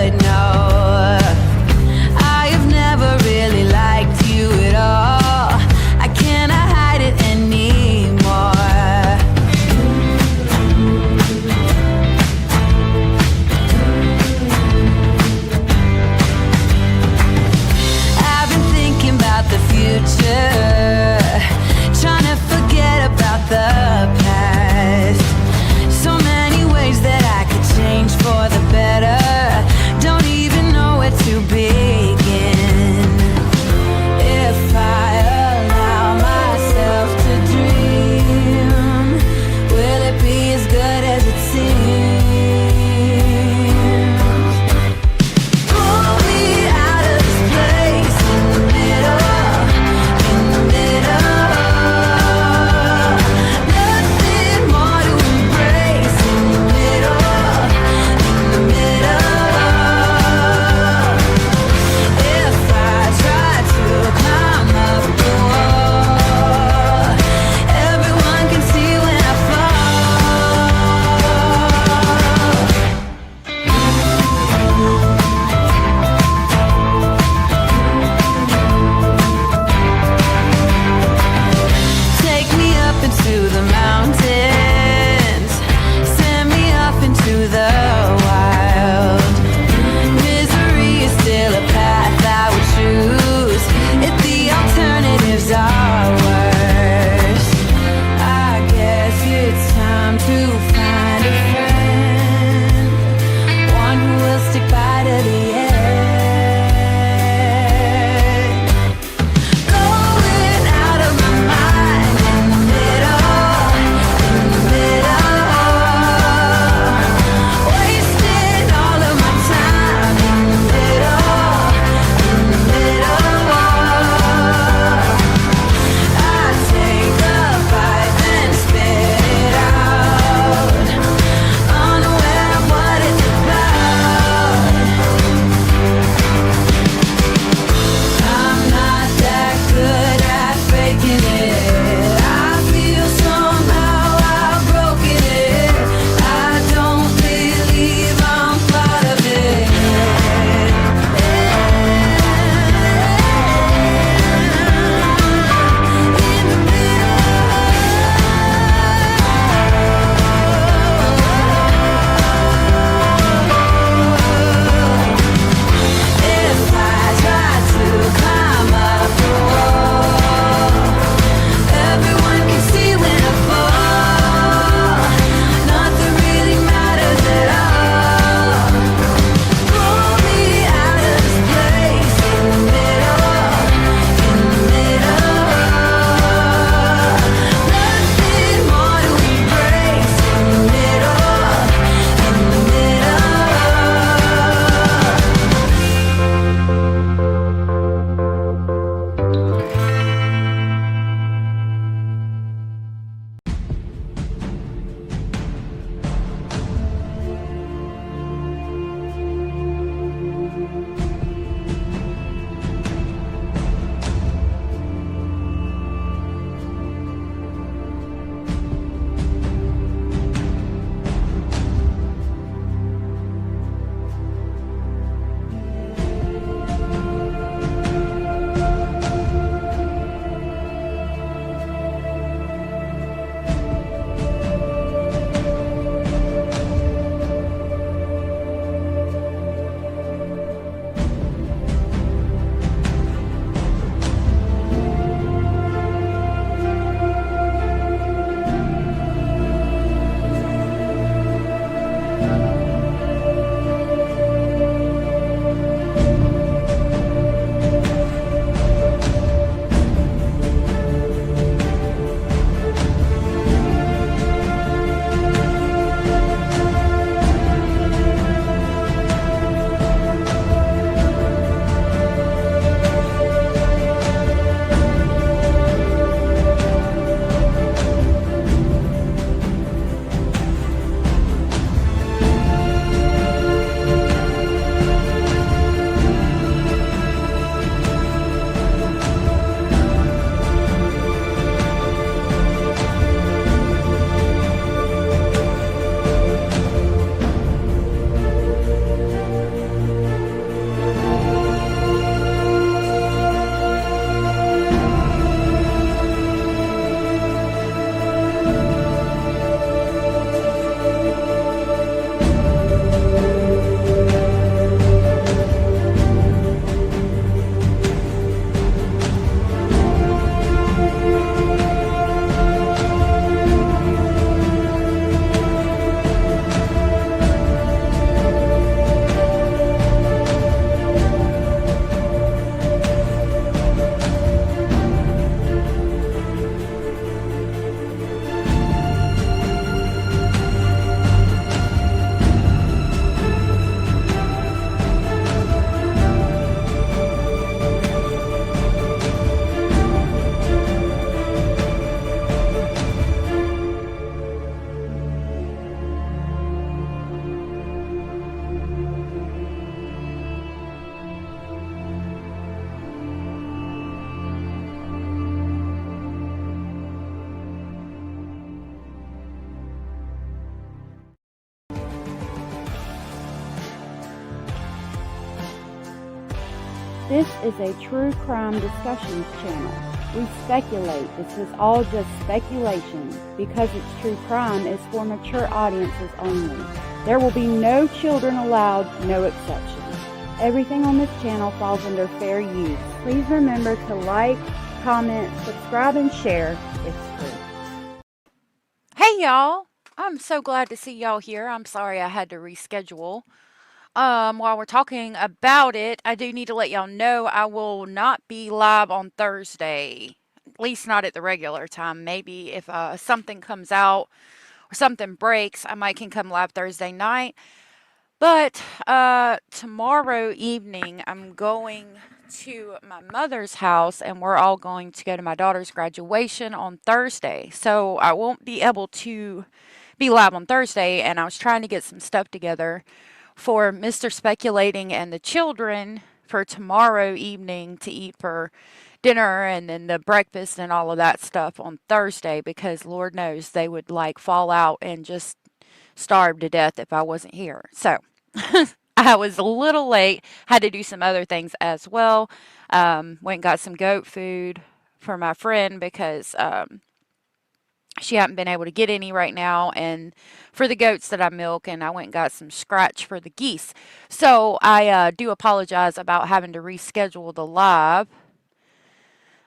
but no, I have never really liked you at all. I cannot hide it anymore. I've been thinking about the future, trying to forget about the past. So many ways that I could change for the better. Don't even This is a true crime discussions channel. We speculate. This is all just speculation. Because it's true crime, it's for mature audiences only. There will be no children allowed, no exceptions. Everything on this channel falls under fair use. Please remember to like, comment, subscribe, and share. It's free. Hey y'all, I'm so glad to see y'all here. I'm sorry I had to reschedule. While we're talking about it, I do need to let y'all know I will not be live on Thursday. At least not at the regular time. Maybe if something comes out or something breaks, I might can come live Thursday night. But tomorrow evening, I'm going to my mother's house and we're all going to go to my daughter's graduation on Thursday. So I won't be able to be live on Thursday, and I was trying to get some stuff together for Mr. Speculating and the children for tomorrow evening to eat for dinner and then the breakfast and all of that stuff on Thursday because Lord knows they would like fall out and just starve to death if I wasn't here. So I was a little late, had to do some other things as well. Went and got some goat food for my friend because she hadn't been able to get any right now, and for the goats that I milk, and I went and got some scratch for the geese. So I do apologize about having to reschedule the live.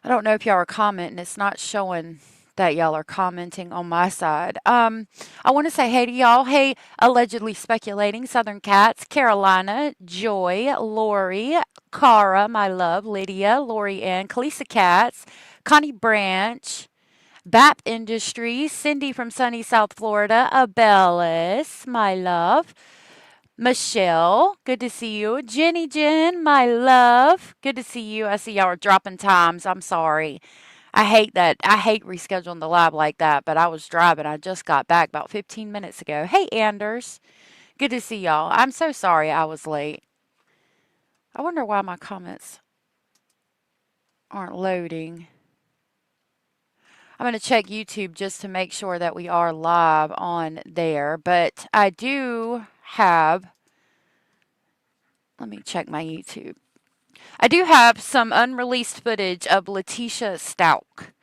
I don't know if y'all are commenting. It's not showing that y'all are commenting on my side. I want to say hey to y'all. Hey, allegedly speculating, Southern Cats, Carolina, Joy, Lori, Cara, my love, Lydia, Lori Ann, Kalisa Cats, Connie Branch, BAP Industries, Cindy from sunny South Florida, Abellis, my love, Michelle, good to see you. Jenny Jen, my love, good to see you. I see y'all are dropping times. I'm sorry. I hate that. I hate rescheduling the live like that, but I was driving. I just got back about 15 minutes ago. Hey, Anders, good to see y'all. I'm so sorry I was late. I wonder why my comments aren't loading. I'm going to check YouTube just to make sure that we are live on there. But I do have, let me check my YouTube. I do have some unreleased footage of Lie-tecia Stalk.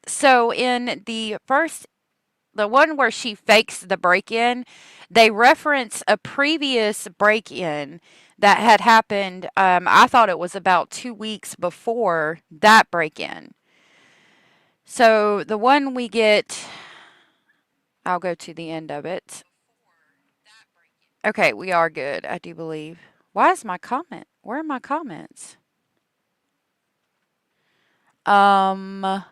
So in the one where she fakes the break-in, they reference a previous break-in that had happened. I thought it was about 2 weeks before that break-in. So the one we get, I'll go to the end of it. Okay, we are good, I do believe. Why is my comment? Where are my comments? Hold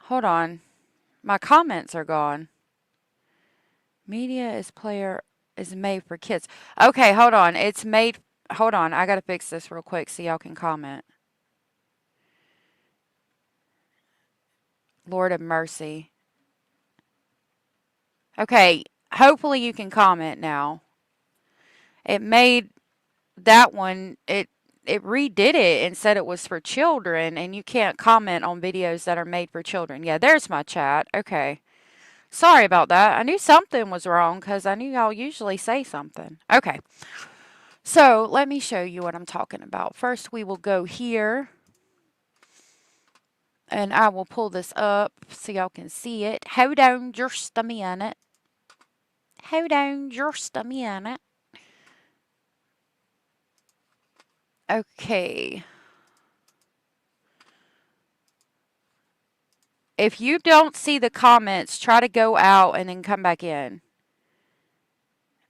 on. My comments are gone. Media is made for kids. Okay, hold on. Hold on. I gotta fix this real quick so y'all can comment. Lord of mercy. Okay, hopefully you can comment now. It made that one, it redid it and said it was for children, and you can't comment on videos that are made for children. Yeah, there's my chat. Okay. Sorry about that. I knew something was wrong because I knew y'all usually say something. Okay. So let me show you what I'm talking about. First, we will go here. And I will pull this up so y'all can see it. Hold on just a minute. Hold on just a minute. Okay. If you don't see the comments, try to go out and then come back in.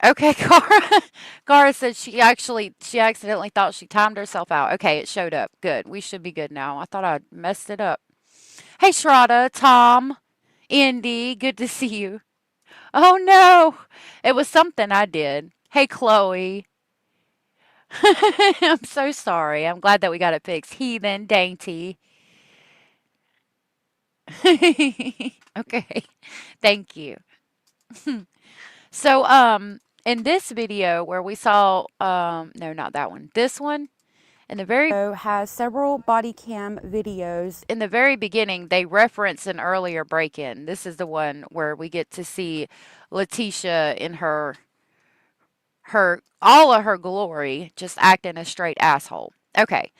Okay, Cara said she accidentally thought she timed herself out. Okay, it showed up. Good. We should be good now. I thought I messed it up. Hey, Shraddha, Tom, Indy, good to see you. Oh no, it was something I did. Hey, Chloe. I'm so sorry. I'm glad that we got it fixed. Heathen, dainty. Okay, thank you. So, in this video where we saw, no, not that one. This one, in the very Has several body cam videos. in the very beginning, they reference an earlier break-in. This is the one where we get to see Lie-tecia in her her all of her glory, just acting a straight asshole. Okay.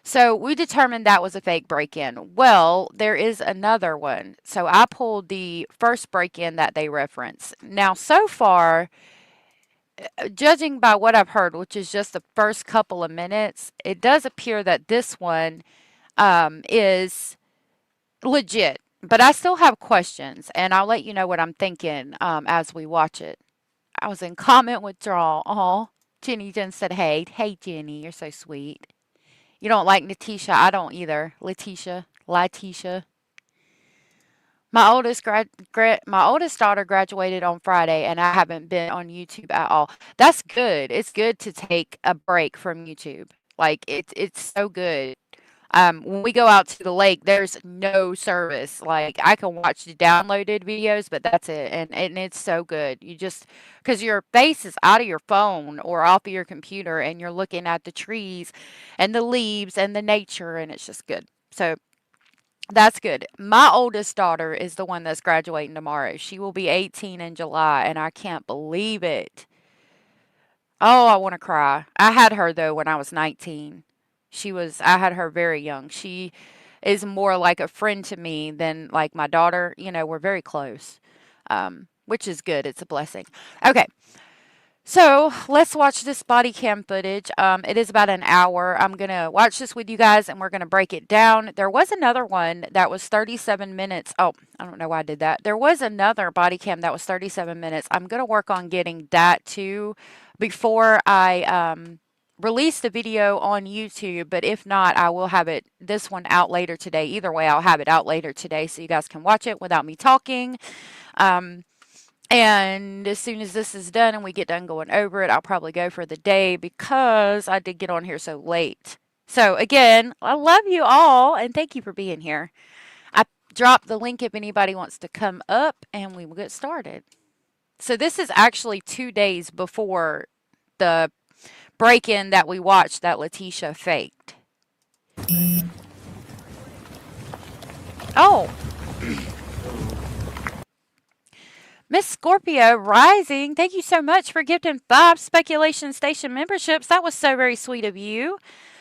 So we determined that was a fake break in. Well, there is another one. So I pulled the first break in that they reference. Now, so far, judging by what I've heard, which is just the first couple of minutes, it does appear that this one is legit. But I still have questions, and I'll let you know what I'm thinking as we watch it. I was in comment withdrawal. Oh, Jenny Jen said, hey. Hey, Jenny, you're so sweet. You don't like Natisha? I don't either. Lie-tecia. My oldest daughter graduated on Friday, and I haven't been on YouTube at all. That's good. It's good to take a break from YouTube. Like it's so good. When we go out to the lake, there's no service. Like I can watch the downloaded videos, but that's it. And it's so good. You just because your face is out of your phone or off of your computer, and you're looking at the trees and the leaves and the nature, and it's just good. So that's good. My oldest daughter is the one that's graduating tomorrow. She will be 18 in July, and I can't believe it. Oh, I want to cry. I had her though when I was 19. I had her very young. She is more like a friend to me than like my daughter. You know, we're very close, which is good. It's a blessing. Okay. So let's watch this body cam footage. It is about an hour. I'm going to watch this with you guys and we're going to break it down. There was another one that was 37 minutes. Oh, I don't know why I did that. There was another body cam that was 37 minutes. I'm going to work on getting that too before I release the video on YouTube. But if not, I will have this one out later today. Either way, I'll have it out later today so you guys can watch it without me talking. And as soon as this is done and we get done going over it, I'll probably go for the day because I did get on here so late. So again, I love you all and thank you for being here. I dropped the link if anybody wants to come up and we will get started. So this is actually 2 days before the break-in that we watched that Lie-tecia faked. Oh. Miss Scorpio Rising, thank you so much for gifting 5 Speculation Station memberships. That was so very sweet of you.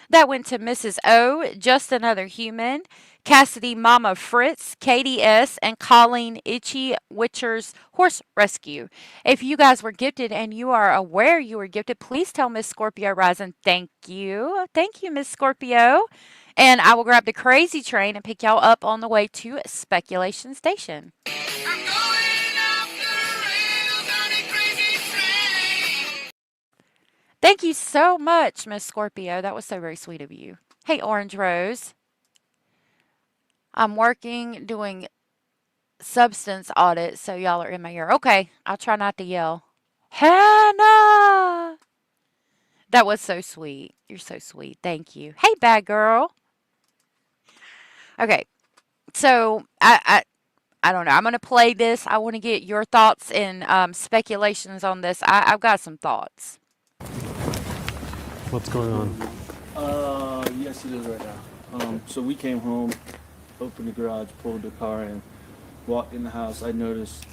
That went to Mrs. O, Just Another Human, Cassidy Mama Fritz, Katie S, and Colleen Itchy Witcher's Horse Rescue. If you guys were gifted and you are aware you were gifted, please tell Miss Scorpio Rising thank you. Thank you, Miss Scorpio. And I will grab the crazy train and pick y'all up on the way to Speculation Station. Thank you so much, Miss Scorpio. That was so very sweet of you. Hey, Orange Rose. I'm working doing substance audit, so y'all are in my ear. Okay, I'll try not to yell. Hannah! That was so sweet. You're so sweet. Thank you. Hey, bad girl. Okay, so I don't know. I'm going to play this. I want to get your thoughts and speculations on this. I've got some thoughts. What's going on? Yes, it is right now. So we came home, opened the garage, pulled the car in, walked in the house. I noticed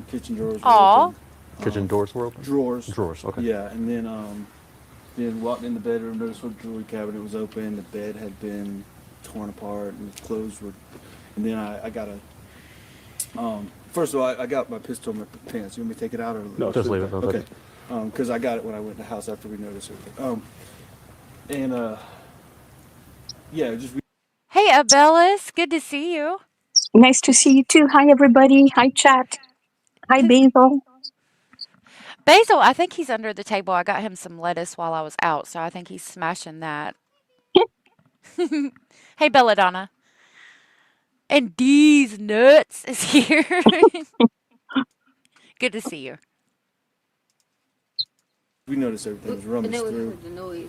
kitchen drawers were Aw. open. Kitchen doors were open? Drawers. Drawers, okay. Yeah, and then walked in the bedroom, noticed the jewelry cabinet was open, the bed had been torn apart, and the clothes were. And then I got first of all, I got my pistol in my pants. You want me to take it out or? No, just leave it. Okay. Because I got it when I went in the house after we noticed everything. Yeah, just. Hey, Abellis. Good to see you. Nice to see you too. Hi, everybody. Hi, chat. Hi, Basil. Basil, I think he's under the table. I got him some lettuce while I was out, so I think he's smashing that. Hey, Belladonna. And D's Nuts is here. Good to see you. We noticed everything was rummaged through,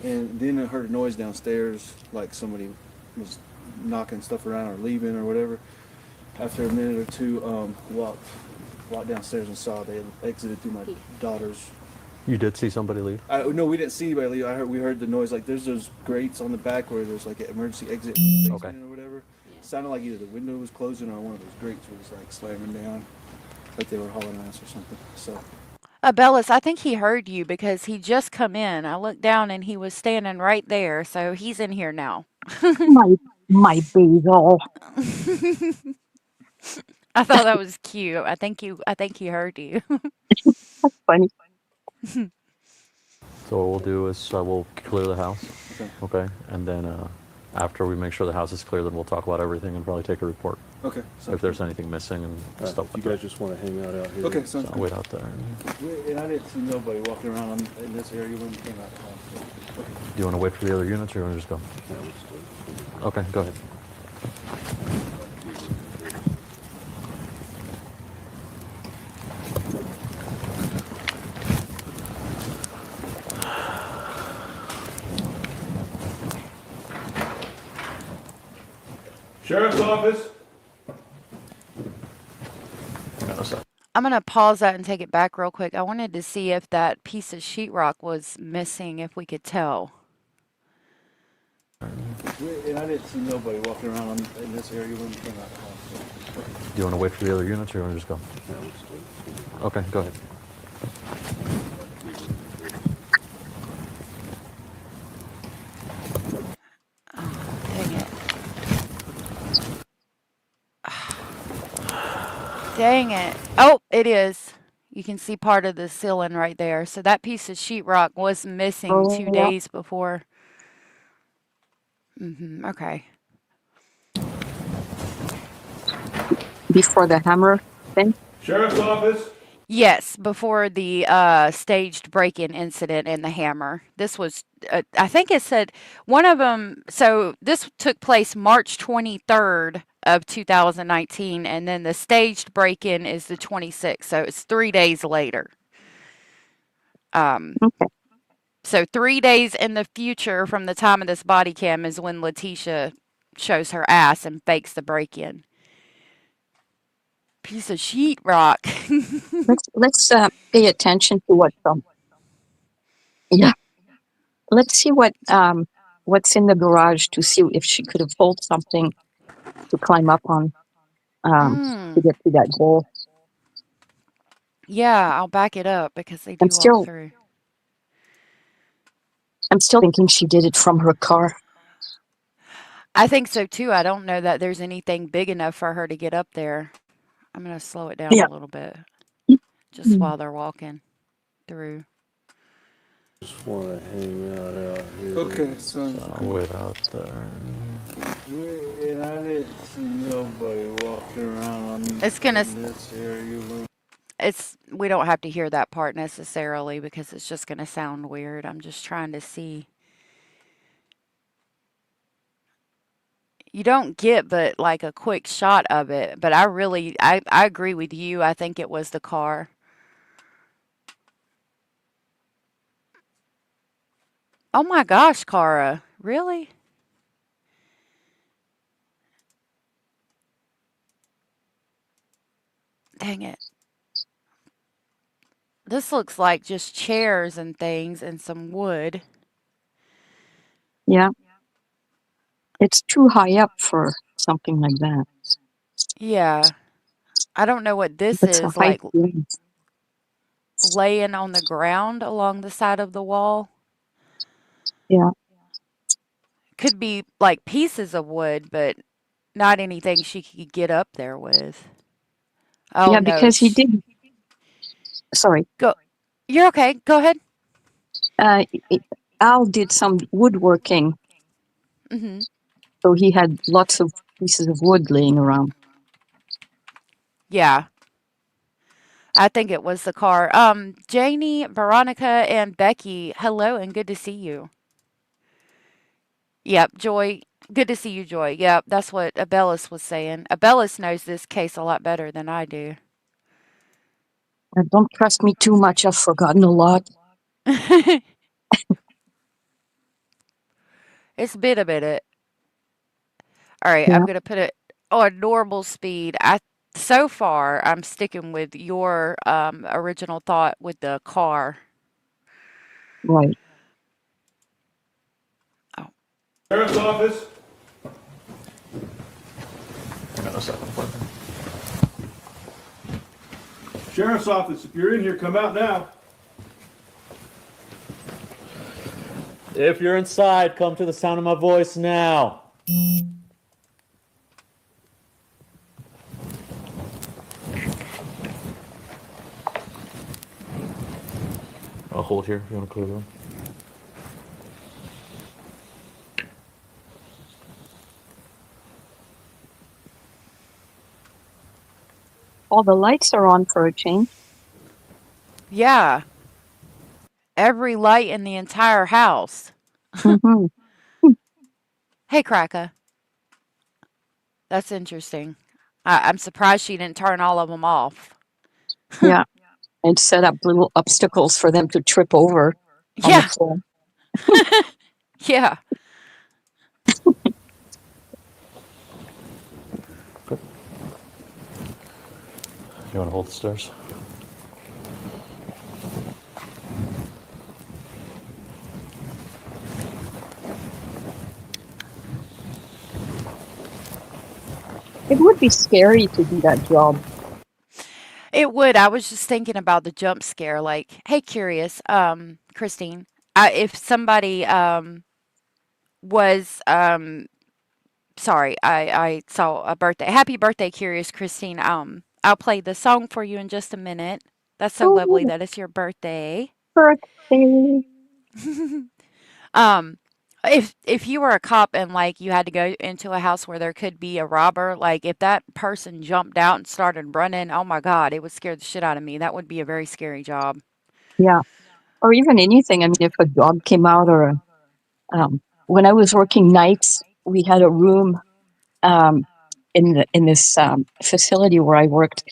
and then I heard a noise downstairs, like somebody was knocking stuff around or leaving or whatever. After a minute or two, walked downstairs and saw they had exited through my daughter's. You did see somebody leave? No, we didn't see anybody leave. We heard the noise. Like there's those grates on the back where there's like an emergency exit from the basement or whatever. It sounded like either the window was closing or one of those grates was like slamming down, like they were hauling ass or something. So. Bellis, I think he heard you because he just come in. I looked down and he was standing right there, so he's in here now. My basil. I thought that was cute. I think he heard you. Funny. So what we'll do is we'll clear the house, Okay. okay? And then after we make sure the house is clear, then we'll talk about everything and probably take a report. Okay. So if there's anything missing and stuff If like you guys that. just want to hang out here. Okay, So sounds I'll good. wait out there. And I didn't see nobody walking around in this area when we came out of the house. Do you want to wait for the other units or you want to just go? Yeah, let's do it. Okay, go ahead. Sheriff's office. Hang on a sec. I'm gonna pause that and take it back real quick. I wanted to see if that piece of sheetrock was missing, if we could tell. And I didn't see nobody walking around in this area when we came out of the house. Do you want to wait for the other units or you want to just go? Yeah, let's do it. Okay, go ahead. Dang it. Dang it. Oh, it is. You can see part of the ceiling right there. So that piece of sheetrock was missing Oh, 2 yeah. days before. Okay. Before the hammer thing. Sheriff's office. Yes, before the staged break-in incident and the hammer. This was, I think it said one of them. So this took place March 23rd of 2019, and then the staged break-in is the 26th. So it's 3 days later. Okay. So 3 days in the future from the time of this body cam is when Lie-tecia shows her ass and fakes the break-in. Piece of sheetrock. Let's pay attention to what yeah. Let's see what's in the garage to see if she could have pulled something to climb up on to get to that goal. Yeah, I'll back it up because they do I'm walk still through. I'm still thinking she did it from her car. I think so too. I don't know that there's anything big enough for her to get up there. I'm going to slow it down Yeah. a little bit just while they're walking through. Just want to hang out here. Okay, so I'll wait out there. and I didn't see nobody walking around It's gonna in this area when we don't have to hear that part necessarily because it's just going to sound weird. I'm just trying to see. You don't get but like a quick shot of it, but I agree with you. I think it was the car. Oh my gosh, Cara. Really? Dang it. This looks like just chairs and things and some wood. Yeah. It's too high up for something like that. Yeah. I don't know what this It's a is, height like thing. laying on the ground along the side of the wall. Yeah. Could be like pieces of wood, but not anything she could get up there with. Oh Yeah, no. because he did. Sorry. Go. You're okay. Go ahead. Al did some woodworking, Mhm. so he had lots of pieces of wood laying around. Yeah. I think it was the car. Janie, Veronica, and Becky, hello and good to see you. Yep, Joy. Good to see you, Joy. Yep, that's what Abellis was saying. Abellis knows this case a lot better than I do. Don't trust me too much. I've forgotten a lot. It's bit a bit. All right, Yeah. I'm gonna put it on normal speed. So far I'm sticking with your original thought with the car. Right. Oh, Sheriff's office. Hang on a second. Sheriff's office, if you're in here, come out now. If you're inside, come to the sound of my voice now. I'll hold here. You want to clear the room? All the lights are on for a change. Yeah. Every light in the entire house. Mm-hmm. Hey, Kraka. That's interesting. I'm surprised she didn't turn all of them off. Yeah. And set up little obstacles for them to trip over on the Yeah. floor. Yeah. Good. You want to hold the stairs? It would be scary to do that job. It would. I was just thinking about the jump scare. Like, hey, curious, Christine, if somebody was sorry, I saw a birthday. Happy birthday, curious Christine. I'll play the song for you in just a minute. That's so lovely Oh, that it's your birthday. birthday. Um, if you were a cop and like you had to go into a house where there could be a robber, like if that person jumped out and started running, oh my God, it would scare the shit out of me. That would be a very scary job. Yeah. Or even anything. I mean, if a dog came out or when I was working nights, we had a room in this facility where I worked,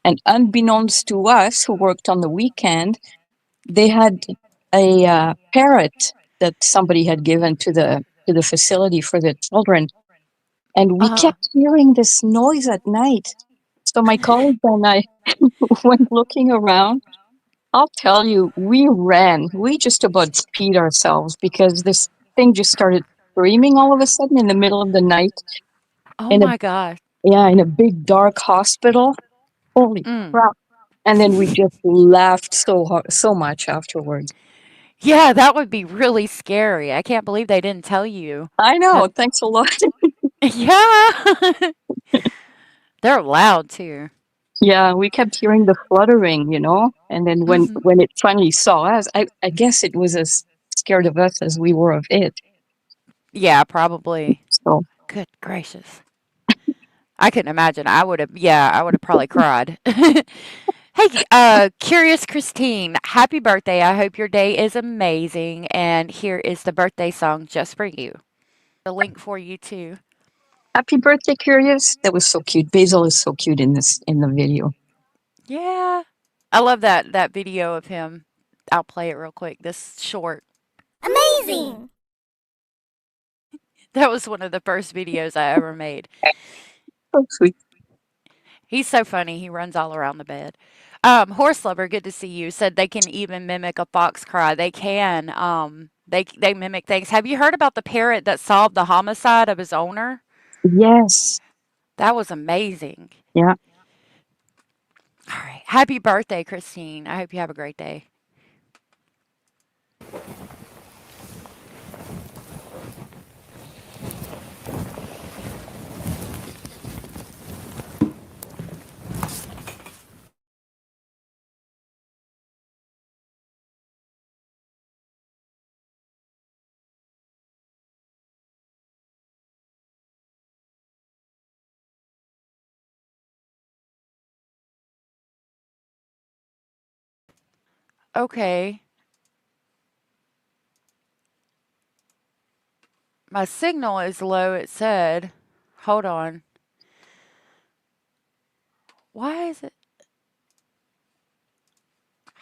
and unbeknownst to us who worked on the weekend, they had a parrot that somebody had given to the facility for the children, and we Uh-huh. kept hearing this noise at night. So my colleague and I went looking around. I'll tell you, we ran. We just about peed ourselves because this thing just started screaming all of a sudden in the middle of the night Oh in a my God. in a big dark hospital. Holy Mm. crap! And then we just laughed so hard, so much afterwards. Yeah, that would be really scary. I can't believe they didn't tell you I know. that. Thanks a lot. Yeah. They're loud too. Yeah, we kept hearing the fluttering, and then when Hmm. when it finally saw us, I guess it was as scared of us as we were of it. Yeah, probably. So Good gracious. I couldn't imagine. I would have probably cried. Hey, curious Christine, happy birthday. I hope your day is amazing. And here is the birthday song just for you. The link for you too. happy birthday, Curious! That was so cute. Basil is so cute in the video. Yeah. I love that video of him. I'll play it real quick. This short. Amazing! That was one of the first videos I ever made. So sweet. He's so funny. He runs all around the bed. Horse lover, good to see you. Said they can even mimic a fox cry. They can. They mimic things. Have you heard about the parrot that solved the homicide of his owner? Yes. That was amazing. Yeah. All right. Happy birthday, Christine. I hope you have a great day. Okay. My signal is low, it said. Hold on. Why is it?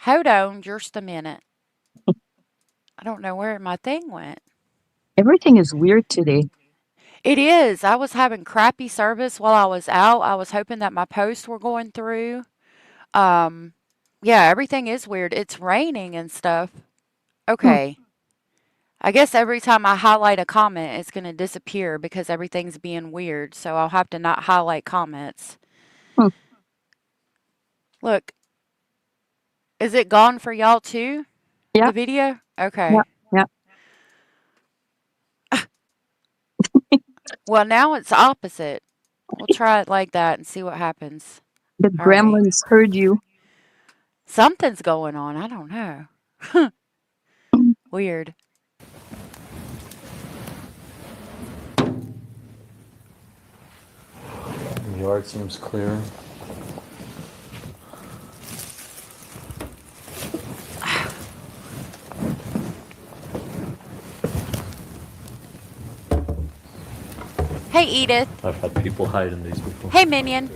Hold on just a minute. I don't know where my thing went. Everything is weird today. It is. I was having crappy service while I was out. I was hoping that my posts were going through. Um, yeah, everything is weird. It's raining and stuff. Hmm. Okay. I guess every time I highlight a comment, it's going to disappear because everything's being weird. So I'll have to not highlight comments. Hmm. Look, Is it gone for y'all too? Yeah, The video? yeah, Okay. yeah. Well, now it's opposite. We'll try it like that and see what happens. The All right. gremlins heard you. Something's going on. I don't know. Weird. The yard seems clear. Hey, Edith. I've had people hide in these before. Hey, Minion.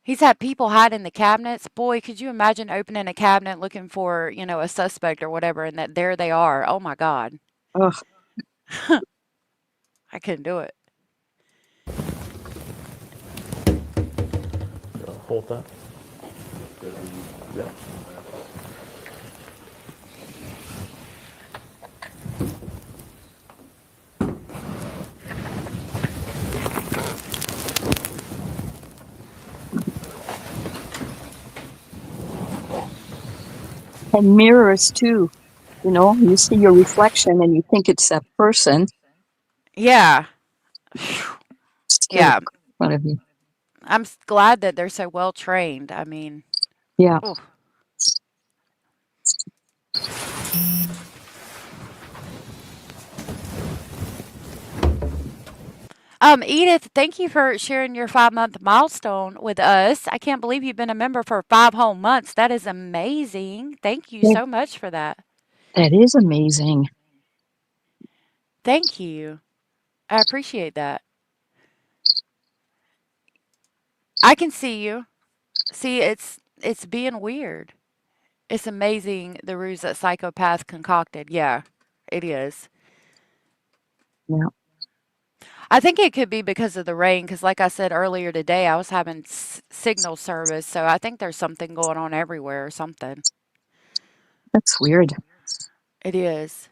He's had people hide in the cabinets. Boy, could you imagine opening a cabinet looking for, a suspect or whatever, and that there they are. Oh my God. Ugh. I couldn't do it. Hold that. Yeah. And mirrors too. You see your reflection and you think it's a person. Yeah. Scared Yeah. the crap out of you. I'm glad that they're so well trained. I mean, Yeah. ooh. Edith, thank you for sharing your 5-month milestone with us. I can't believe you've been a member for 5 whole months. That is amazing. Thank you That, so much for that. that is amazing. Thank you. I appreciate that. I can see you. See, it's being weird. It's amazing the ruse that psychopath concocted. Yeah, it is. Yeah. I think it could be because of the rain, because like I said earlier today, I was having signal service, so I think there's something going on everywhere or something. That's weird. It is.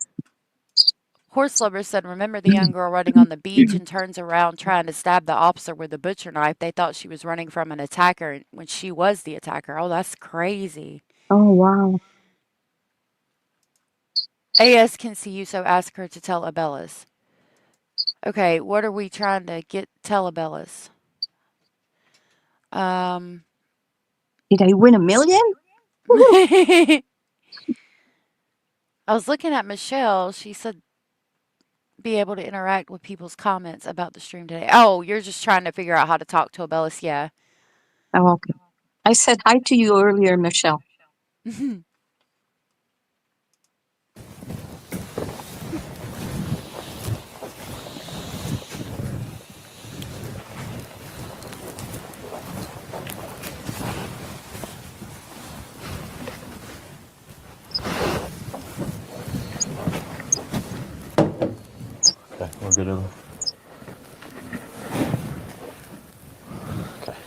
Horse Lover said, remember the young girl running on the beach and turns around trying to stab the officer with a butcher knife. They thought she was running from an attacker when she was the attacker. Oh, that's crazy. Oh, wow. AS can see you, so ask her to tell Abellas. Okay, what are we trying to tell Abellas? Did I win $1 million? I was looking at Michelle. She said be able to interact with people's comments about the stream today. Oh, you're just trying to figure out how to talk to Abellis. Yeah. Oh, okay. I said hi to you earlier, Michelle. Okay, we're good enough. Okay.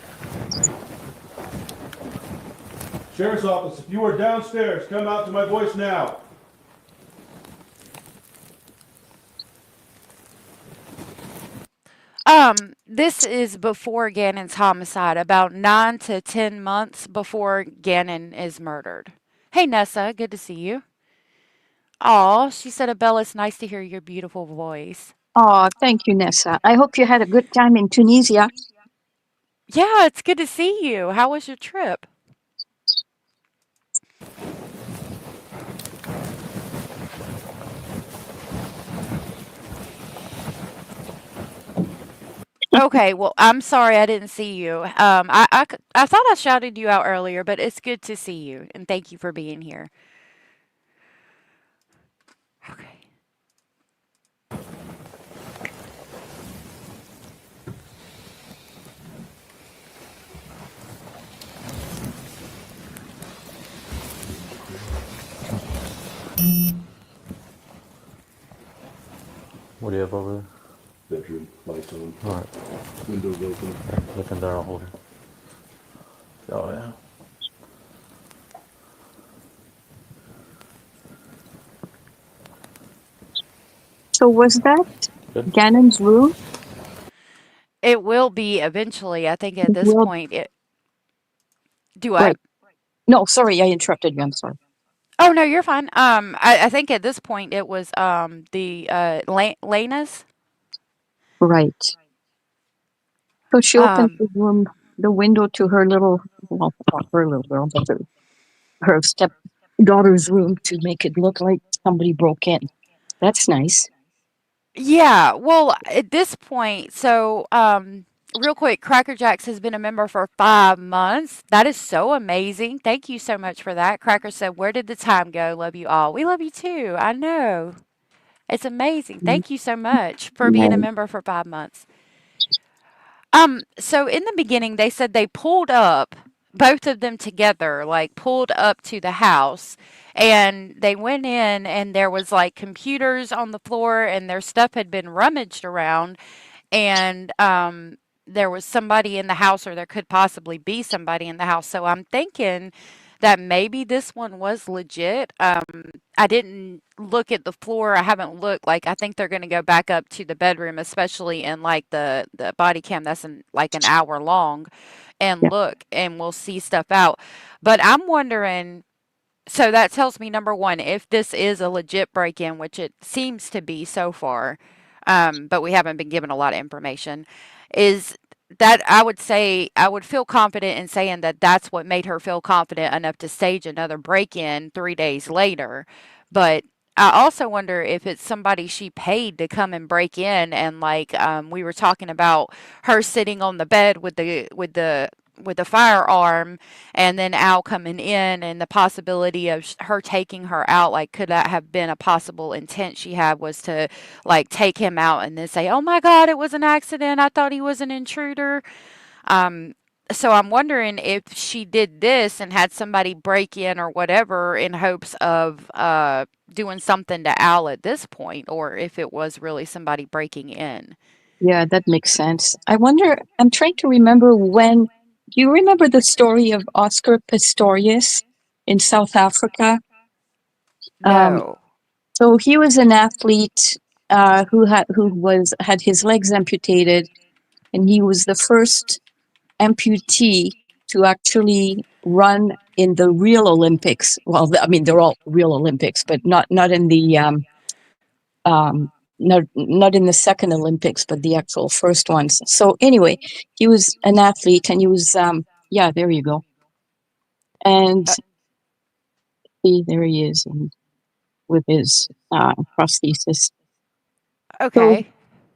Sheriff's office, if you are downstairs, come out to my voice now. This is before Gannon's homicide, about 9 to 10 months before Gannon is murdered. Hey, Nessa, good to see you. Aw, she said, Abella, it's nice to hear your beautiful voice. Oh, thank you, Nessa. I hope you had a good time in Tunisia. Yeah, it's good to see you. How was your trip? Okay, well, I'm sorry I didn't see you. I thought I shouted you out earlier, but it's good to see you, and thank you for being here. Okay. What do you have over there? Bedroom, lights on, All right. windows open. Look in there, I'll hold it. Oh, yeah. So was that Good. Gannon's room? It will be eventually. I think at It this will, point it do what? right. No, sorry, I interrupted you. I'm sorry. Oh no, you're fine. I think at this point it was the Lena's. Right. So she opened Um the room, the window to her little, well, not her little girl, but her stepdaughter's room to make it look like somebody broke in. That's nice. Yeah, well, at this point, so real quick, Cracker Jacks has been a member for 5 months. That is so amazing. Thank you so much for that. Cracker said, "Where did the time go? Love you all." We love you too. I know. It's amazing. Mm, Thank you so much for being a right. member for 5 months. So in the beginning, they said they pulled up, both of them together, like pulled up to the house, and they went in, and there was like computers on the floor, and their stuff had been rummaged around, and there was somebody in the house, or there could possibly be somebody in the house. So I'm thinking that maybe this one was legit. I didn't look at the floor. I haven't looked. Like I think they're going to go back up to the bedroom, especially in like the body cam that's in like an hour long, and Yeah. look, and we'll see stuff out. But I'm wondering, so that tells me number one, if this is a legit break in, which it seems to be so far, but we haven't been given a lot of information, is that I would say I would feel confident in saying that that's what made her feel confident enough to stage another break in 3 days later. But I also wonder if it's somebody she paid to come and break in, and like we were talking about her sitting on the bed with the firearm, and then Al coming in, and the possibility of her taking her out. Like, could that have been a possible intent she had, was to like take him out and then say, "Oh my God, it was an accident. I thought he was an intruder." Um, so I'm wondering if she did this and had somebody break in or whatever in hopes of doing something to Al at this point, or if it was really somebody breaking in. Yeah, that makes sense. I wonder, I'm trying to remember when, do you remember the story of Oscar Pistorius in South Africa? Um, No. so he was an athlete who had his legs amputated, and he was the first amputee to actually run in the real Olympics. Well, I mean, they're all real Olympics, but not in the um, not in the second Olympics, but the actual first ones. So anyway, he was an athlete, and he was yeah, there you go. And Uh, see, there he is, and with his prosthesis. So okay.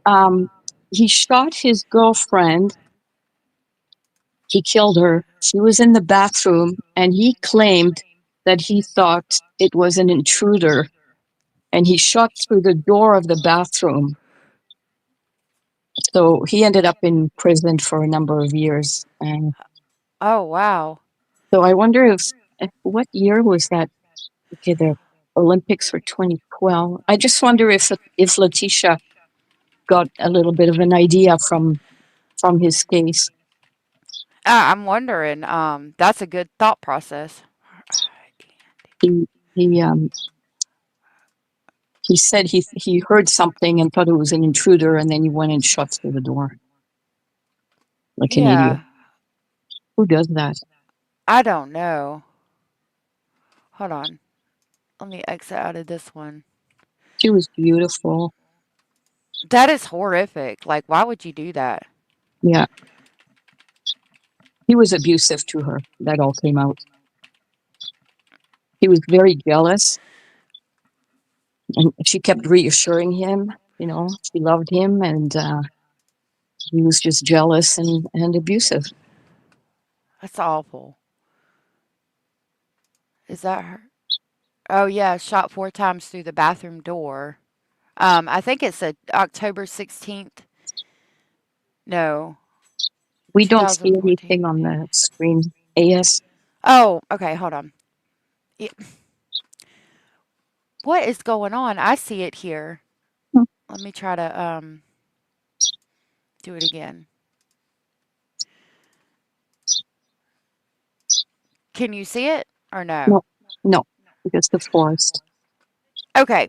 um, he shot his girlfriend. He killed her. She was in the bathroom, and he claimed that he thought it was an intruder, and he shot through the door of the bathroom. So he ended up in prison for a number of years. And Oh, wow. so I wonder if what year was that? Okay, the Olympics were 2012. I just wonder if Letitia got a little bit of an idea from his case. I'm wondering. That's a good thought process. He he um he said he heard something and thought it was an intruder, and then he went and shot through the door like an idiot. Yeah, Who does that? I don't know. Hold on. Let me exit out of this one. She was beautiful. That is horrific. Like, why would you do that? Yeah, he was abusive to her. That all came out. He was very jealous, and she kept reassuring him. You know, she loved him, and he was just jealous and abusive. That's awful. Is that her? Oh, yeah, shot 4 times through the bathroom door. I think it's a October 16th. No, We don't see 2014. anything on the screen. AS. Oh, okay, hold on. Yeah, what is going on? I see it here. Hmm, Let me try to do it again. Can you see it or no? No, no, because the forest. Okay.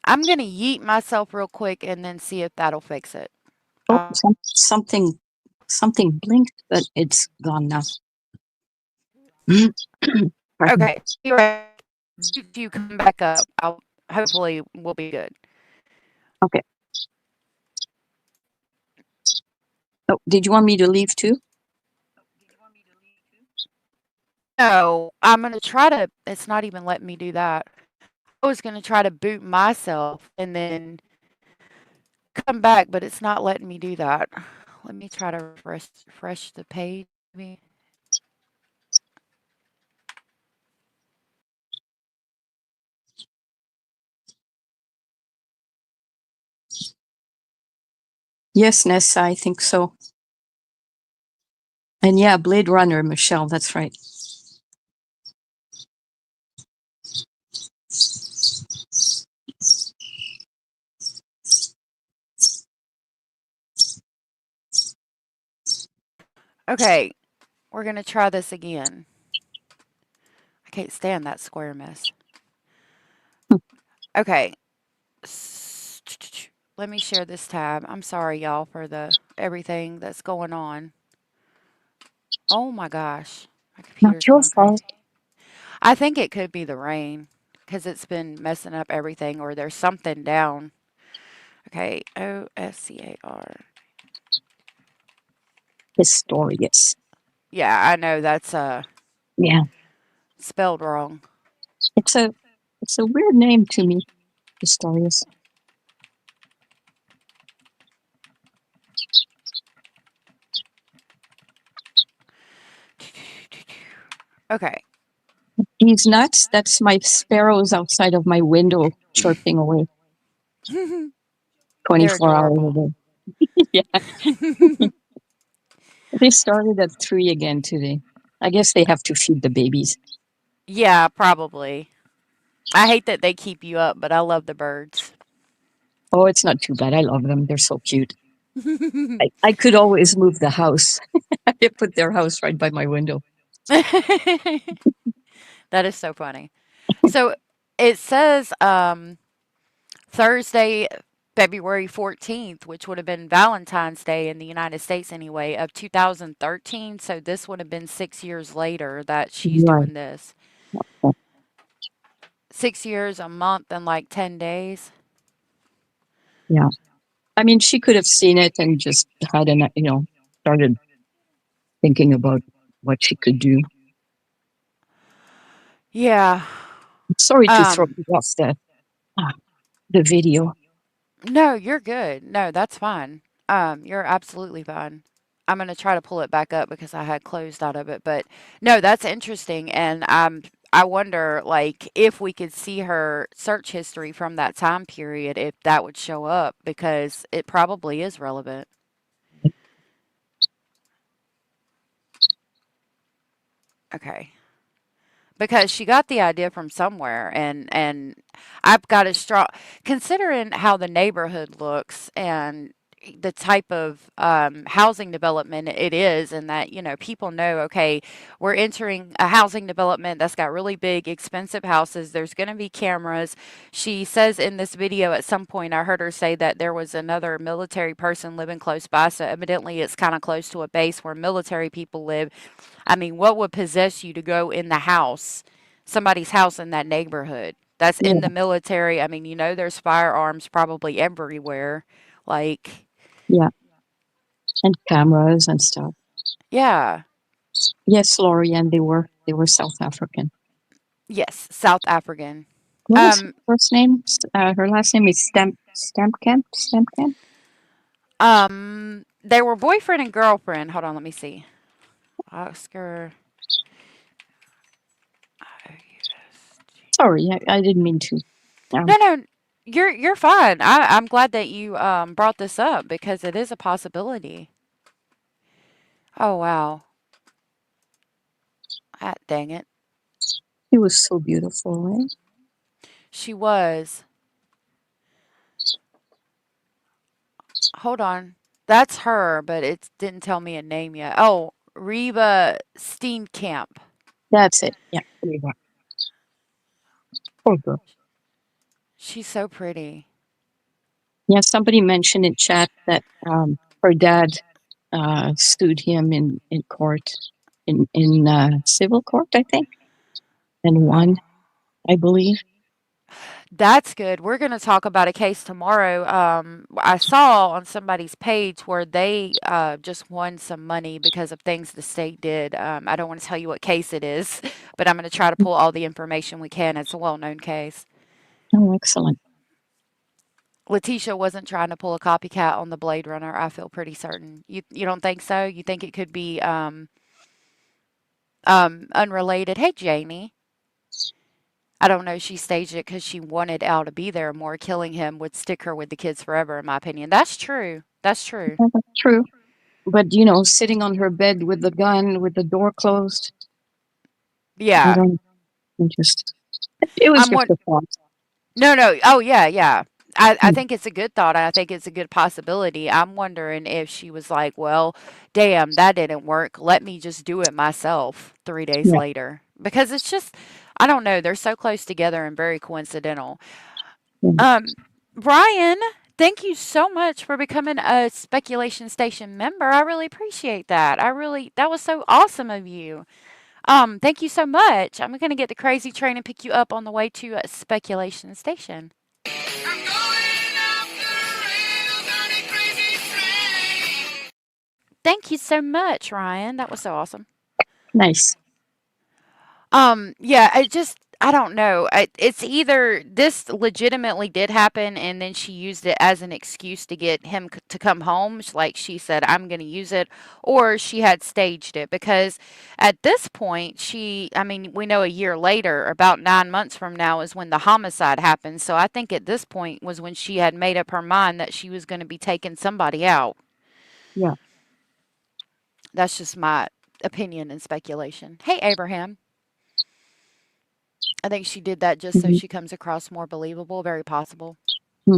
I'm gonna yeet myself real quick and then see if that'll fix it. Oh, something something blinked, but it's gone now. Pardon me. Okay, you're right. If you come back up, I'll hopefully we'll be good. Okay. Oh, did you want me to leave too? No, I'm gonna try to. It's not even letting me do that. I was gonna try to boot myself and then come back, but it's not letting me do that. Let me try to refresh the page. Maybe. Yes, Nessa, I think so. And yeah, Blade Runner, Michelle, that's right. Okay, we're gonna try this again. I can't stand that square mess. Okay. Let me share this tab. I'm sorry, y'all, for the everything that's going on. Oh my gosh, my Not computer's your going fault. crazy. I think it could be the rain because it's been messing up everything, or there's something down. Okay, OSCAR. Pistorius. Yeah, I know that's Yeah. spelled wrong. It's a weird name to me, Pistorius. Okay. He's nuts. That's my sparrows outside of my window chirping away They're 24 hours a adorable. day. Yeah. They started at 3 again today. I guess they have to feed the babies. Yeah, probably. I hate that they keep you up, but I love the birds. Oh, it's not too bad. I love them. They're so cute. I could always move the house. I could put their house right by my window. That is so funny. So it says Thursday, February 14th, which would have been Valentine's Day in the United States anyway, of 2013. So this would have been 6 years later that she's Right. doing this. 6 years, a month, and like 10 days. Yeah. I mean, she could have seen it and just had started thinking about what she could do. Yeah. Sorry to throw Um, you off the video. no, you're good. No, that's fine. You're absolutely fine. I'm gonna try to pull it back up because I had closed out of it, but no, that's interesting, and I wonder like if we could see her search history from that time period, if that would show up because it probably is relevant. Okay. Because she got the idea from somewhere, and I've got a strong considering how the neighborhood looks and the type of housing development it is, and that people know, okay, we're entering a housing development that's got really big expensive houses, there's going to be cameras. She says in this video at some point I heard her say that there was another military person living close by, so evidently it's kind of close to a base where military people live. I mean, what would possess you to go in the house, somebody's house in that neighborhood? That's in Yeah, the military. I mean, there's firearms probably everywhere. Like, yeah, and cameras and stuff. yeah, Yes, Laurie, and they were South African. yes, South African. What was her Um, first name? Her last name is Stampkamp. Stampkamp. they were boyfriend and girlfriend. Hold on, let me see. Oscar. Sorry, I didn't mean to. No, no, you're fine. I'm glad that you brought this up because it is a possibility. Oh wow. Ah, dang it. She was so beautiful, right? She was. Hold on. That's her, but it didn't tell me a name yet. Oh, Reba Steenkamp. That's it. Yeah, there you go. Poor girl. She's so pretty. Yeah, somebody mentioned in chat that her dad sued him in court, in civil court, I think, and won, I believe. That's good. We're going to talk about a case tomorrow. I saw on somebody's page where they just won some money because of things the state did. I don't want to tell you what case it is, but I'm going to try to pull all the information we can. It's a well-known case. Oh, excellent. Letitia wasn't trying to pull a copycat on the Blade Runner. I feel pretty certain. You don't think so? You think it could be unrelated? Hey, Jamie. I don't know. She staged it because she wanted Al to be there more. Killing him would stick her with the kids forever, in my opinion. That's true. That's true. Yeah, that's true. But sitting on her bed with the gun, with the door closed, I Yeah. don't just. It was I'm just what? a thought. No. Oh, yeah, yeah. I Hmm. think it's a good thought. I think it's a good possibility. I'm wondering if she was like, well, damn, that didn't work. Let me just do it myself 3 days Yeah. later. Because it's just, I don't know. They're so close together and very coincidental. Yeah. Um, Brian, thank you so much for becoming a Speculation Station member. I really appreciate that. That was so awesome of you. Thank you so much. I'm gonna get the crazy train and pick you up on the way to Speculation Station. Thank you so much, Ryan. That was so awesome. Nice. Yeah, I don't know. It's either this legitimately did happen and then she used it as an excuse to get him to come home. Like she said, I'm going to use it, or she had staged it because at this point, I mean, we know a year later, about 9 months from now, is when the homicide happened. So I think at this point was when she had made up her mind that she was going to be taking somebody out. Yeah. That's just my opinion and speculation. Hey, Abraham. I think she did that just so Mhm. she comes across more believable, very possible. Hmm.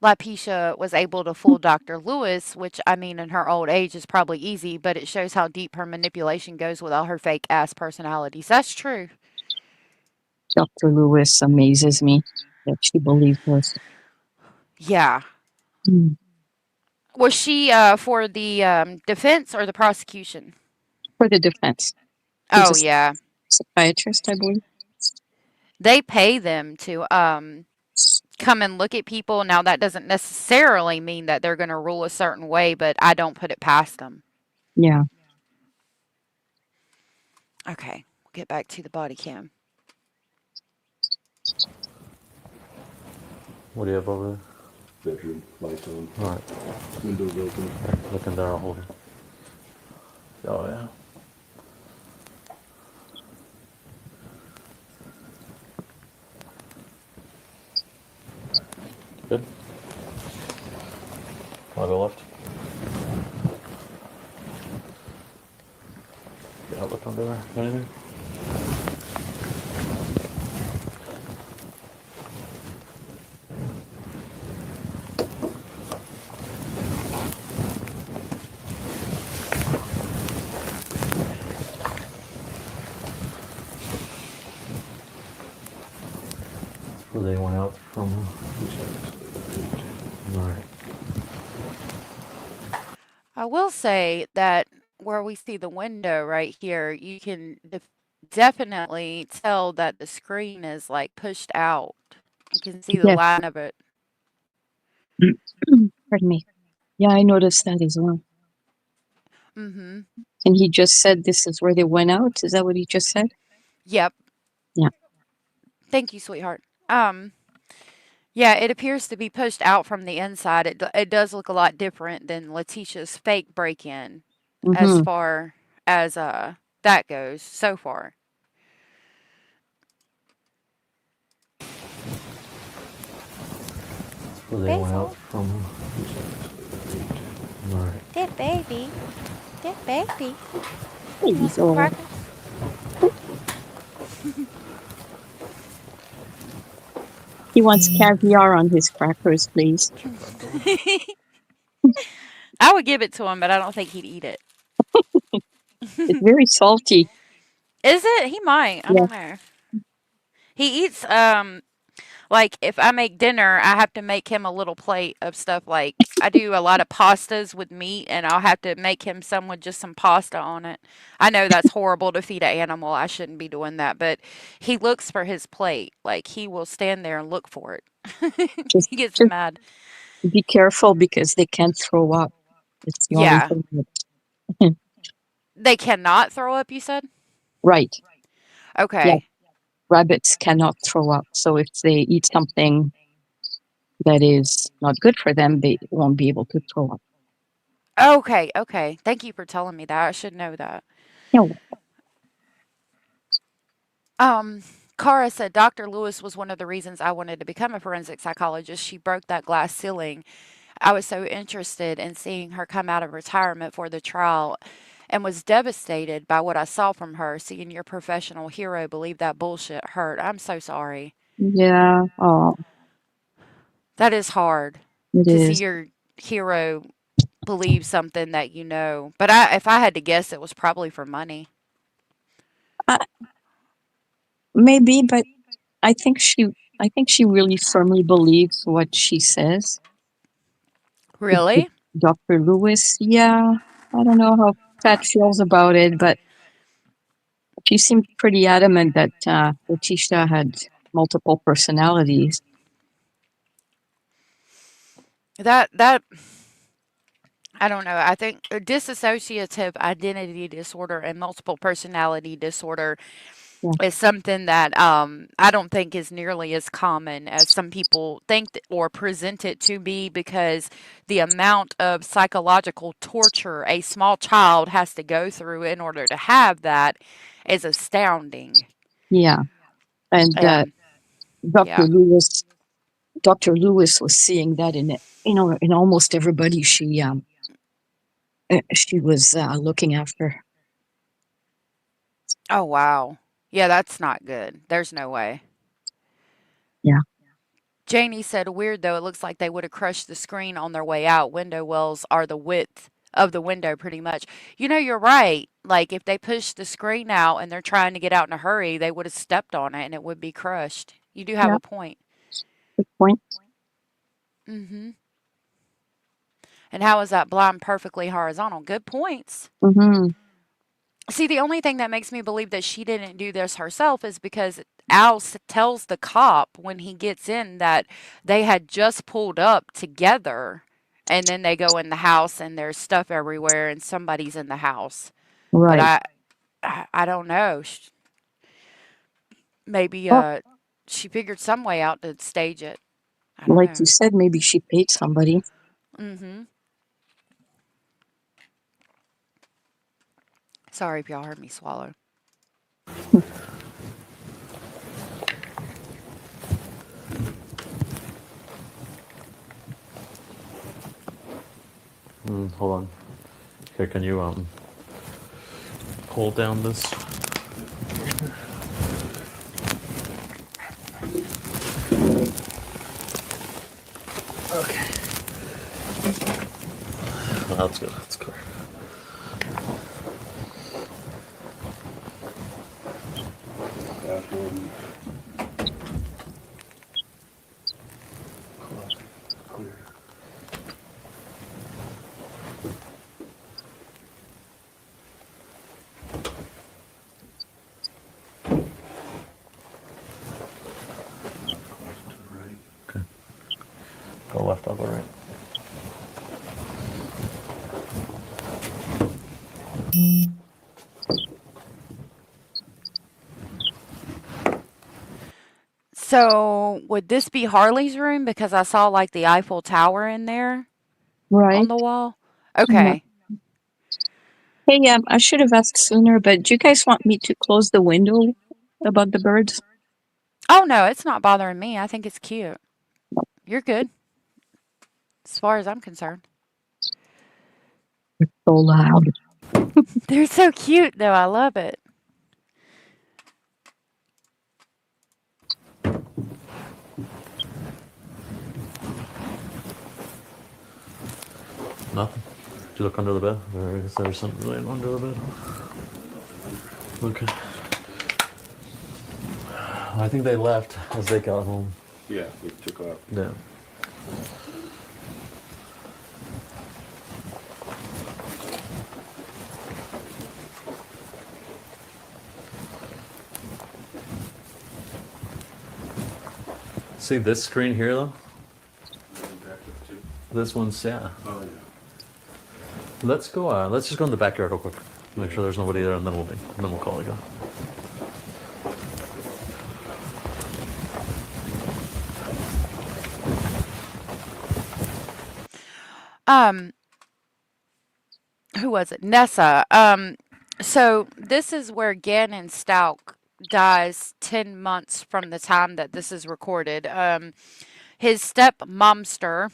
Lie-tecia was able to fool Dr. Lewis, which I mean in her old age is probably easy, but it shows how deep her manipulation goes with all her fake ass personalities. That's true. Dr. Lewis amazes me that she believed us. Yeah. Hmm. Was she for the defense or the prosecution? For the defense. She's Oh, a yeah. psychiatrist, I believe. They pay them to come and look at people. Now, that doesn't necessarily mean that they're going to rule a certain way, but I don't put it past them. Yeah. Okay, we'll get back to the body cam. What do you have over Bedroom, lights on, there? All right. windows open. Look in there, I'll hold it. Oh, yeah. Good. Wanna go left? Yeah, look under there. Anything? Where they went out from. All right. I will say that where we see the window right here, you can definitely tell that the screen is like pushed out. You can see the Yes. line of it. Pardon me. Yeah, I noticed that as well. Mm-hmm. And he just said this is where they went out. Is that what he just said? Yep. Yeah. Thank you, sweetheart. Yeah, it appears to be pushed out from the inside. It does look a lot different than Letitia's fake break-in as Mm-hmm. far as that goes so far. Where they went out from. All right. That baby. That baby. There You you want some go. crackers? He wants caviar on his crackers, please. I would give it to him, but I don't think he'd eat it. It's very salty. Is it? He might. I Yeah. don't know. He eats Like if I make dinner, I have to make him a little plate of stuff. Like I do a lot of pastas with meat, and I'll have to make him some with just some pasta on it. I know that's horrible to feed an animal. I shouldn't be doing that, but he looks for his plate. Like he will stand there and look for it. Just, He gets just mad. be careful because they can't throw up. It's the only Yeah, thing that, they cannot throw up. You said right. Yeah, okay. rabbits cannot throw up. So if they eat something that is not good for them, they won't be able to throw up. Okay, okay. Thank you for telling me that. I should know that. No, Um, Cara said Dr. Lewis was one of the reasons I wanted to become a forensic psychologist. She broke that glass ceiling. I was so interested in seeing her come out of retirement for the trial and was devastated by what I saw from her. Seeing your professional hero believe that bullshit hurt. I'm so sorry. yeah, oh, That is hard it to see is. your hero believe something that you know. But if I had to guess, it was probably for money. Uh, maybe, but I think she really firmly believes what she says. Really? Dr. Lewis, yeah, I don't know how Pat feels about it, but she seemed pretty adamant that Letitia had multiple personalities. That I don't know. I think dissociative identity disorder and multiple personality disorder Yeah, is something that I don't think is nearly as common as some people think or present it to be because the amount of psychological torture a small child has to go through in order to have that is astounding. yeah, and And Dr. yeah. Lewis, Dr. Lewis was seeing that in in almost everybody she was looking after. Oh, wow. Yeah, that's not good. There's no way. Yeah, Janie said, weird though, it looks like they would have crushed the screen on their way out. Window wells are the width of the window pretty much. You know, you're right. Like if they pushed the screen out and they're trying to get out in a hurry, they would have stepped on it and it would be crushed. You do have yeah, a point. good point. Mm-hmm. And how is that blind perfectly horizontal? Good points. Mm-hmm. See, the only thing that makes me believe that she didn't do this herself is because Al tells the cop when he gets in that they had just pulled up together and then they go in the house and there's stuff everywhere and somebody's in the house. But Right. I don't know. Maybe Well, she figured some way out to stage it. I don't like know. you said, maybe she paid somebody. Mhm. Sorry if y'all heard me swallow. Hold on. Here, can you hold down this? Oh, that's good. That's clear. Bathroom. Clear. Right. Okay. Go left, I'll go right. So, would this be Harley's room because I saw like the Eiffel Tower in there on Right. the wall? Yeah. Okay. Hey, I should have asked sooner, but do you guys want me to close the window about the birds? Oh no, it's not bothering me. I think it's cute. You're good as far as I'm concerned. So loud. They're so cute though. I love it. Nothing. Did you look under the bed? Or is there something laying under the bed? Okay. I think they left as they got home. Yeah, we took off. Yeah. See this screen here though? This one's, yeah. Oh, yeah. Let's go, let's just go in the backyard real quick. Make sure there's nobody there and then we'll call it go. Who was it? Nessa. So this is where Gannon Stalk dies 10 months from the time that this is recorded. His stepmomster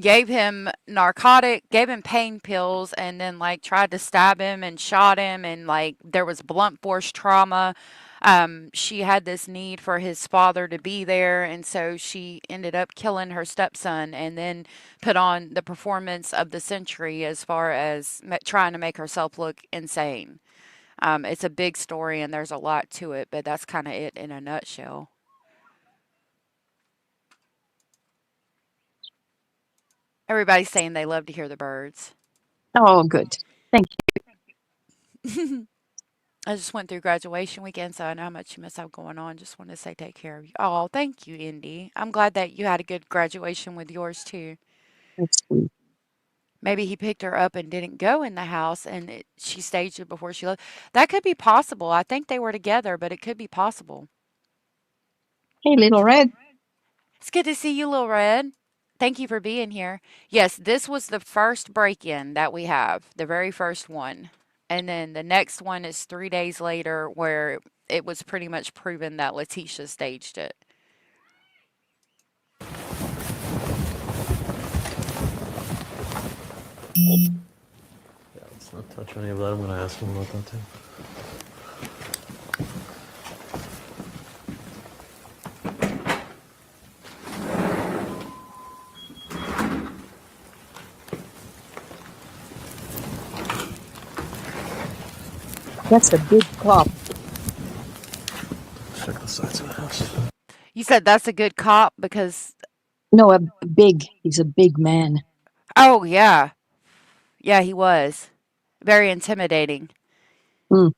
gave him gave him pain pills, and then like tried to stab him and shot him, and like there was blunt force trauma. She had this need for his father to be there, and so she ended up killing her stepson and then put on the performance of the century as far as trying to make herself look insane. It's a big story and there's a lot to it, but that's kind of it in a nutshell. Everybody's saying they love to hear the birds. Oh, good. Thank I just went through graduation weekend, so I know how much you must have going on. Just want to say take care of you. Oh, thank you, Indy. I'm glad that you had a good graduation with yours too. you. That's sweet. Maybe he picked her up and didn't go in the house, and she staged it before she left. That could be possible. I think they were together, but it could be possible. Hey, Little Red. It's good to see you, Lil Red. Thank you for being here. Yes, this was the first break-in that we have, the very first one. And then the next one is 3 days later, where it was pretty much proven that Lie-tecia staged it. Yeah, let's not touch any of that. I'm gonna ask him about that too. That's a big cop. Check the sides of the house. You said that's a good cop because, No, he's a big man. oh, yeah. Yeah, he was. Very intimidating. Mm.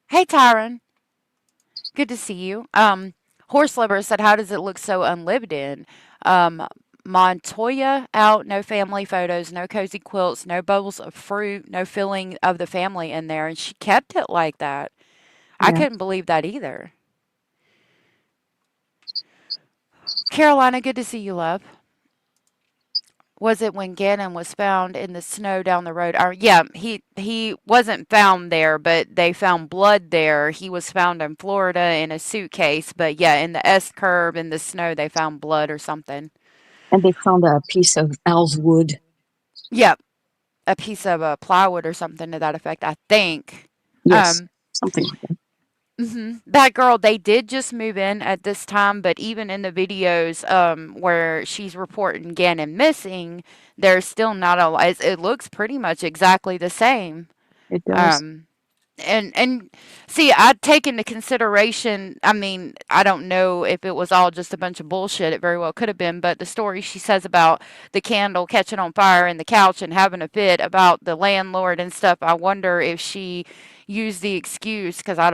Hey, Tyron. Good to see you. Horse Lover said, how does it look so unlived in? Montoya out, no family photos, no cozy quilts, no bowls of fruit, no feeling of the family in there. And she kept it like that. I Yeah. couldn't believe that either. Carolina, good to see you, love. Was it when Gannon was found in the snow down the road? Yeah, he wasn't found there, but they found blood there. He was found in Florida in a suitcase, but yeah, in the S curve in the snow, they found blood or something. And they found a piece of Al's wood. Yep, a piece of plywood or something to that effect, I think. Yes, something like that. That girl, they did just move in at this time, but even in the videos where she's reporting Gannon missing, there's still not a lot. It looks pretty much exactly the same. It does. And see, I'd take into consideration, I mean, I don't know if it was all just a bunch of bullshit. It very well could have been, but the story she says about the candle catching on fire in the couch and having a fit about the landlord and stuff, I wonder if she used the excuse, because I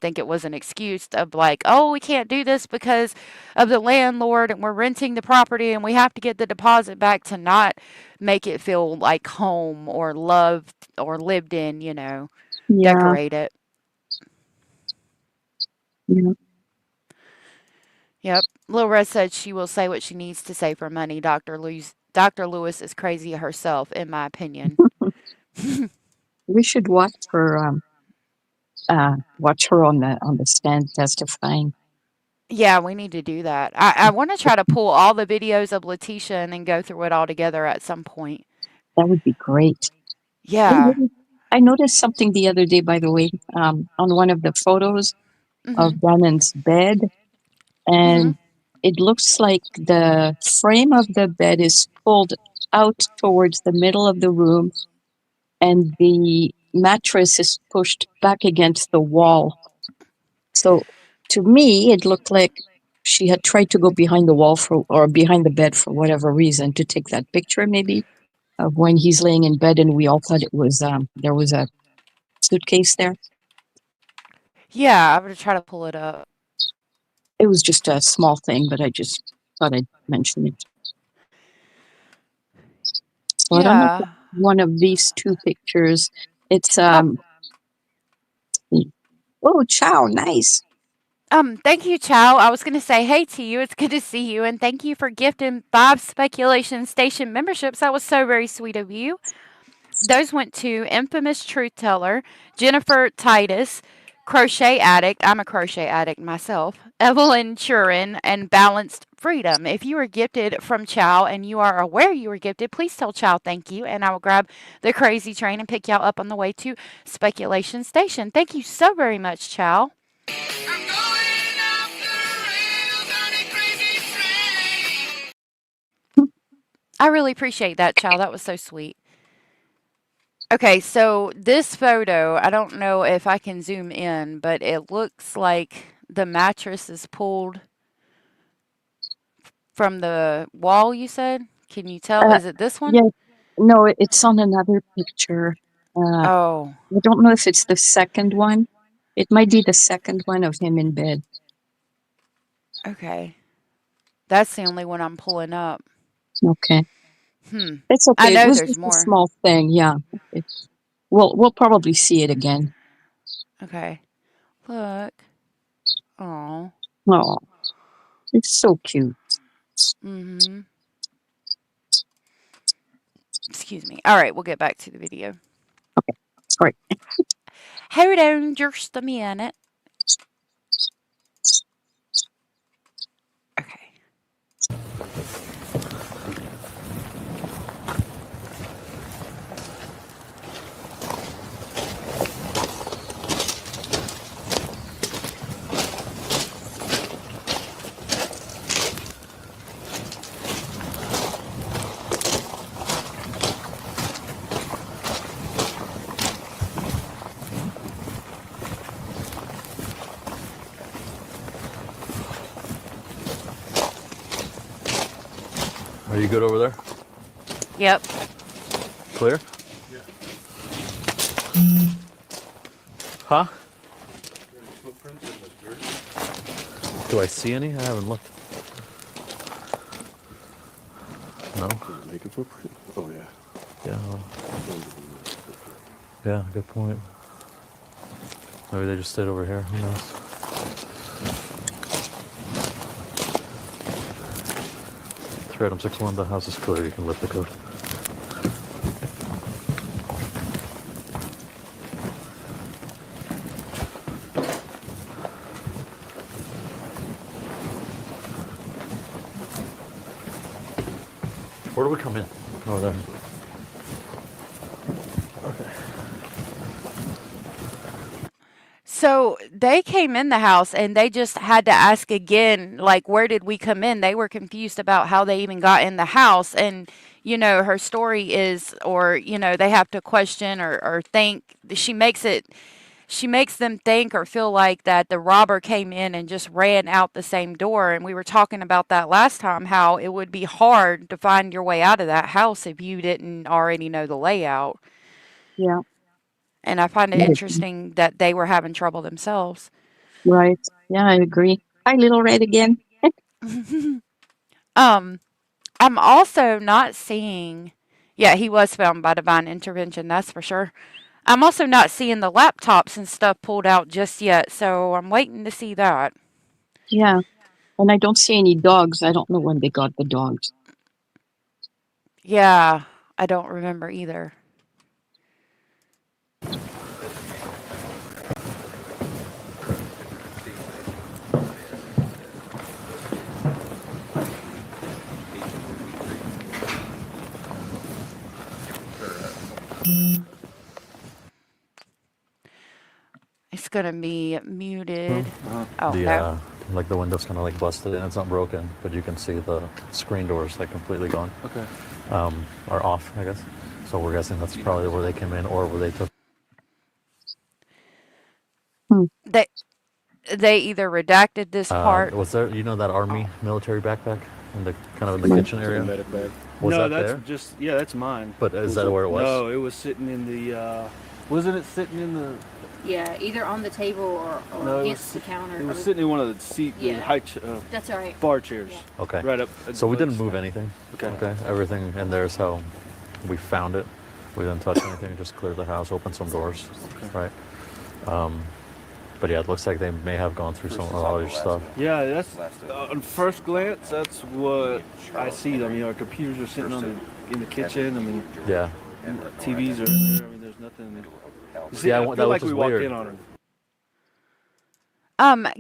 think it was an excuse of like, oh, we can't do this because of the landlord and we're renting the property and we have to get the deposit back, to not make it feel like home or loved or lived in, Yeah. decorate it. Yeah. Yep. Lil Red said she will say what she needs to say for money. Dr. Lewis is crazy herself, in my opinion. We should watch her on the stand testifying. Yeah, we need to do that. I want to try to pull all the videos of Lie-tecia and then go through it all together at some point. That would be great. Yeah. I noticed something the other day, by the way, on one of the photos of Gannon's bed, and it looks like the frame of the bed is pulled out towards the middle of the room, and the mattress is pushed back against the wall. So to me, it looked like she had tried to go behind the wall or behind the bed for whatever reason to take that picture, maybe of when he's laying in bed, and we all thought it was there was a suitcase there. Yeah, I'm gonna try to pull it up. It was just a small thing, but I just thought I'd mention it. So I don't know if Yeah. one of these two pictures. It's Oh, oh, Chow, nice. thank you, Chow. I was gonna say hey to you. It's good to see you, and thank you for gifting 5 speculation station memberships. That was so very sweet of you. Those went to Infamous Truth Teller, Jennifer Titus, Crochet Addict. I'm a crochet addict myself. Evelyn Churin, and Balanced Freedom. If you were gifted from Chow and you are aware you were gifted, please tell Chow thank you, and I will grab the crazy train and pick y'all up on the way to Speculation Station. Thank you so very much, Chow. I really appreciate that, Chow. That was so sweet. Okay, so this photo, I don't know if I can zoom in, but it looks like the mattress is pulled from the wall, you said? Can you tell? Uh, Is it this one? yeah, no, it's on another picture. Oh, I don't know if it's the second one. It might be the second one of him in bed. okay. That's the only one I'm pulling up. Okay, Hmm. it's I okay. It know was there's just a more. small thing. Yeah, we'll probably see it again. Okay. Look. Oh. Oh, it's so cute. Mm-hmm. Excuse me. All right, we'll get back to the video. Sorry. Hold on just a minute. Okay. Are you good over there? Yep. Clear? Huh? Do I see any? I haven't looked. No? Make a footprint? Oh, yeah. Yeah. Yeah, good point. Maybe they just stayed over here. Who knows? Thread item 6-1, the house is clear. You can lift the code. Where do we come in? Over there. Okay. So they came in the house and they just had to ask again, like, where did we come in? They were confused about how they even got in the house. And, you know, her story is, or, you know, they have to question or think. She makes them think or feel like that the robber came in and just ran out the same door. And we were talking about that last time, how it would be hard to find your way out of that house if you didn't already know the layout. Yeah. And I find it Right. interesting that they were having trouble themselves. Right. Yeah, I agree. Hi, Little Red again. um, I'm also not seeing. Yeah, he was found by divine intervention, that's for sure. I'm also not seeing the laptops and stuff pulled out just yet, so I'm waiting to see that. Yeah. And I don't see any dogs. I don't know when they got the dogs. Yeah, I don't remember either. It's gonna be muted. Oh, The no. like the window's kind of like busted and it's not broken, but you can see the screen doors like completely gone. Okay. Are off, I guess. So we're guessing that's probably where they came in or where they took. Hmm. They they either redacted this part. Was there, you know, that army military backpack in the kind of in the Right. kitchen It's like a area? medic bag. Was No, that that's there? just that's mine. But is that where it was? No, it was sitting in the. Wasn't it sitting in the? Yeah, either on the table or No, against the counter. it was sitting in one of the Yeah. high That's all right. bar chairs. Yeah. Okay. Right up. So we didn't move anything. Okay. Everything in there is how we found it. We didn't touch anything. Just cleared the house, opened some doors. Right. But yeah, it looks like they may have gone through a lot of your stuff. Yeah, that's on first glance. That's what I see. I mean, our computers are sitting in the kitchen. I mean, Yeah. TVs are there. I mean, there's nothing. See, Yeah, I that feel was like just we walked weird. in on her.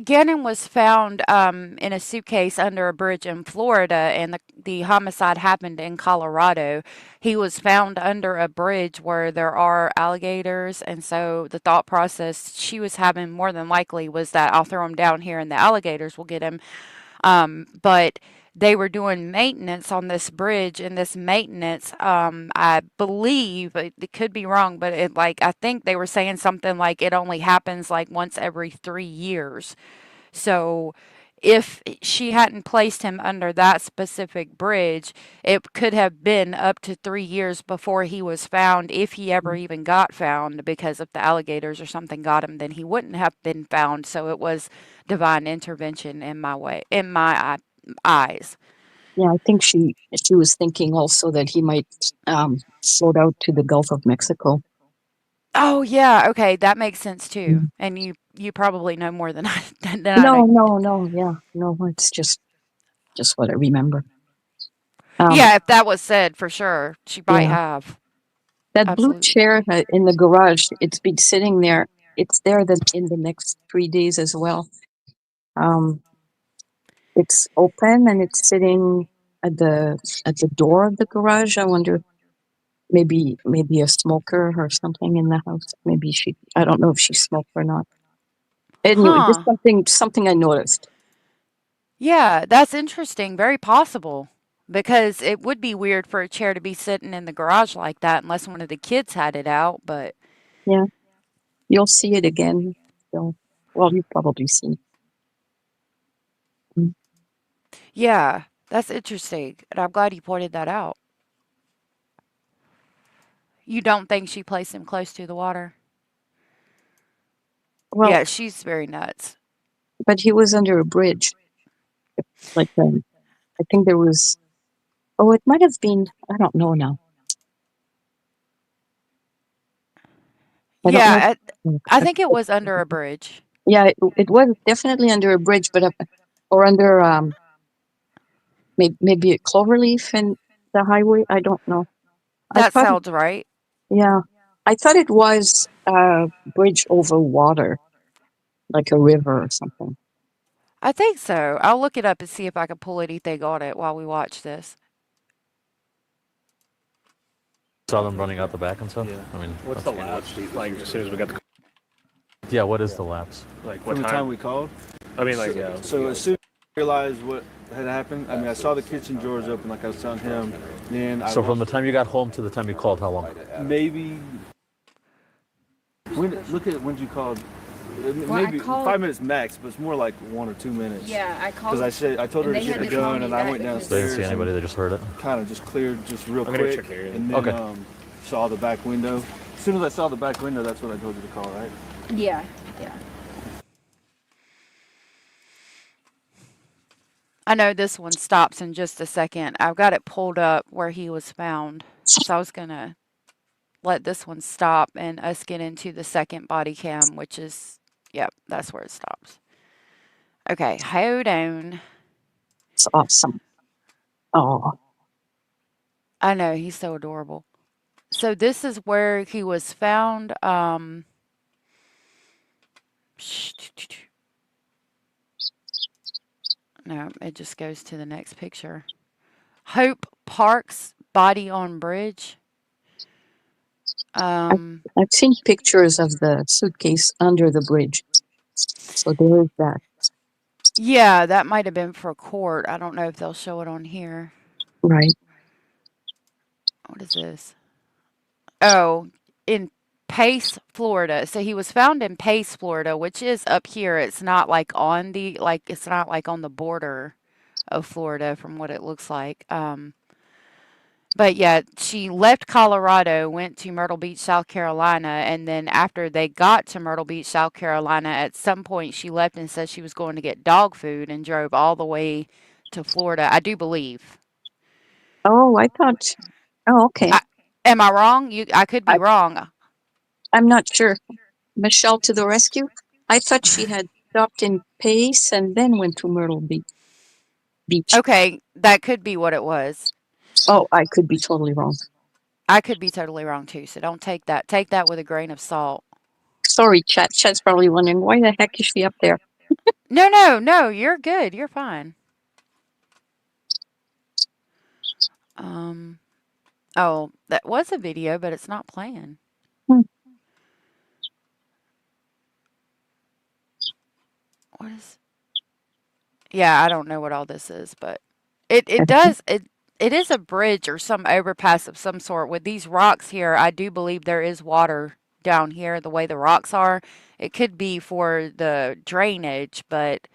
Gannon was found in a suitcase under a bridge in Florida, and the homicide happened in Colorado. He was found under a bridge where there are alligators, and so the thought process she was having more than likely was that I'll throw him down here and the alligators will get him. But they were doing maintenance on this bridge, and this maintenance, I believe, it could be wrong, but I think they were saying something like it only happens like once every 3 years. So if she hadn't placed him under that specific bridge, it could have been up to 3 years before he was found, if he ever even got found, because if the alligators or something got him, then he wouldn't have been found. So it was divine intervention in my eyes. Yeah, I think she was thinking also that he might float out to the Gulf of Mexico. Oh yeah, okay, that makes sense too. Mm. And you probably know more than I No, yeah, no, it's just what I remember. Yeah, if that was said, for sure, she might Yeah. have. That blue Absolutely. chair in the garage, it's been sitting there. It's there in the next 3 days as well. It's open and it's sitting at the door of the garage. I wonder, maybe a smoker or something in the house. Maybe I don't know if she smoked or not. Anyway, just Huh. something I noticed. Yeah, that's interesting. Very possible. Because it would be weird for a chair to be sitting in the garage like that unless one of the kids had it out, but Yeah, you'll see it again. Well, you've probably seen it. Mm. yeah, that's interesting. And I'm glad you pointed that out. You don't think she placed him close to the water? Well, Yeah, she's very nuts. but he was under a bridge. Like, I think there was. Oh, it might have been. I don't know now. I don't know. Yeah, I think it was under a bridge. Yeah, it was definitely under a bridge, but or under maybe a cloverleaf in the highway. I don't know. That sounds right. Yeah, I thought it was a bridge over water, like a river or something. I think so. I'll look it up and see if I can pull anything on it while we watch this. Saw them running out the back and stuff. Yeah. I mean, What's the lapse? Like as soon as we got the yeah. What is the lapse? like what From the time we called. I mean, like yeah. So as soon as I realized what had happened, I mean, I saw the kitchen drawers open, like I was telling him. Then So from the time you got home to the time you called, how long? maybe. Look at when you called. Well, Maybe I called- 5 minutes max, but it's more like 1 or 2 minutes. Yeah, I called. Because I told her and to they get had the to call gun, me and I back went because- They downstairs. didn't see anybody. They just heard it. Kind of just cleared just real I'm gonna quick, check here. and then Okay. saw the back window. As soon as I saw the back window, that's when I told you to call, right? Yeah. I know this one stops in just a second. I've got it pulled up where he was found. So I was going to let this one stop and us get into the second body cam, which is, yep, that's where it stops. Okay, hold on. It's awesome. Oh, I know, he's so adorable. So this is where he was found. No, it just goes to the next picture. Hope Park's body on bridge. I've seen pictures of the suitcase under the bridge. So there is that. Yeah, that might have been for court. I don't know if they'll show it on here. Right. What is this? Oh, in Pace, Florida. So he was found in Pace, Florida, which is up here. It's not like on the it's not like on the border of Florida from what it looks like. But yeah, she left Colorado, went to Myrtle Beach, South Carolina, and then after they got to Myrtle Beach, South Carolina, at some point she left and said she was going to get dog food and drove all the way to Florida, I do believe. Oh, I thought. Oh, okay. I, am I wrong? I could be I wrong. I'm not sure. Michelle to the rescue. I thought she had stopped in Pace and then went to Myrtle Beach. Okay, that could be what it was. Oh, I could be totally wrong. I could be totally wrong too, so don't take that. Take that with a grain of salt. Sorry, chat. Chat's probably wondering why the heck is she up there? No, no, no, you're good. You're fine. Um, oh, that was a video, but it's not playing. Hmm. What is? Yeah, I don't know what all this is, but it is a bridge or some overpass of some sort. With these rocks here, I do believe there is water down here. The way the rocks are, it could be for the drainage, but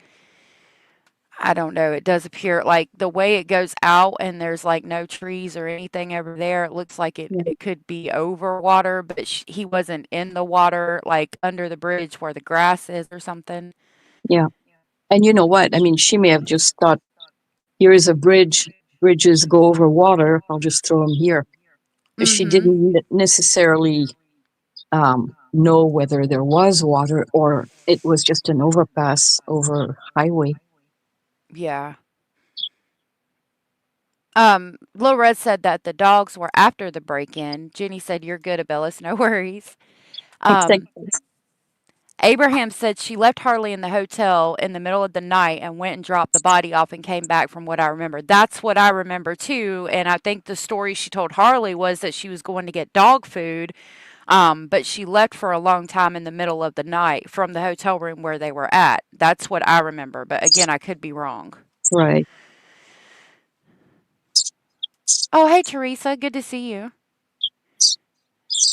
I don't know. It does appear like the way it goes out and there's like no trees or anything over there. It looks like Yeah. it could be over water, but he wasn't in the water, like under the bridge where the grass is or something. Yeah. And you know what? I mean, she may have just thought, here is a bridge. Bridges go over water. I'll just throw them here. She didn't necessarily know whether there was water or it was just an overpass over highway. Yeah. Lil Red said that the dogs were after the break-in. Jenny said, "You're good, Abellis, no worries." Exactly. Abraham said she left Harley in the hotel in the middle of the night and went and dropped the body off and came back from what I remember. That's what I remember too. And I think the story she told Harley was that she was going to get dog food, but she left for a long time in the middle of the night from the hotel room where they were at. That's what I remember. But again, I could be wrong. Right. Oh, hey, Teresa. Good to see you.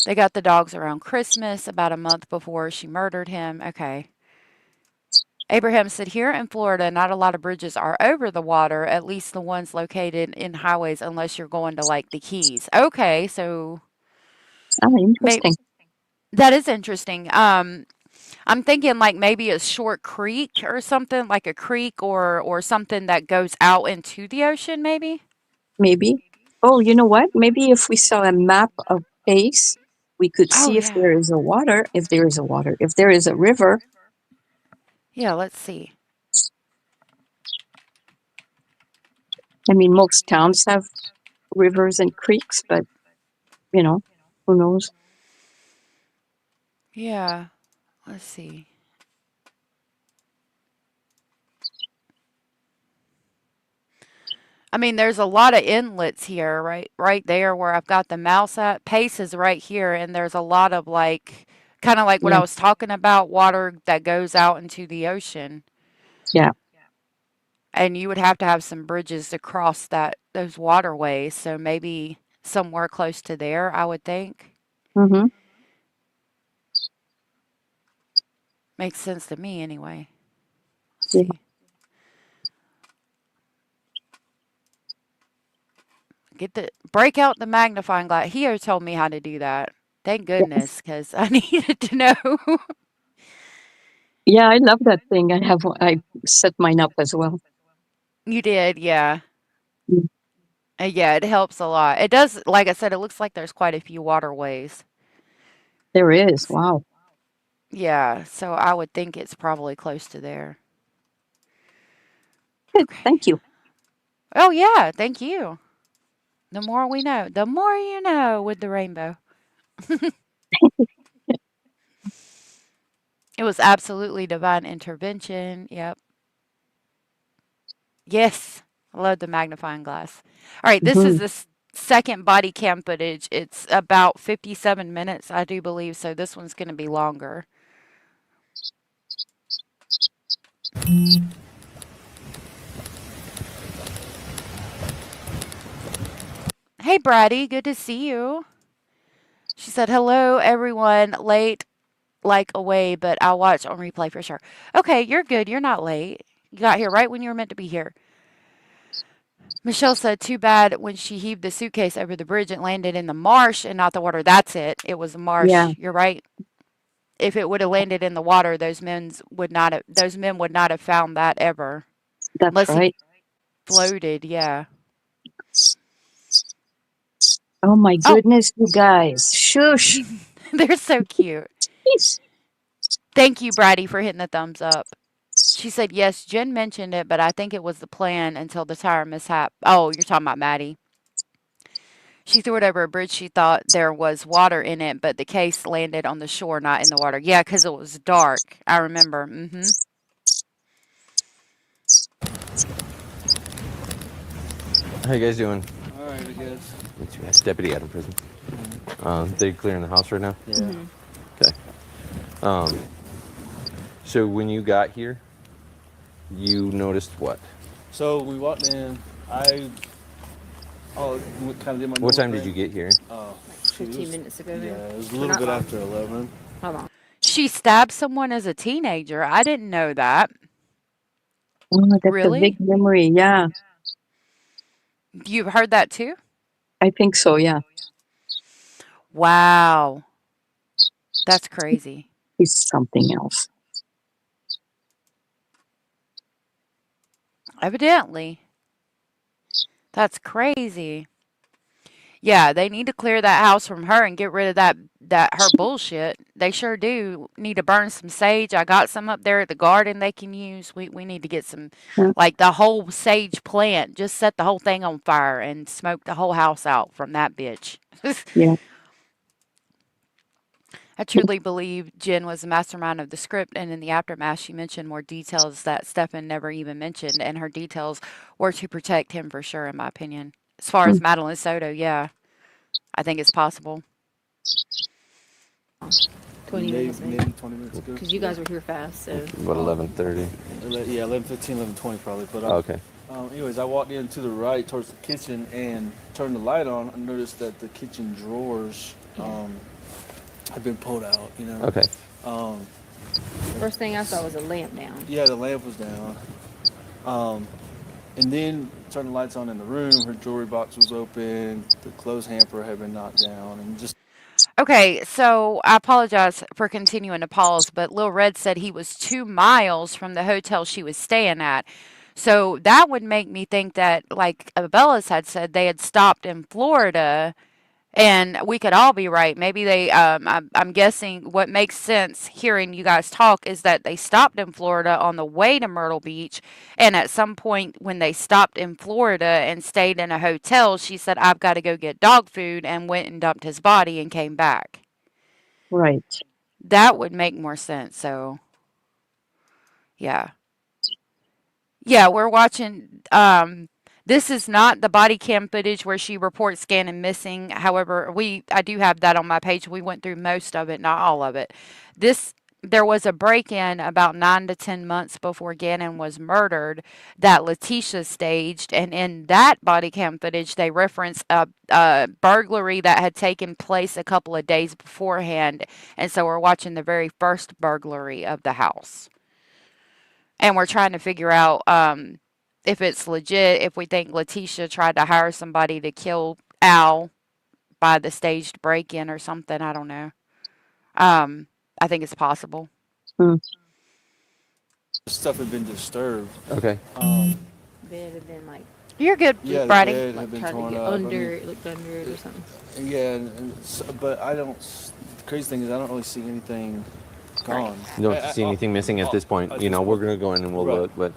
They got the dogs around Christmas, about a month before she murdered him. Okay. Abraham said, here in Florida, not a lot of bridges are over the water, at least the ones located in highways, unless you're going to like the Keys. Okay, so Interesting. that is interesting. I'm thinking like maybe a short creek or something, like a creek or something that goes out into the ocean, maybe. Maybe. Oh, you know what? Maybe if we saw a map of Pace, we could Oh see if yeah. there is a water, if there is a water, if there is a river. Yeah, let's see. I mean, most towns have rivers and creeks, but you know, who knows? Yeah, let's see. I mean, there's a lot of inlets here, right there where I've got the mouse at. Pace is right here, and there's a lot of like, kind of like what Yeah, I was talking about, water that goes out into the ocean. yeah. And you would have to have some bridges to cross those waterways. So maybe somewhere close to there, I would think. Mm-hmm. Makes sense to me anyway. Let's Yeah. see. Break out the magnifying glass. He told me how to do that. Thank goodness, because I needed to know. Yeah, I love that thing. I set mine up as well. You did, yeah. Mm. Yeah, it helps a lot. It does, like I said, it looks like there's quite a few waterways. There is. Wow. Yeah, so I would think it's probably close to there. Good. Thank you. Oh, yeah, thank you. The more we know, the more you know with the rainbow. It was absolutely divine intervention. Yep. Yes. I love the magnifying glass. All right, this Mm-hmm. is the second body cam footage. It's about 57 minutes, I do believe, so this one's going to be longer. Hey, Brady, good to see you. She said, "Hello, everyone. Late, like away, but I'll watch on replay for sure." Okay, you're good. You're not late. You got here right when you were meant to be here. Michelle said, "Too bad when she heaved the suitcase over the bridge, it landed in the marsh and not the water." That's it. It was the Yeah, marsh. You're right. If it would have landed in the water, those men would not have found that ever. that's Unless he right. floated, yeah. Oh my Oh, goodness, you guys. Shush. they're so cute. Jeez. Thank you, Braddy, for hitting the thumbs up. She said, yes, Jen mentioned it, but I think it was the plan until the tire mishap. Oh, you're talking about Maddie. She threw it over a bridge. She thought there was water in it, but the case landed on the shore, not in the water. Yeah, because it was dark. I remember. How you guys doing? All right, I guess. It's Deputy out of prison. They clearing the house right now? Yeah. Okay. So when you got here, you noticed what? So we walked in. I kind of did my. What time did you get here? Oh, shoot, 15 minutes ago, maybe. Yeah, it was a Or little not bit long. after 11. How long? She stabbed someone as a teenager. I didn't know that. Oh, that's a big Really? memory. Yeah, You've heard that too? I think so. Yeah, Wow. That's crazy. it's something else. Evidently. That's crazy. Yeah, they need to clear that house from her and get rid of that her bullshit. They sure do need to burn some sage. I got some up there at the garden they can use. We need to get some, Yeah, like the whole sage plant. Just set the whole thing on fire and smoke the whole house out from that bitch. yeah. I truly believe Jen was the mastermind of the script, and in the aftermath, she mentioned more details that Stefan never even mentioned, and her details were to protect him for sure, in my opinion. As far as Mm. Madeline Soto, yeah, I think it's possible. 20 maybe, minutes, maybe. maybe 20 minutes ago. Because you guys were here fast, so. About 11:30. Yeah, 11:15, 11:20 probably. But Okay. anyways, I walked in to the right towards the kitchen and turned the light on. I noticed that the kitchen drawers had been pulled out. You know. Okay. Um, First thing I saw was a lamp down. yeah, the lamp was down. And then turned the lights on in the room. Her jewelry box was open. The clothes hamper had been knocked down, and just Okay, so I apologize for continuing to pause, but Lil Red said he was 2 miles from the hotel she was staying at. So that would make me think that, like Abellas had said, they had stopped in Florida. And we could all be right. Maybe they, I'm guessing what makes sense hearing you guys talk is that they stopped in Florida on the way to Myrtle Beach. And at some point, when they stopped in Florida and stayed in a hotel, she said, I've got to go get dog food, and went and dumped his body and came back. Right. That would make more sense. So, yeah. Yeah, we're watching. This is not the body cam footage where she reports Gannon missing. However, I do have that on my page. We went through most of it, not all of it. There was a break-in about 9 to 10 months before Gannon was murdered that Lie-tecia staged, and in that body cam footage, they reference a burglary that had taken place a couple of days beforehand, and so we're watching the very first burglary of the house. And we're trying to figure out if it's legit, if we think Lie-tecia tried to hire somebody to kill Al by the staged break-in or something. I don't know. I think it's possible. Mm. stuff had been disturbed. Okay. Bed had been like, You're good, Yeah, the Brady. bed had like been tried to torn get up. under it, looked under it or something. Yeah, but I don't. The crazy thing is, I don't really see anything gone. You don't see anything missing at this point. You know, we're gonna go in and we'll Right. look. But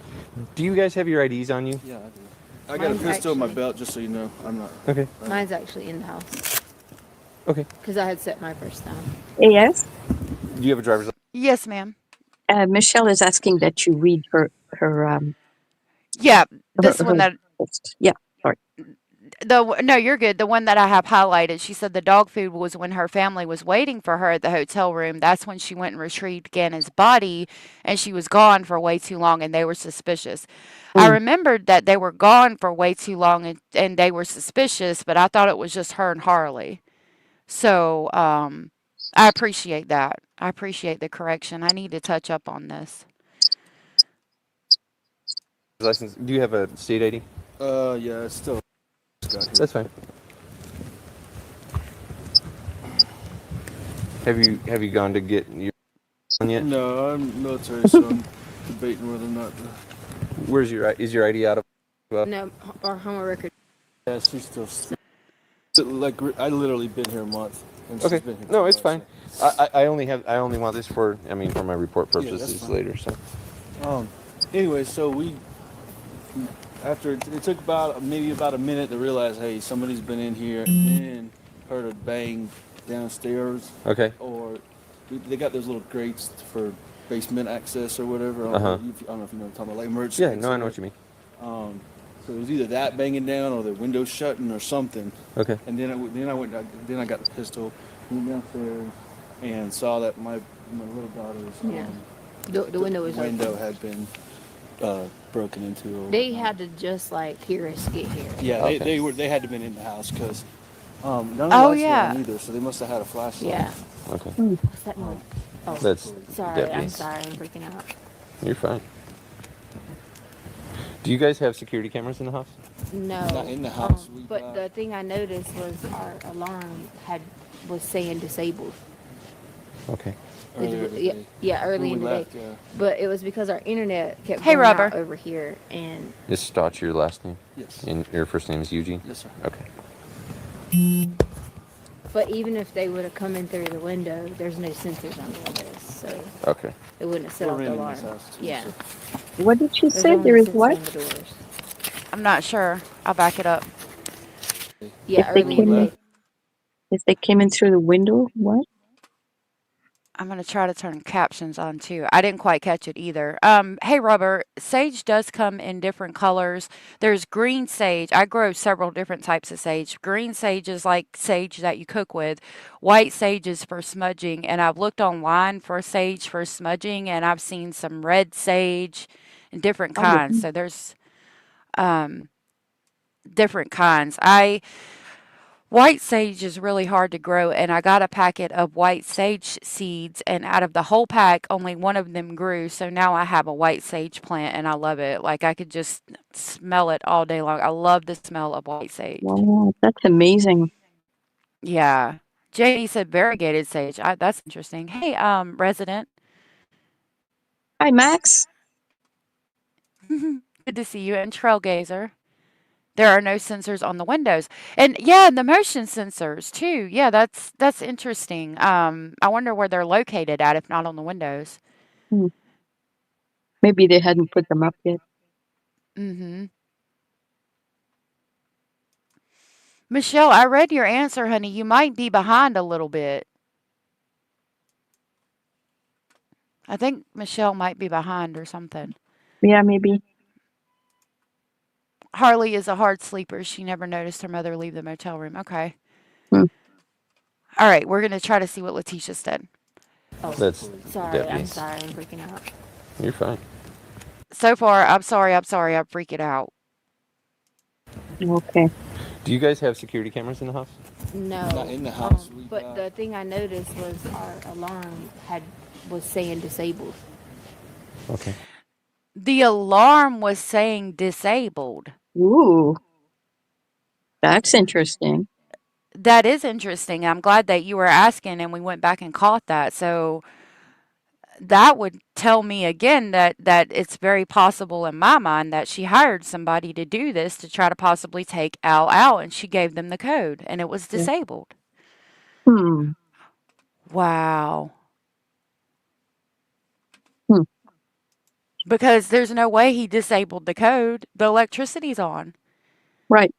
do you guys have your IDs on you? Yeah, I do. I got a Mine's pistol in my actually- belt, just so you know. I'm not. Okay. Mine's actually in the house. Okay. Because I had set my first down. Yes. Do you have a driver's license? Yes, ma'am. Michelle is asking that you read her Yeah, this her one that post. Yeah. Sorry. no, you're good. The one that I have highlighted, she said the dog food was when her family was waiting for her at the hotel room. That's when she went and retrieved Gannon's body, and she was gone for way too long, and they were suspicious. I remembered that they were gone for way too long, and they were suspicious, but I thought it was just her and Harley. So I appreciate that. I appreciate the correction. I need to touch up on this. License. Do you have a state ID? Yeah, it's still got here. That's fine. Have you gone to get your one yet? No, I'm military, so I'm debating whether or not to. Where's is your ID out of? No, our homework record. Yeah, she's still. Like, I literally been here a month. And she's Okay. been here No, 2 it's fine. months, I only want this for for my report Yeah, that's purposes fine. later. So Anyway, so after it took maybe about a minute to realize, hey, somebody's been in here and heard a bang downstairs, okay. or they got those little grates for basement access or whatever. I don't know if you know what I'm talking about, like emergency. Yeah. No, I know what you mean. So it was either that banging down or the window shutting or something. Okay. And then I got the pistol, went downstairs, and saw that my little daughter's The window was window open. had been broken into. They had to just like hear us get here. Yeah, Okay. they had to been in the house because none of the Oh, lights were yeah. on either, so they must have had a flashlight. Yeah. Okay. What's that noise? Oh, That's sorry. I'm deputies. sorry. I'm freaking out. You're fine. Do you guys have security cameras in the house? No. Not in the house. But the thing I noticed was our alarm was saying disabled. Okay. Earlier today. Early When in we the day. left, yeah. But it was because our internet kept Hey, going out Rubber. over here, and Is Stott your last name? Yes. And your first name is Eugene? Yes, sir. Okay. but even if they would have come in through the window, there's no sensors on the windows, so Okay. it wouldn't have set We're off the renting alarm. this house, too, Yeah. so- What did she There's say? only There is sensors what? on the doors. I'm not sure. I'll back it up. Yeah, If they early in came the in, day. if they came in through the window, what? I'm going to try to turn captions on too. I didn't quite catch it either. Hey, Rubber, sage does come in different colors. There's green sage. I grow several different types of sage. Green sage is like sage that you cook with. White sage is for smudging. And I've looked online for sage for smudging, and I've seen some red sage and different Oh, kinds. So there's different kinds. White sage is really hard to grow, and I got a packet of white sage seeds, and out of the whole pack, only one of them grew. So now I have a white sage plant, and I love it. Like I could just smell it all day long. I love the smell of white sage. wow, that's amazing. Yeah. JD said variegated sage. That's interesting. Hey, resident. Hi, Max. Good to see you. And Trailgazer. There are no sensors on the windows. And yeah, the motion sensors too. Yeah, that's interesting. I wonder where they're located at if not on the windows. Hmm. Maybe they hadn't put them up yet. Mhm. Michelle, I read your answer, honey. You might be behind a little bit. I think Michelle might be behind or something. Yeah, maybe. Harley is a hard sleeper. She never noticed her mother leave the motel room. Okay. Hmm. All right, we're going to try to see what Letitia said. Oh, That's sorry. I'm deputies. sorry. I'm freaking out. You're fine. So far, I'm sorry, I'm freaking out. Okay. Do you guys have security cameras in the house? No. Not in the house. But the thing I noticed was our alarm was saying disabled. Okay. The alarm was saying disabled. Ooh, that's interesting. That is interesting. I'm glad that you were asking and we went back and caught that. So that would tell me again that it's very possible in my mind that she hired somebody to do this to try to possibly take Al out, and she gave them the code and it was disabled. Hmm. Wow. Hmm. Because there's no way he disabled the code. The electricity's on. Right.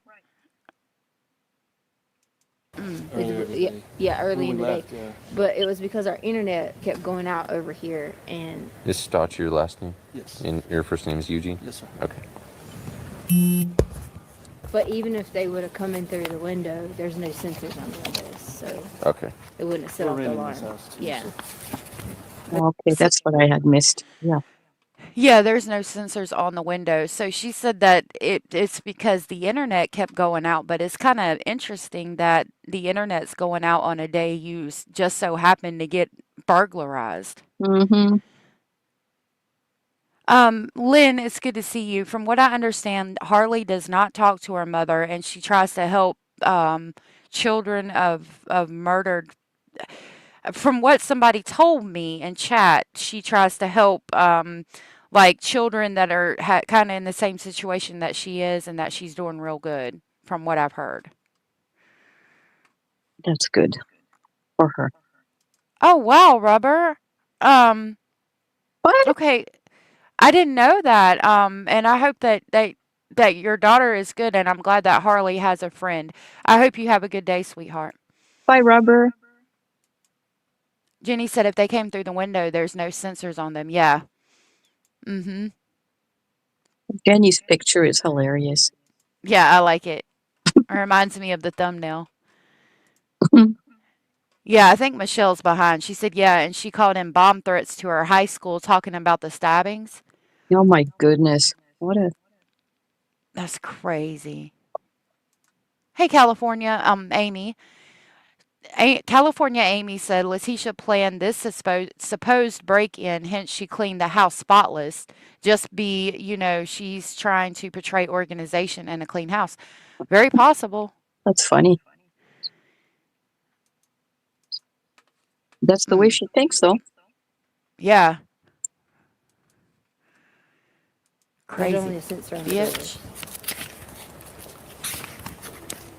Earlier today. Early in When we the day. left, yeah. But it was because our internet kept going out over here, and Is Stott your last name? Yes. And your first name is Eugene? Yes, sir. Okay. but even if they would have come in through the window, there's no sensors on the windows, so Okay. it wouldn't have set We're off the renting alarm. this house, too, Yeah. so- Okay, that's what I had missed. Yeah. Yeah, there's no sensors on the windows. So she said that it's because the internet kept going out, but it's kind of interesting that the internet's going out on a day you just so happen to get burglarized. Mm-hmm. Lynn, it's good to see you. From what I understand, Harley does not talk to her mother, and she tries to help children of murdered. From what somebody told me in chat, she tries to help like children that are kind of in the same situation that she is, and that she's doing real good. From what I've heard. That's good for her. Oh wow, Rubber. Um, But okay, I didn't know that. And I hope that your daughter is good, and I'm glad that Harley has a friend. I hope you have a good day, sweetheart. by Rubber, Jenny said if they came through the window, there's no sensors on them. Yeah. Mm-hmm. Jenny's picture is hilarious. Yeah, I like it. It reminds me of the thumbnail. Oh Yeah, I think Michelle's behind. She said, yeah, and she called in bomb threats to her high school talking about the stabbings. my goodness. What a That's crazy. Hey, California, Amy. California Amy said Letitia planned this supposed break in, hence she cleaned the house spotless. Just she's trying to portray organization and a clean house. Very possible. that's funny. That's the way she thinks, though. Yeah. There's only Crazy a sensor on the door. bitch.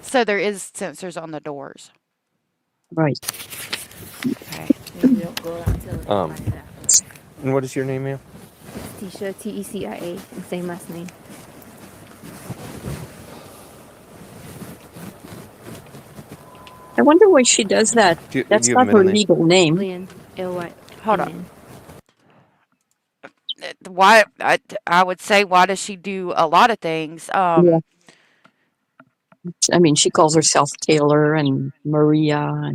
So there is sensors on the doors. Right. Okay. Maybe we don't go out until we Um, find it out. And what is your name, ma'am? Tisha, Tecia, and same last name. I wonder why she does that. Do That's you have not a her middle name? legal name. Lynn, L-Y. Hold on. Why I would say why does she do a lot of things? Yeah. I mean, she calls herself Taylor and Maria,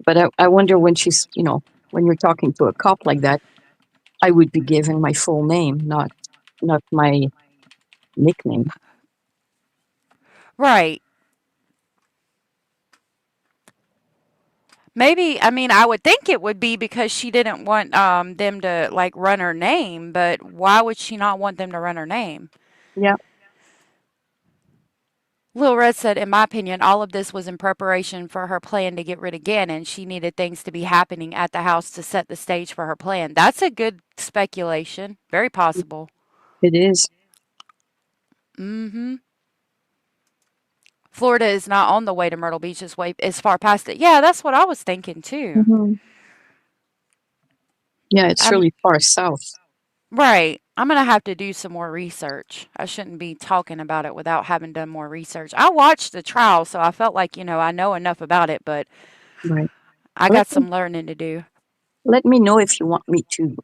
but I wonder when she's, when you're talking to a cop like that, I would be giving my full name, not my nickname. Right. Maybe, I mean, I would think it would be because she didn't want them to like run her name, but why would she not want them to run her name? Yeah. Lil Red said, in my opinion, all of this was in preparation for her plan to get rid of Gannon. She needed things to be happening at the house to set the stage for her plan. That's a good speculation. Very possible. It is. Mm-hmm. Florida is not on the way to Myrtle Beach. It's far past it. Yeah, that's what I was thinking too. Mm-hmm. Yeah, it's I'm really far south. right. I'm gonna have to do some more research. I shouldn't be talking about it without having done more research. I watched the trial, so I felt like, I know enough about it, but Right. I Let got me, some learning to do. let me know if you want me to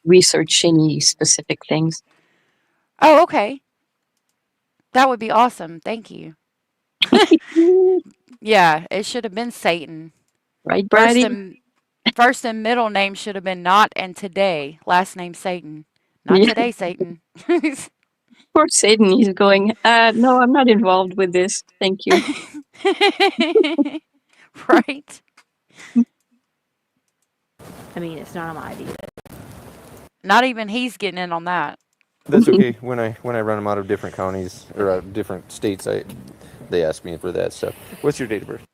research any specific things. Oh, okay. That would be awesome. Thank you. Yeah, it should have been Satan. Right, First Brady? and first and middle name should have been not and today. Last name Satan. Not Yeah. today, Satan. Poor Satan, he's going, no, I'm not involved with this. Thank you. Right? I mean, it's not my idea. Not even he's getting in on that. That's okay. When I run them out of different counties or different states, they ask me for that stuff. What's your date of birth?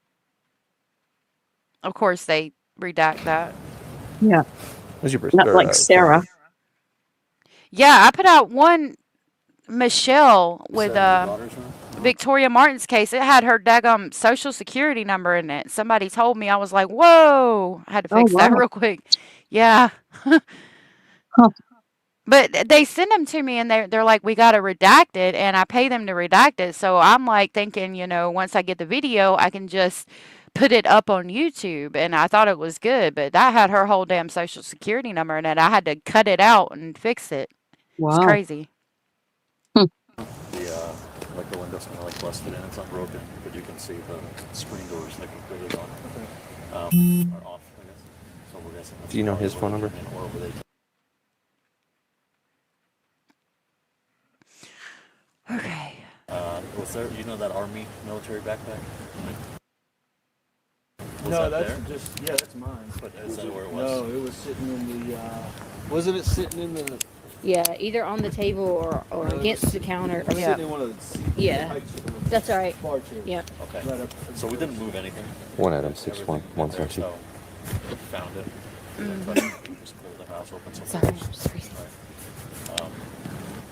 Of course, they redact that. Yeah, What's your birth? not like Sarah. Yeah, I put out one Michelle with Victoria Martin's case. It had her daggum social security number in it. Somebody told me, I was like, whoa. I had to fix that wow. real quick. Yeah. Huh. But they send them to me and they're like, we got to redact it. And I pay them to redact it. So I'm like thinking, once I get the video, I can just put it up on YouTube. And I thought it was good. But that had her whole damn social security number in it. I had to cut it out and fix it. It's Wow. crazy. The the windows kind of busted in. It's not broken, but you can see the screen doors like completely gone. Are off. I guess. So we're guessing. Do you know his phone number? Okay. Was there, that Army military backpack? Was No, that that's there? that's mine. But is that where it was? No, it was sitting in the. Wasn't it sitting in the? Yeah, either on the table or No, it against was the counter. It was Yeah. sitting in one of the seats. Yeah. That's all right. Bar chairs. Yeah. Okay. Right up. So we didn't move anything. One item, Everything 61132. there, so we found it. Mm-hmm. But we just cleared the house, opened some Sorry, I'm doors. just freezing. Right.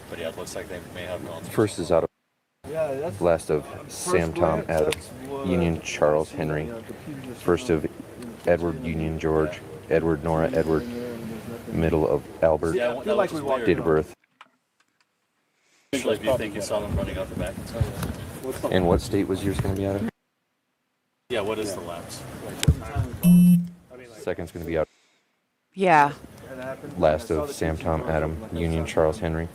But yeah, it looks like they may have gone through. First is out of Yeah, that's. last of Sam, Tom, glance, Adam, that's what, Union, Charles, Henry. First of Edward, Union, George, Edward, Nora, Edward. Middle of Albert. Yeah, I feel like we walked Date of birth. Actually, do you think you saw them running out the back? And what state was yours going to be out of? Yeah, what is the lapse? Second's going to be out. Yeah. Last of Sam, Tom, Adam, Union, Charles, Henry.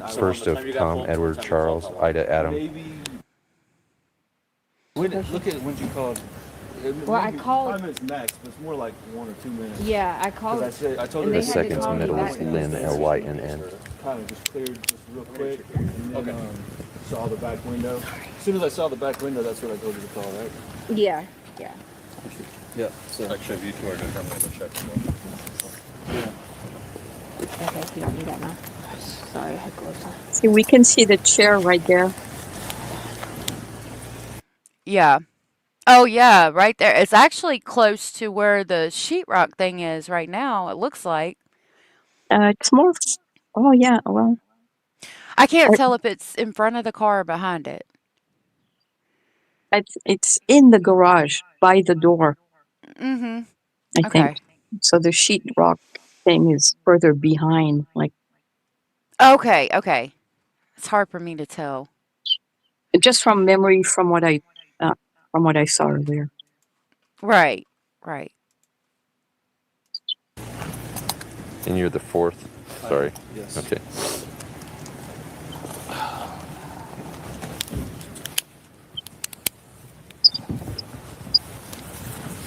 So First by the of time you got Tom, home, Edward, by the time you Charles, dropped off, Ida, Adam. Maybe. Look at it when you called. Well, I called- 5 minutes max, but it's more like 1 or 2 minutes. Yeah, I 'Cause called. I told And her The they had to second's call me middle back. is Lynn, Lynn. kind of just cleared just real quick, and then saw the back window. As soon as I saw the back window, that's what I told you to call, right? Yeah, yeah. Yeah. So. Actually, you two are determined to check. Yeah. Okay, you don't need that now. Sorry, I had gloves on. See, we can see the chair right there. Yeah. Oh, yeah, right there. It's actually close to where the sheetrock thing is right now, it looks like. It's more. Oh yeah. Well, I can't uh, tell if it's in front of the car or behind it. it's in the garage by the door. Mm-hmm. I Okay. think. So the sheetrock thing is further behind. Like Okay, okay. It's hard for me to tell. just from memory, from what I saw earlier. Right, right. And you're the fourth. Sorry. Yes. Okay.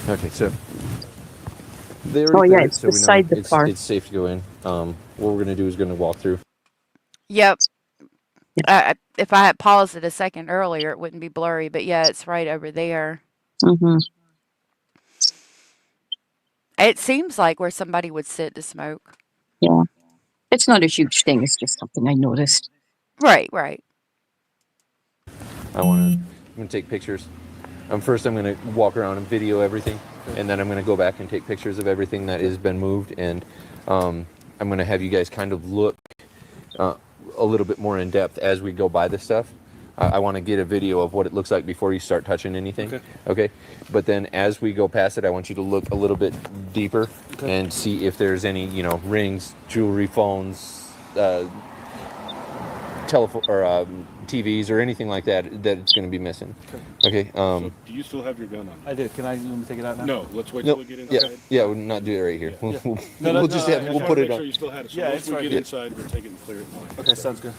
Okay, so they already Oh, yeah, cleared it, it's so we know beside the car. it's safe to go in. What we're gonna do is gonna walk through. Yep. Yeah. If I had paused it a second earlier, it wouldn't be blurry, but yeah, it's right over there. Mm-hmm. It seems like where somebody would sit to smoke. Yeah. It's not a huge thing. It's just something I noticed. Right, right. I'm gonna take pictures. First, I'm gonna walk around and video everything, and then I'm gonna go back and take pictures of everything that has been moved, and I'm gonna have you guys kind of look a little bit more in depth as we go by this stuff. I want to get a video of what it looks like before you start touching anything. Okay. But then as we go past it, I want you to look a little bit deeper and see if there's any, rings, jewelry, phones, telephone or TVs or anything like that it's going to be missing. Okay. So do you still have your gun on? I did. Can I let me take it out now? No, let's wait No, till we get yeah, inside. yeah, we'll not do it right here. Yeah. We'll, No, we'll no, just no, have, I we'll just put Make it sure on. you still had it. So Yeah, once it's we right get here. inside, we'll take it and clear it. Okay, sounds good.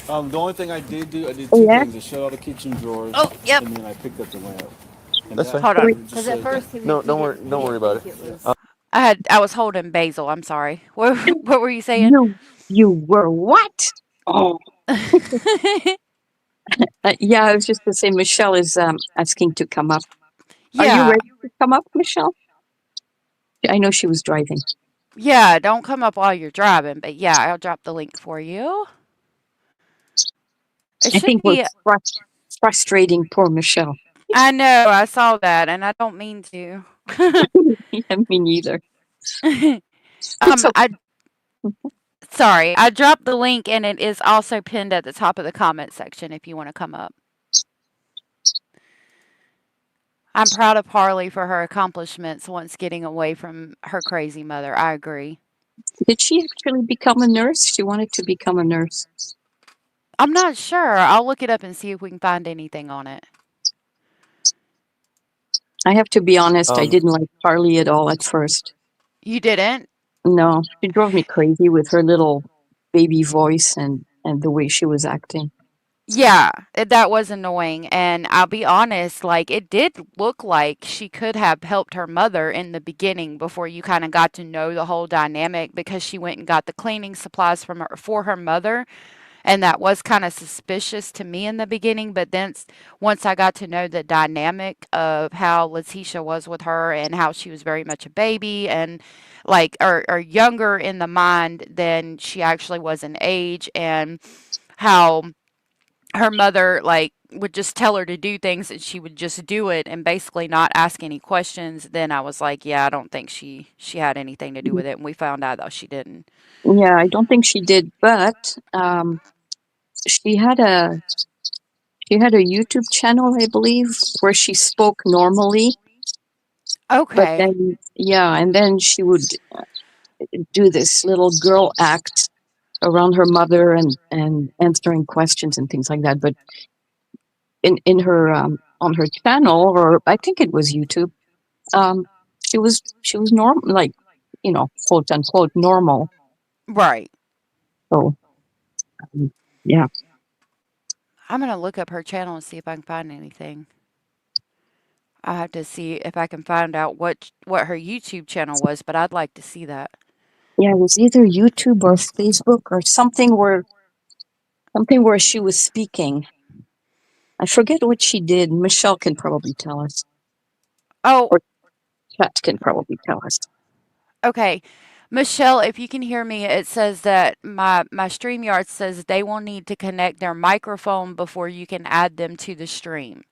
The only thing I did do, I did Oh, two yeah? things. I shut all the kitchen drawers. Oh, yep. And then I picked up the lamp. And That's that- fine. Hold on. just Because at said- first he No, was- don't he worry- didn't- don't he worry didn't about think it. was- I was holding basil. I'm sorry. What were you saying? You were what? Oh. Yeah, I was just to say Michelle is asking to come up. Are you Yeah, ready to come up, Michelle? I know she was driving. yeah. Don't come up while you're driving, but yeah, I'll drop the link for you. It I should think be. we're frustrating poor Michelle. I know. I saw that, and I don't mean to. Yeah, me neither. It's okay. Sorry, I dropped the link, and it is also pinned at the top of the comment section if you want to come up. I'm proud of Harley for her accomplishments once getting away from her crazy mother. I agree. Did she actually become a nurse? She wanted to become a nurse. I'm not sure. I'll look it up and see if we can find anything on it. I have to be honest, I Um, didn't like Harley at all at first. You didn't? No, she drove me crazy with her little baby voice and the way she was acting. Yeah, that was annoying. And I'll be honest, like, it did look like she could have helped her mother in the beginning before you kind of got to know the whole dynamic because she went and got the cleaning supplies for her mother. And that was kind of suspicious to me in the beginning, but then once I got to know the dynamic of how Letitia was with her and how she was very much a baby and like or younger in the mind than she actually was in age, and how her mother like would just tell her to do things and she would just do it and basically not ask any questions, then I was like, yeah, I don't think she had anything to do with it, and we found out that she didn't. Yeah, I don't think she did, but she had a she had a YouTube channel, I believe, where she spoke normally, but Okay. then yeah, and then she would do this little girl act around her mother and answering questions and things like that. But in her on her channel, or I think it was YouTube, um, she was normal, like, quote unquote normal. Right. So yeah, I'm gonna look up her channel and see if I can find anything. I have to see if I can find out what her YouTube channel was, but I'd like to see that. yeah, it was either YouTube or Facebook or something where she was speaking. I forget what she did. Michelle can probably tell us, Oh, or Chat can probably tell us. okay. Michelle, if you can hear me, it says that my StreamYard says they will need to connect their microphone before you can add them to the stream.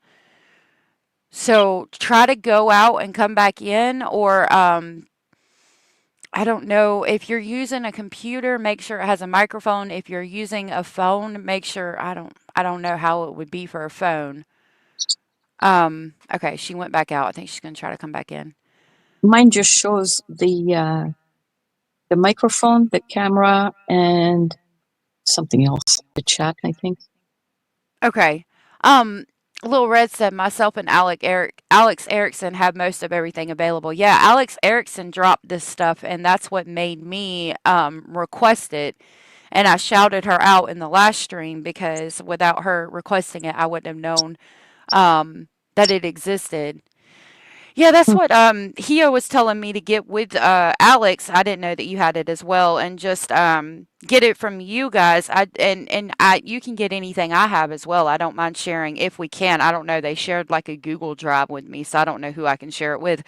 So try to go out and come back in, or I don't know if you're using a computer, make sure it has a microphone. If you're using a phone, make sure I don't know how it would be for a phone. Okay, she went back out. I think she's gonna try to come back in. Mine just shows the microphone, the camera, and something else. The chat, I think. Okay. Um, Little Red said myself and Alex Erickson have most of everything available. Yeah, Alex Erickson dropped this stuff, and that's what made me request it. And I shouted her out in the last stream because without her requesting it, I wouldn't have known that it existed. Yeah, that's Hmm. what Hio was telling me to get with Alex. I didn't know that you had it as well, and just get it from you guys. I you can get anything I have as well. I don't mind sharing if we can. I don't know. They shared like a Google Drive with me, so I don't know who I can share it with.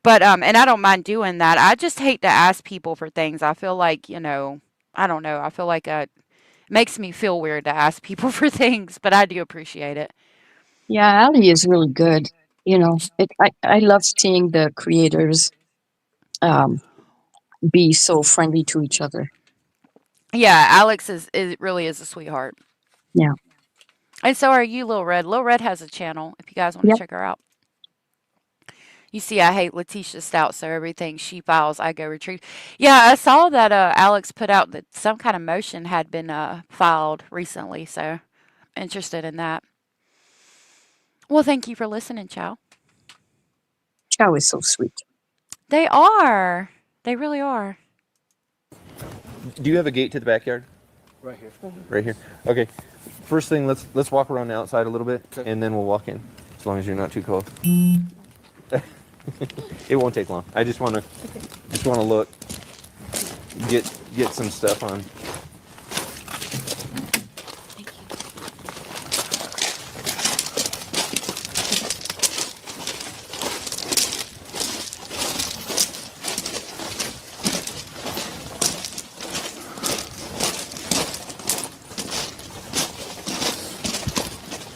But and I don't mind doing that. I just hate to ask people for things. I feel like, I don't know. I feel like it makes me feel weird to ask people for things, but I do appreciate it. Yeah, Ali is really good. I love seeing the creators um, be so friendly to each other. Yeah, Alex is really is a sweetheart. Yeah. And so are you, Lil Red. Lil Red has a channel if you guys want to Yep. check her out. You see, I hate Letitia Stout, so everything she files, I go retrieve. Yeah, I saw that Alex put out that some kind of motion had been filed recently, so interested in that. Well, thank you for listening, Chow. Chow is so sweet. They are. They really are. Do you have a gate to the backyard? Right here. Right here. Okay. First thing, let's walk around the outside a little bit, Okay. and then we'll walk in. As long as you're not too close. It won't take long. I just want to look, get some stuff on.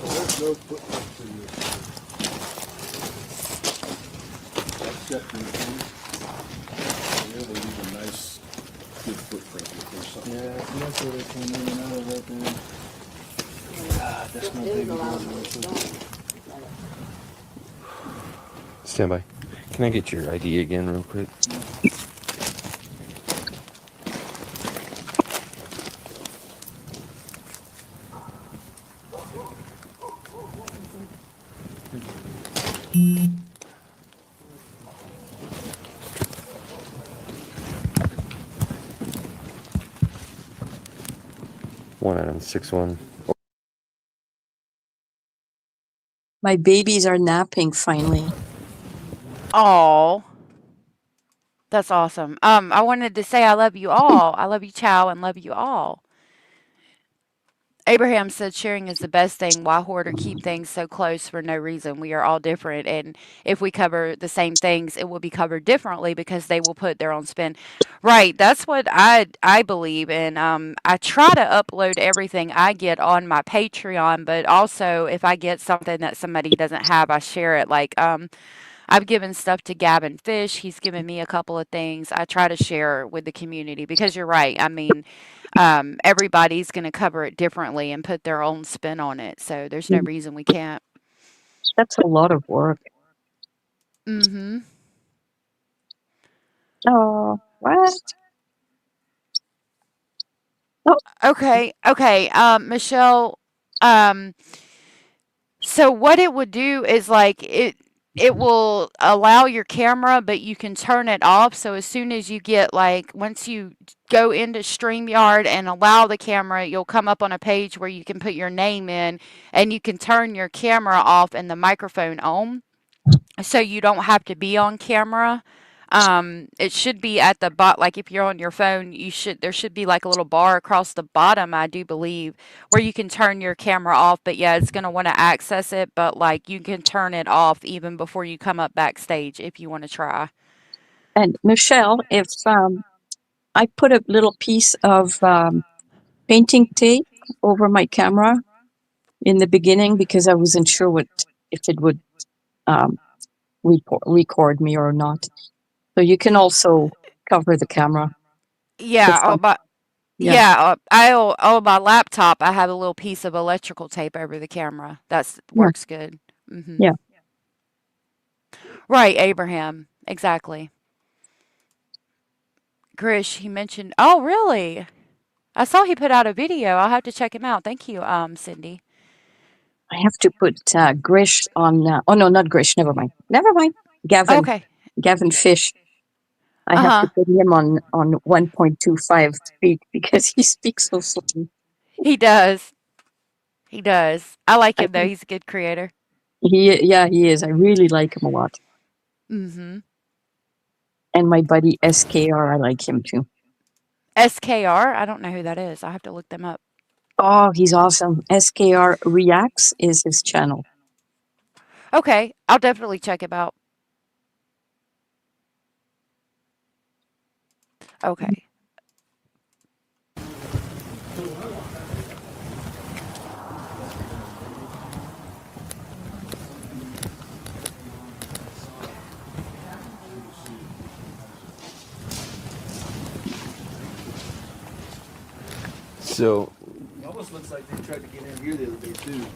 There's no footprints in this. Except in the yeah, they leave a nice, good footprint if there's something. Yeah, that's where they came in and out of that thing. God, that's my baby girl. Stand by. Can I get your ID again real quick? One item 6-1. My babies are napping finally. Oh, that's awesome. I wanted to say I love you all. I love you, Chow, and love you all. Abraham said sharing is the best thing. Why hoard or keep things so close for no reason? We are all different. And if we cover the same things, it will be covered differently because they will put their own spin. Right. That's what I believe. And I try to upload everything I get on my Patreon, but also if I get something that somebody doesn't have, I share it. Like, I've given stuff to Gavin Fish. He's given me a couple of things. I try to share with the community because you're right. I mean, everybody's going to cover it differently and put their own spin on it. So there's no Mm, reason we can't. That's a lot of work. Mm-hmm. Oh, what? Oh, Okay. Okay. Michelle, um, so what it would do is like it will allow your camera, but you can turn it off. So as soon as you get like once you go into StreamYard and allow the camera, you'll come up on a page where you can put your name in and you can turn your camera off and the microphone on. So you don't have to be on camera. It should be at the like if you're on your phone, there should be like a little bar across the bottom, I do believe, where you can turn your camera off. But yeah, it's gonna want to access it, but like you can turn it off even before you come up backstage if you want to try. and Michelle, if I put a little piece of painting tape over my camera in the beginning because I wasn't sure if it would um, record me or not. So you can also cover the camera. Yeah, Just oh, but yeah, yeah, on my laptop I have a little piece of electrical tape over the camera. That's yeah, works good. Mhm. yeah. Right, Abraham. Exactly. Grish, he mentioned. Oh, really? I saw he put out a video. I'll have to check him out. Thank you, Cindy. I have to put Grish on. Oh no, not Grish. Never mind. Never mind. Okay. Gavin Fish. I Uh have to huh. put him on 1.25 speed because he speaks so slowly. He does. He does. I like I him though. think He's a good creator. he is. I really like him a lot. Mm-hmm. And my buddy SKR, I like him too. SKR. I don't know who that is. I have to look them up. Oh, he's awesome. SKR Reacts is his channel. Okay, I'll definitely check him out. Okay. So It almost looks like they tried to get in here the other day too,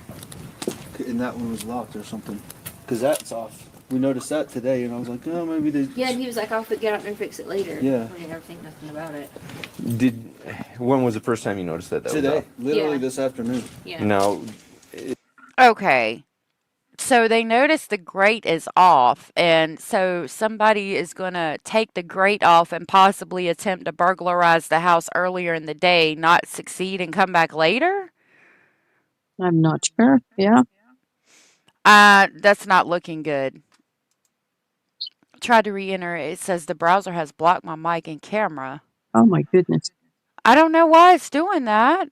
and that one was locked or something. Cause that's off. We noticed that today, and I was like, oh, maybe they. Yeah, and he was like, I'll get out there and fix it later. Yeah. We didn't ever think nothing about it. when was the first time you noticed that was Today, off? literally Yeah. this afternoon. Yeah. Now, Okay. So they notice the grate is off, and so somebody is going to take the grate off and possibly attempt to burglarize the house earlier in the day, not succeed, and come back later? I'm not sure. Yeah. That's not looking good. Tried to re-enter. It says the browser has blocked my mic and camera. Oh my goodness. I don't know why it's doing that.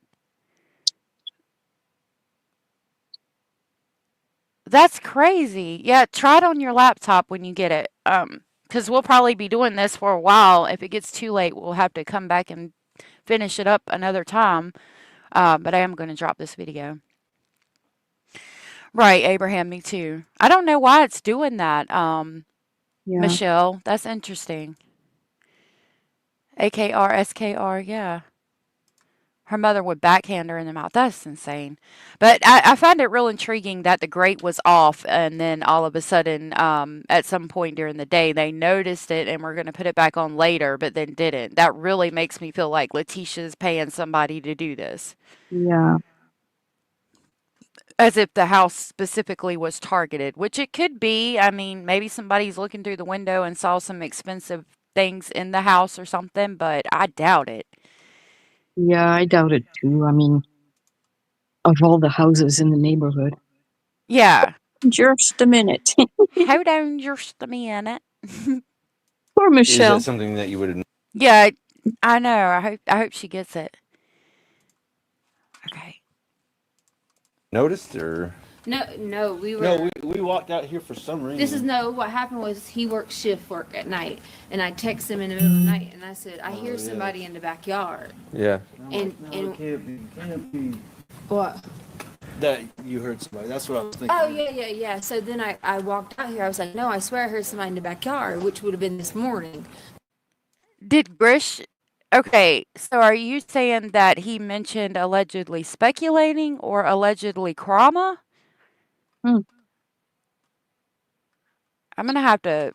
That's crazy. Yeah, try it on your laptop when you get it. Because we'll probably be doing this for a while. If it gets too late, we'll have to come back and finish it up another time. But I am going to drop this video. Right, Abraham, me too. I don't know why it's doing that. Yeah. Michelle, that's interesting. AKR, SKR, yeah. Her mother would backhand her in the mouth. That's insane. But I find it real intriguing that the grate was off, and then all of a sudden, at some point during the day, they noticed it and were going to put it back on later, but then didn't. That really makes me feel like Letitia's paying somebody to do this, Yeah. as if the house specifically was targeted, which it could be. I mean, maybe somebody's looking through the window and saw some expensive things in the house or something, but I doubt it. Yeah, I doubt it too. I mean, of all the houses in the neighborhood. Yeah. Just a minute. Hold on just a minute. Poor is Michelle. that something that you would? Yeah, I know. I hope she gets it. Okay. noticed, or No, we were. No, we walked out here for some reason. This is no. What happened was he worked shift work at night, and I texted him in the middle of the night, and I said, "I hear somebody in the backyard." yeah? And it can't be What? that you heard somebody. That's what I was thinking. Oh yeah. So then I walked out here. I was like, "No, I swear I heard somebody in the backyard," which would have been this morning. Did Grish? Okay, so are you saying that he mentioned allegedly speculating or allegedly trauma? Hmm. I'm gonna have to.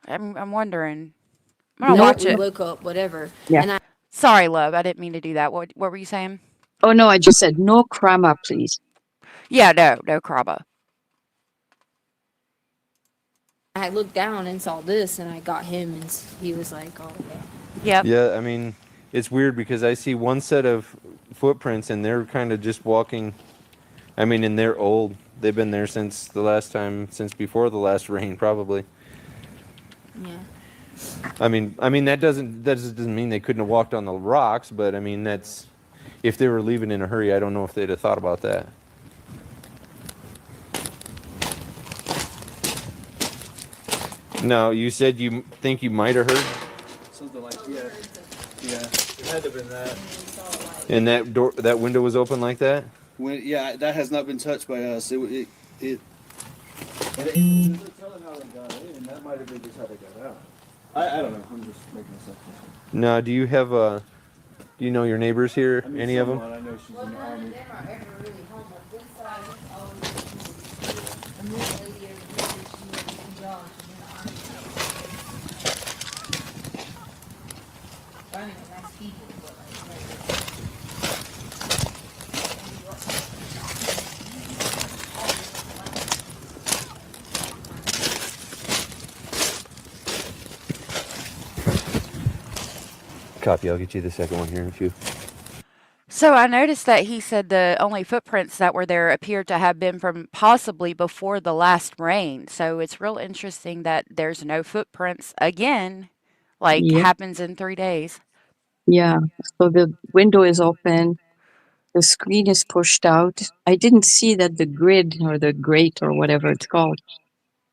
I'm wondering. I'm gonna No, watch it. Woke up, whatever. Yeah. And Sorry, love. I didn't mean to do that. What were you saying? Oh no, I just said no crama, please. Yeah, no trauma. I looked down and saw this, and I got him, and he was like, "Oh yeah." Yep. Yeah, I mean, it's weird because I see one set of footprints and they're kind of just walking. I mean, and they're old. They've been there since before the last rain, probably. Yeah. I mean, that doesn't mean they couldn't have walked on the rocks, but I mean, that's if they were leaving in a hurry. I don't know if they'd have thought about that. No, you said you think you might have heard. Something like yeah. It had to have been that. And that window was open like that. Yeah, that has not been touched by us. And it doesn't tell how they got in. That might have been just how they got out. I don't know. I'm just making this up. No, do you have do you know your neighbors here? I mean, Any of them? I know she's in the army. Copy. I'll get you the second one here in a few. So I noticed that he said the only footprints that were there appeared to have been from possibly before the last rain. So it's real interesting that there's no footprints again, like Yeah. happens in 3 days. Yeah. So the window is open. The screen is pushed out. I didn't see that the grid or the grate or whatever it's called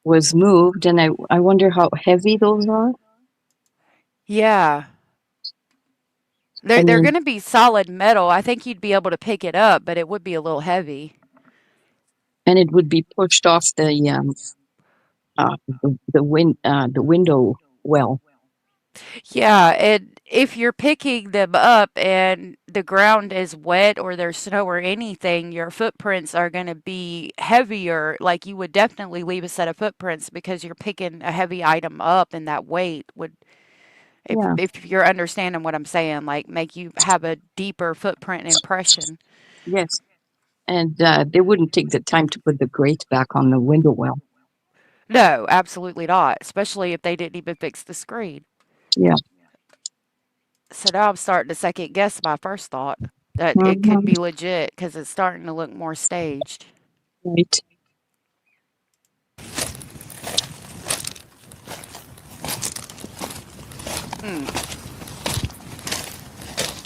was moved, and I wonder how heavy those are. Yeah. I They're mean, going to be solid metal. I think you'd be able to pick it up, but it would be a little heavy. and it would be pushed off the window well. Yeah, and if you're picking them up and the ground is wet or there's snow or anything, your footprints are going to be heavier. Like you would definitely leave a set of footprints because you're picking a heavy item up, and that weight would, Yeah. if you're understanding what I'm saying, like make you have a deeper footprint impression. Yes. And they wouldn't take the time to put the grate back on the window well. No, absolutely not, especially if they didn't even fix the screen. Yeah. So now I'm starting to second guess my first thought that it could Mhm. be legit because it's starting to look more staged. Right.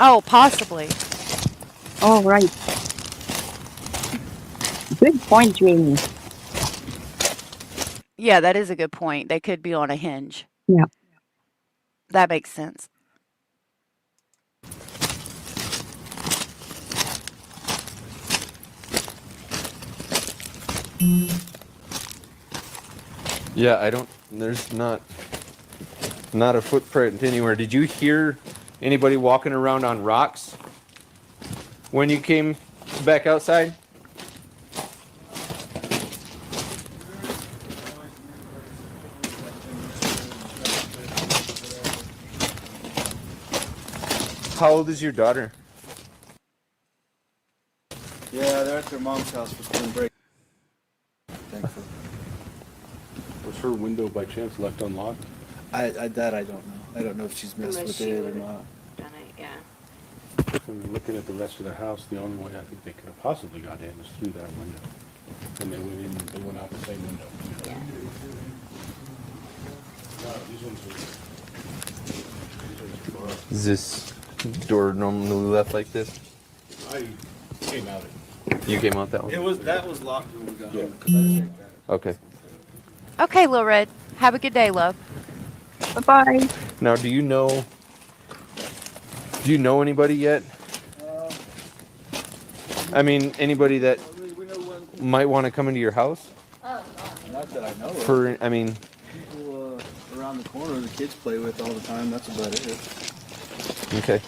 Oh, possibly. All right. Good point, Jamie. Yeah, that is a good point. They could be on a hinge. Yeah. That makes sense. Yeah, there's not a footprint anywhere. Did you hear anybody walking around on rocks when you came back outside? How old is your daughter? Yeah, they're at their mom's house for spring break. Thankfully. Was her window by chance left unlocked? I don't know. I don't know if she's messed Unless with she it or would've not. done it, yeah. And looking at the rest of the house, the only way I think they could have possibly got in is through that window. And they went out the same window. Yeah. No, these ones are Is this door normally left like this? I Came out. You came out that one? That was locked when we got Yeah. home because I checked that. Okay. Okay, Lil Red. Have a good day, love. Bye-bye. Now, do you know anybody yet? I mean, anybody that We know one might want to come into your house? not that I know of. For, I mean, People around the corner the kids play with all the time. That's about it. okay.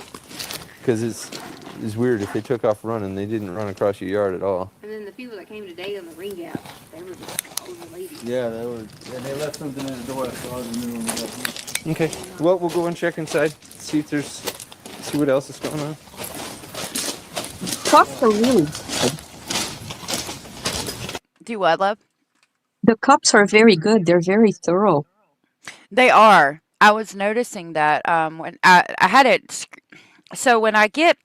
Because it's weird if they took off running, they didn't run across your yard at all. And then the people that came today on the ring gap, they were just older ladies. Yeah, they left something in the door. I saw it, and then when we got here. Okay. Well, we'll go and check inside, see what else is going on. Cups are really, Do what, love? the cups are very good. They're very thorough. They are. I was noticing that when I had it. So when I get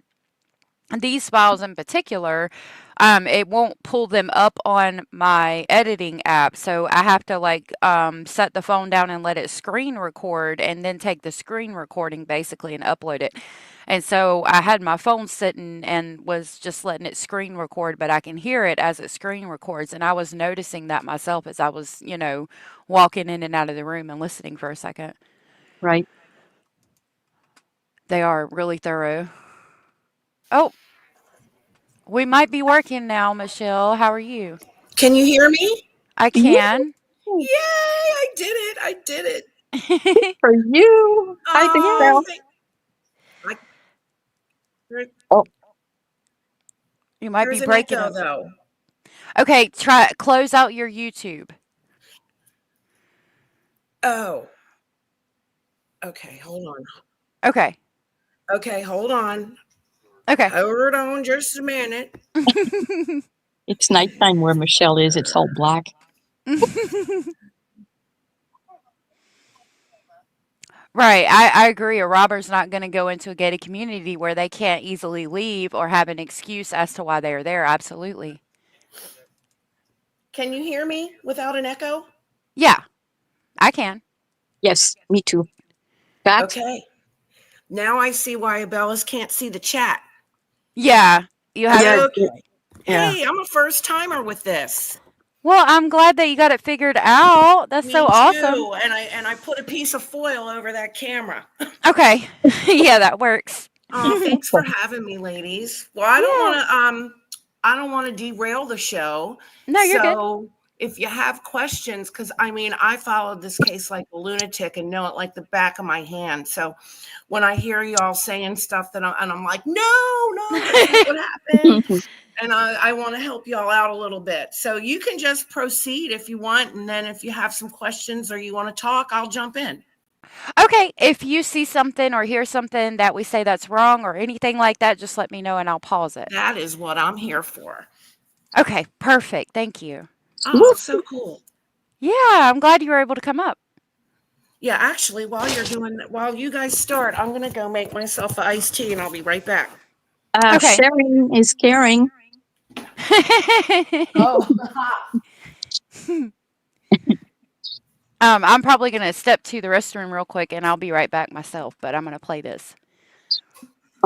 these files in particular, it won't pull them up on my editing app. So I have to set the phone down and let it screen record and then take the screen recording basically and upload it. And so I had my phone sitting and was just letting it screen record, but I can hear it as it screen records. And I was noticing that myself as I was, walking in and out of the room and listening for a second. Right. They are really thorough. Oh, we might be working now, Michelle. How are you? Can you hear me? I can. Yay! I did it! I did it! For you. Hi, Big Oh, Bell. Oh, You might there's be an breaking echo up. though. Okay, close out your YouTube. Oh. Okay, hold on. Okay. Okay, hold on. Okay. Hold on just a minute. it's nighttime where Michelle is. It's all black. Right. I agree. A robber's not going to go into a gated community where they can't easily leave or have an excuse as to why they are there. Absolutely. Can you hear me without an echo? Yeah, I can. Yes, me too. Cat? Okay. Now I see why Abellas can't see the chat. Yeah. You have Yeah, Okay. yeah. Hey, I'm a first timer with this. Well, I'm glad that you got it figured out. That's Me so awesome. too. And I put a piece of foil over that camera. Okay. Yeah, that works. Oh, thanks for having me, ladies. Well, I don't want to derail the show. No, you're good. So if you have questions, because I followed this case like a lunatic and know it like the back of my hand. So when I hear y'all saying stuff I'm like, no, that's not what happened. And I want to help y'all out a little bit. So you can just proceed if you want. And then if you have some questions or you want to talk, I'll jump in. Okay, if you see something or hear something that we say that's wrong or anything like that, just let me know and I'll pause it. That is what I'm here for. Okay, perfect. Thank you. Oh, so cool. Yeah, I'm glad you were able to come up. Yeah, actually, while you guys start, I'm gonna go make myself an iced tea and I'll be right back. Okay. Sharing is caring. Oh, I'm probably going to step to the restroom real quick and I'll be right back myself, but I'm going to play this.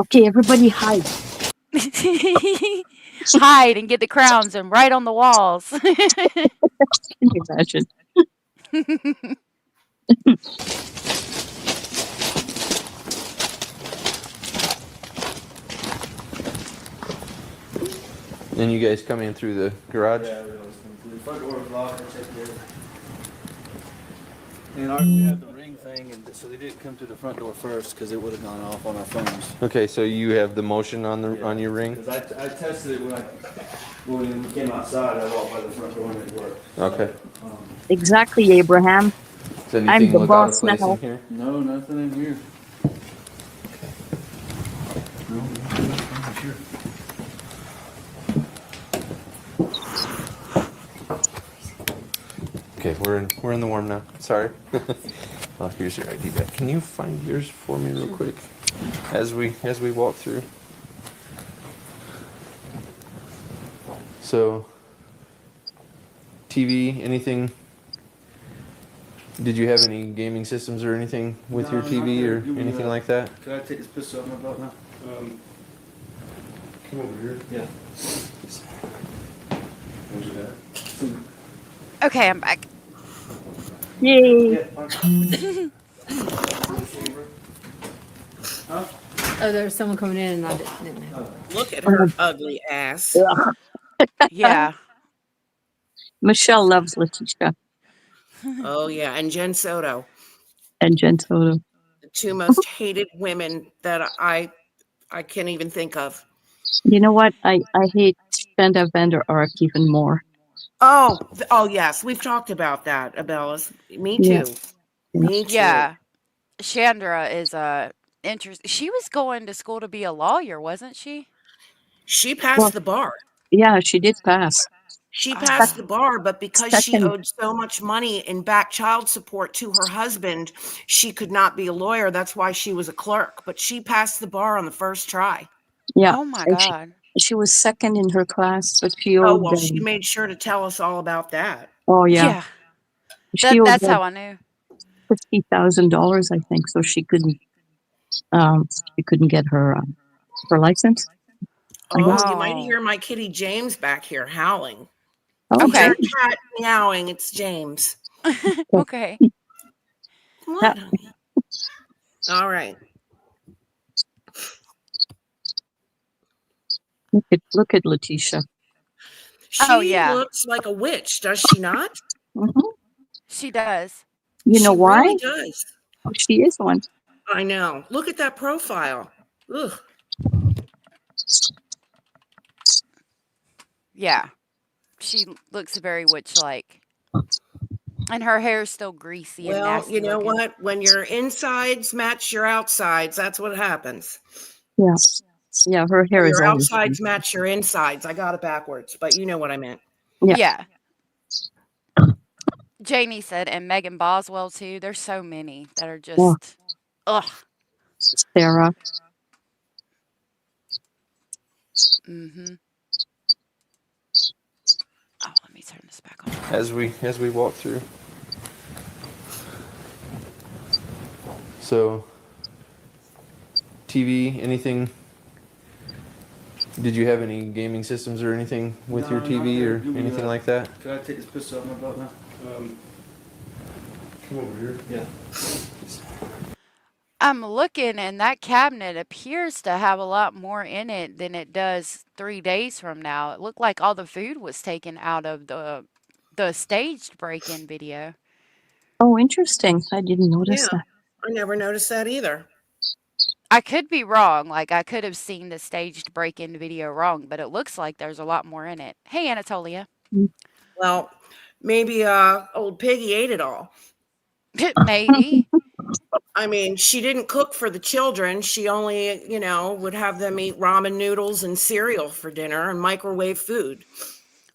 Okay, everybody hide. Hide and get the crowns and write on the walls. Can you imagine? And you guys come in through the garage? Yeah, we always come through. The front door was locked. I checked it. And we had the ring thing, and so they didn't come to the front door first because it would have gone off on our phones. Okay, so you have the motion on your ring? Because I tested it when we came outside. I walked by the front door and it worked. Okay. Exactly, Abraham. Does anything the look out of boss place now. in here? No, nothing in here. No, nothing in here. Okay, we're in the warm now. Sorry. Oh, here's your ID back. Can you find yours for me real quick as we walk through? So, TV, anything? Did you have any gaming systems or anything with your TV or anything like that? Can I take this pistol out of my belt now? Come over here. Yeah. Where's it at? Okay, I'm back. Yay! Huh? Oh, there was someone coming in and I didn't know. Look at her ugly ass. Yeah. Michelle loves Letitia Oh yeah, and Jen Soto, and Jen Soto. the two most hated women that I can't even think of. You know what? I hate Stenda Vander Ark even more. Oh yes, we've talked about that, Abellas. Me Yeah. too. Me too. Yeah. Chandra is she was going to school to be a lawyer, wasn't she? She passed Well, the bar. yeah, she did pass. She Oh. passed the bar, but because she Second, owed so much money in back child support to her husband, she could not be a lawyer. That's why she was a clerk. But she passed the bar on the first try. yeah, Oh my and God. she was second in her class, but she Oh, owed well, she made sure to tell us all about that. oh yeah, Yeah. she owed That's how I knew. $50,000, I think, so she couldn't get her license. I Oh, guess. you might Oh. hear my kitty James back here howling. Oh, It's your Okay. cat meowing. It's James. Okay. Come Yeah. on, honey. All right. Look at Letitia. She Oh yeah. looks like a witch, does she not? hmm She does. You know She why? really does. Oh, she is one. I know. Look at that profile. Ugh. Yeah. She looks very witch-like. And her hair's still greasy and Well, nasty you know looking. what? When your insides match your outsides, that's what happens. Yeah, yeah. Her hair Or is your always outsides match your insides. I got it backwards, but you know what I meant. Yeah. Yeah. Janie said, and Megan Boswell too. There's so many that are Yeah. just, ugh. Sarah. Mm-hmm. Oh, let me turn this back on. As we walk through. So, TV, anything? Did you have any gaming systems or anything with your No, TV not or there. anything like that? Can I take this pistol out of my belt now? Come over here. Yeah. I'm looking, and that cabinet appears to have a lot more in it than it does 3 days from now. It looked like all the food was taken out of the staged break-in video. Oh, interesting. I didn't notice Yeah. that. I never noticed that either. I could be wrong. Like, I could have seen the staged break-in video wrong, but it looks like there's a lot more in it. Hey, Anatolia. Well, maybe old Piggy ate it all. Maybe. I mean, she didn't cook for the children. She only, would have them eat ramen noodles and cereal for dinner and microwave food.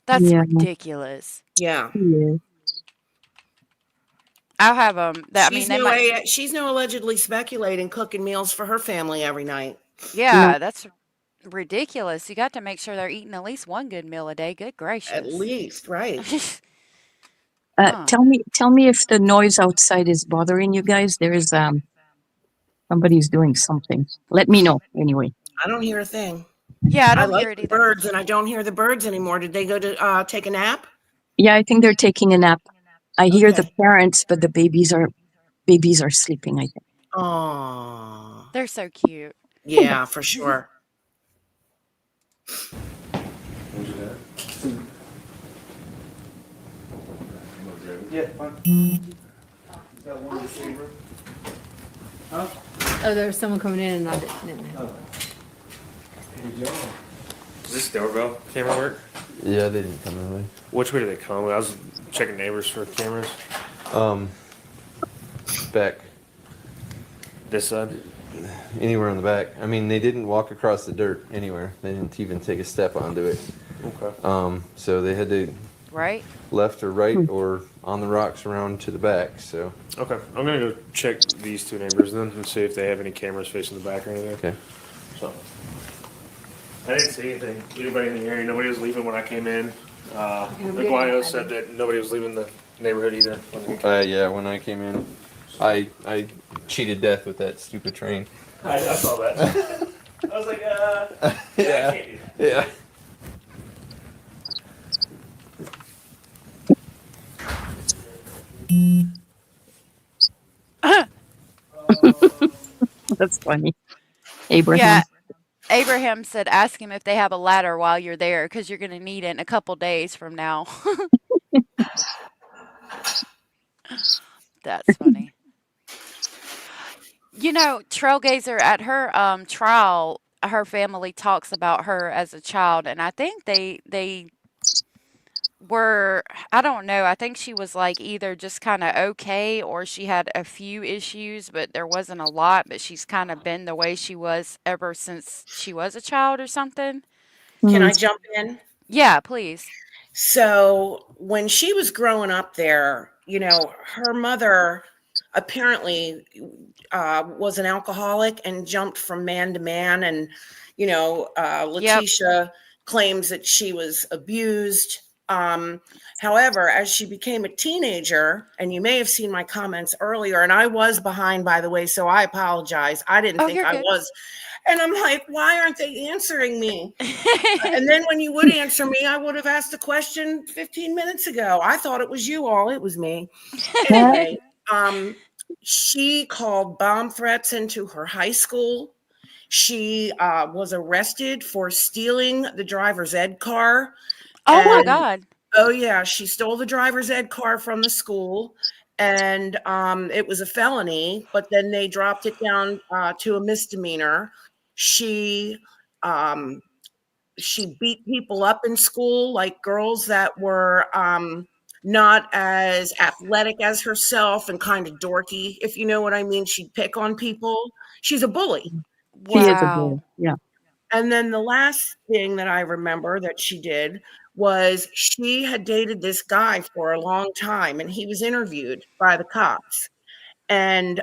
That's Yeah. ridiculous. Yeah. Yeah. I'll have them. I mean, they might. She's no allegedly speculating cooking meals for her family every night. Yeah, that's ridiculous. You got to make sure they're eating at least one good meal a day. Good gracious. At least, right? Huh. Tell me if the noise outside is bothering you guys. There is somebody's doing something. Let me know anyway. I don't hear a thing. Yeah, I I don't like hear it the either. birds, and I don't hear the birds anymore. Did they go to take a nap? Yeah, I think they're taking a nap. I hear the Okay. parents, but the babies are sleeping, I think. Oh, They're so cute. yeah, for sure. Where's it at? Yeah, fine. Got one receiver. Huh? Oh, there was someone coming in and I didn't know. Does this doorbell camera work? Yeah, they didn't come in. Which way do they come? I was checking neighbors for cameras. Back. This side? Anywhere on the back. I mean, they didn't walk across the dirt anywhere. They didn't even take a step onto it. Okay. So they had to Right? left or right or on the rocks around to the back. So Okay. I'm gonna go check these two neighbors then and see if they have any cameras facing the back or anything. okay. So I didn't see anything. Anybody in the area? Nobody was leaving when I came in. Aguayo said that nobody was leaving the neighborhood either. Yeah, when I came in, I cheated death with that stupid train. I saw that. I was like, I Yeah. can't do that. Yeah. That's funny. Yeah, Abraham. Abraham said ask him if they have a ladder while you're there because you're going to need it in a couple days from now. That's funny. You know, Trailgazer at her trial, her family talks about her as a child, and I think they were, I don't know, I think she was like either just kind of okay or she had a few issues, but there wasn't a lot, but she's kind of been the way she was ever since she was a child or something. Can Hmm. I jump in? Yeah, please. So when she was growing up there, her mother apparently was an alcoholic and jumped from man to man. And, Yep. Letitia claims that she was abused. Um, However, as she became a teenager, and you may have seen my comments earlier, and I was behind, by the way, so I apologize. I didn't Oh, think you're I good. was. And I'm like, why aren't they answering me? And then when you would answer me, I would have asked the question 15 minutes ago. I thought it was you all. It was me. Anyway, um, she called bomb threats into her high school. She was arrested for stealing the driver's ed car. Oh my And God. oh, yeah, she stole the driver's ed car from the school. And it was a felony, but then they dropped it down to a misdemeanor. She um, she beat people up in school, like girls that were not as athletic as herself and kind of dorky, if you know what I mean. She'd pick on people. She's a bully. She is a Wow. boy. Yeah. And then the last thing that I remember that she did was she had dated this guy for a long time, and he was interviewed by the cops. And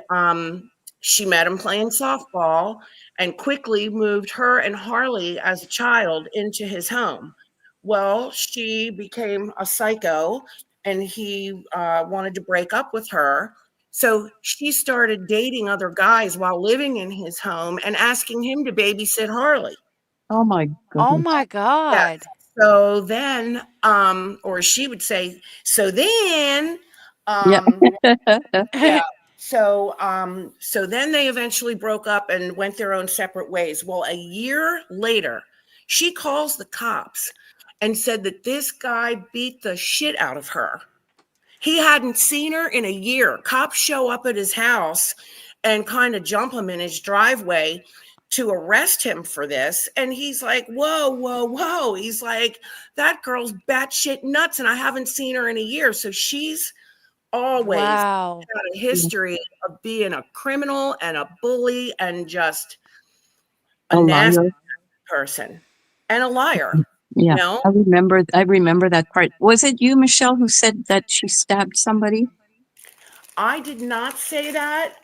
she met him playing softball and quickly moved her and Harley as a child into his home. Well, she became a psycho and he wanted to break up with her. So she started dating other guys while living in his home and asking him to babysit Harley. Oh my Oh goodness. my Yes. God. So then, or she would say, so then, Yeah. um, yeah. So then they eventually broke up and went their own separate ways. Well, a year later, she calls the cops and said that this guy beat the shit out of her. He hadn't seen her in a year. Cops show up at his house and kind of jump him in his driveway to arrest him for this. And he's like, whoa, whoa, whoa. He's like, that girl's batshit nuts and I haven't seen her in a year. So she's always Wow. had a history of being a criminal and a bully and just a A nasty liar. person and a liar. Yeah. You know, I remember that part. Was it you, Michelle, who said that she stabbed somebody? I did not say that.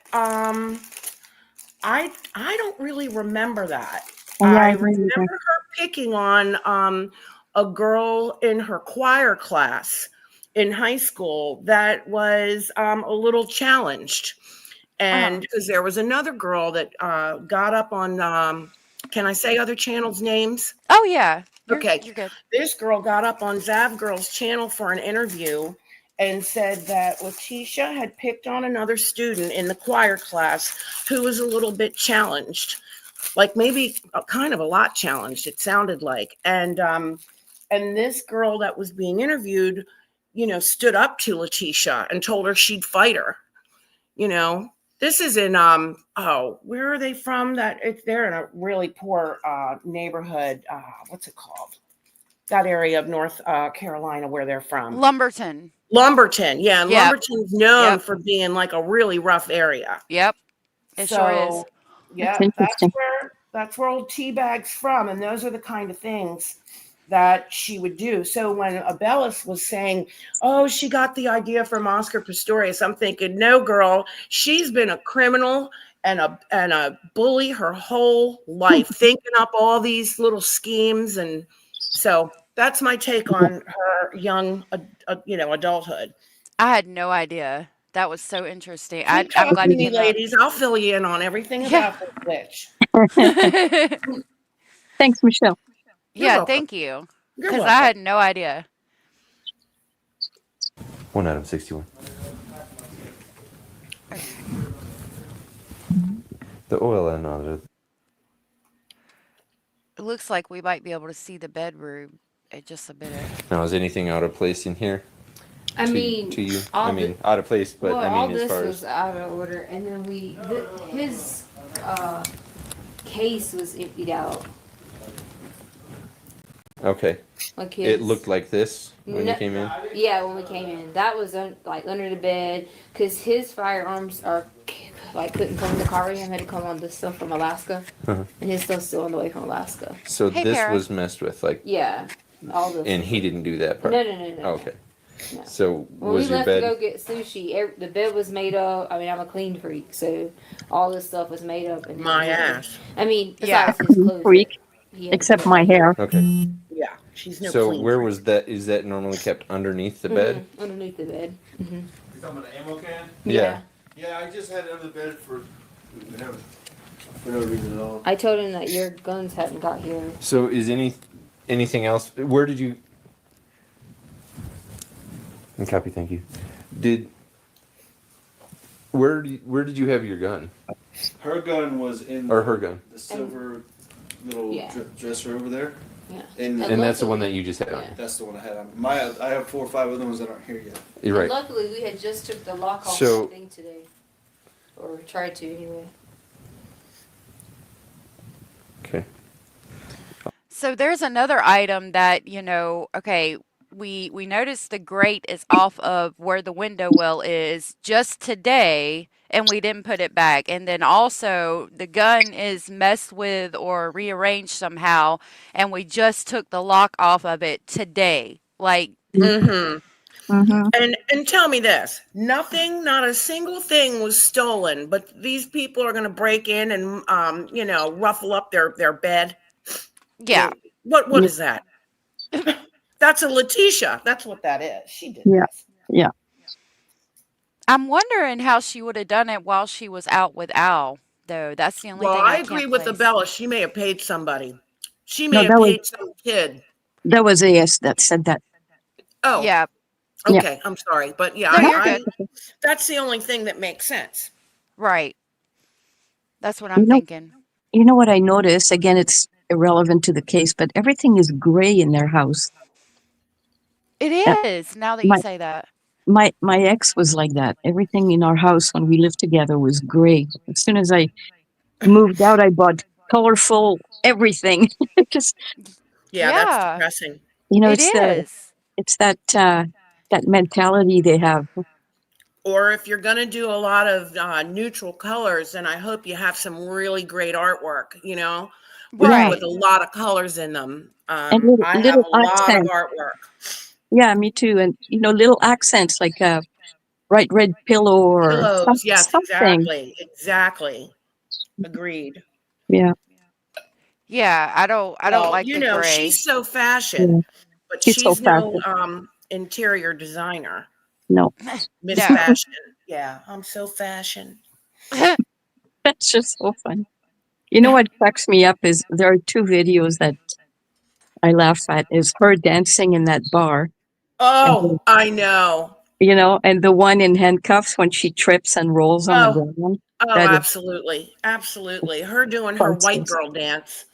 I don't really remember that. Oh yeah, I I remember remember. her picking on a girl in her choir class in high school that was a little challenged. And because there was another girl that got up on, can I say other channels' names? Oh yeah. Okay. You're good. This girl got up on Zav Girl's channel for an interview and said that Letitia had picked on another student in the choir class who was a little bit challenged, like maybe kind of a lot challenged, it sounded like. And this girl that was being interviewed, stood up to Letitia and told her she'd fight her. You know, this is in where are they from? They're in a really poor neighborhood. What's it called? That area of North Carolina where they're from. Lumberton. Lumberton, yeah, and Yep. Lumberton's known Yep. for being like a really rough area. Yep. It sure is. So, That's yeah, interesting. that's where old Teabag's from, and those are the kind of things that she would do. So when Abellis was saying, "Oh, she got the idea from Oscar Pistorius," I'm thinking, "No, girl, she's been a criminal and a bully her whole life, thinking up all these little schemes." And so that's my take on her young, adulthood. I had no idea. That was so interesting. Keep I'm glad talking you to me, came up. ladies. I'll fill you in on everything Yeah. about this witch. Thanks, Michelle. You're Yeah, welcome. thank you. You're Because I welcome. had no idea. 1 out of 61. The oil and all the. It looks like we might be able to see the bedroom just a bit. Now, is anything out of place in here? I mean, to you? all I mean, out of place, but well, I all mean, as this far was as. out of order, and then his case was emptied out. Okay. Like his, It looked like this when you came in? Yeah, when we came in, that was like under the bed, because his firearms are like couldn't come in the car with him. Had to come on this stuff from Alaska, and his stuff's still on the way from Alaska. So Hey, this Para. was messed with, like, Yeah, all this. and he didn't do that part? No. Oh, okay. No. So When was we your left bed? to go get sushi, the bed was made up. I mean, I'm a clean freak, so all this stuff was made up. And My ass. I mean, Yeah. besides his clothes. Freak, he had except to my hair. Okay. Yeah, she's no So clean where freak. was that? Is that normally kept underneath the bed? underneath the bed. You talking about the ammo can? Yeah. Yeah, I just had it under the bed for no reason at all. I told him that your guns hadn't got here. So is anything else? Where did you? And copy. Thank you. Where did you have your gun Her gun was in or her gun? the silver little Yeah. dresser over there. Yeah. And And that's the one that you just had on. Yeah. that's the one I had on. I have 4 or 5 other ones that aren't here yet. You're right. Luckily, we had just took the lock off So- the thing today, or tried to anyway. Okay. So there's another item that, okay, we noticed the grate is off of where the window well is just today, and we didn't put it back. And then also the gun is messed with or rearranged somehow, and we just took the lock off of it today. Like, Mm-hmm. Mm-hmm. And tell me this: nothing, not a single thing was stolen. But these people are going to break in and ruffle up their bed. yeah. What is that? That's a Lie-tecia. That's what that is. She did Yeah. this. Yeah. I'm wondering how she would have done it while she was out with Al, though. That's the only Well, thing I I agree can't with place. Abella. She may have paid somebody. She may No, have that was paid some kid. AS that said that. Oh, Yeah. Yeah. okay. I'm sorry, but yeah, No, No, you're good. that's the only thing that makes sense. Right. That's what You I'm know, thinking. you know what I noticed? Again, it's irrelevant to the case, but everything is gray in their house. It Uh, is, now that you My say that. my ex was like that. Everything in our house when we lived together was gray. As soon as I moved out, I bought colorful everything. Just Yeah, that's Yeah, depressing. it it's is. that mentality they have. Or if you're going to do a lot of neutral colors, then I hope you have some really great artwork, Yeah, Right. with a lot of colors in them. and little I have little a lot of accents. artwork. Yeah, me too. And little accents like a bright red pillow or Pillows, yes, something. exactly. Agreed. Yeah, Yeah, I don't Well, like the gray. she's so fashion, yeah. but She's so she's no fashion. interior designer. No, Miss No. Fashion. Yeah, I'm so fashion. that's just so funny. You know what cracks me up is there are 2 videos that I laugh at. Is her dancing in that bar, Oh, and I know. and the one in handcuffs when she trips and rolls on the Oh, ground. oh, That is absolutely. Absolutely. Her doing her white priceless. girl dance.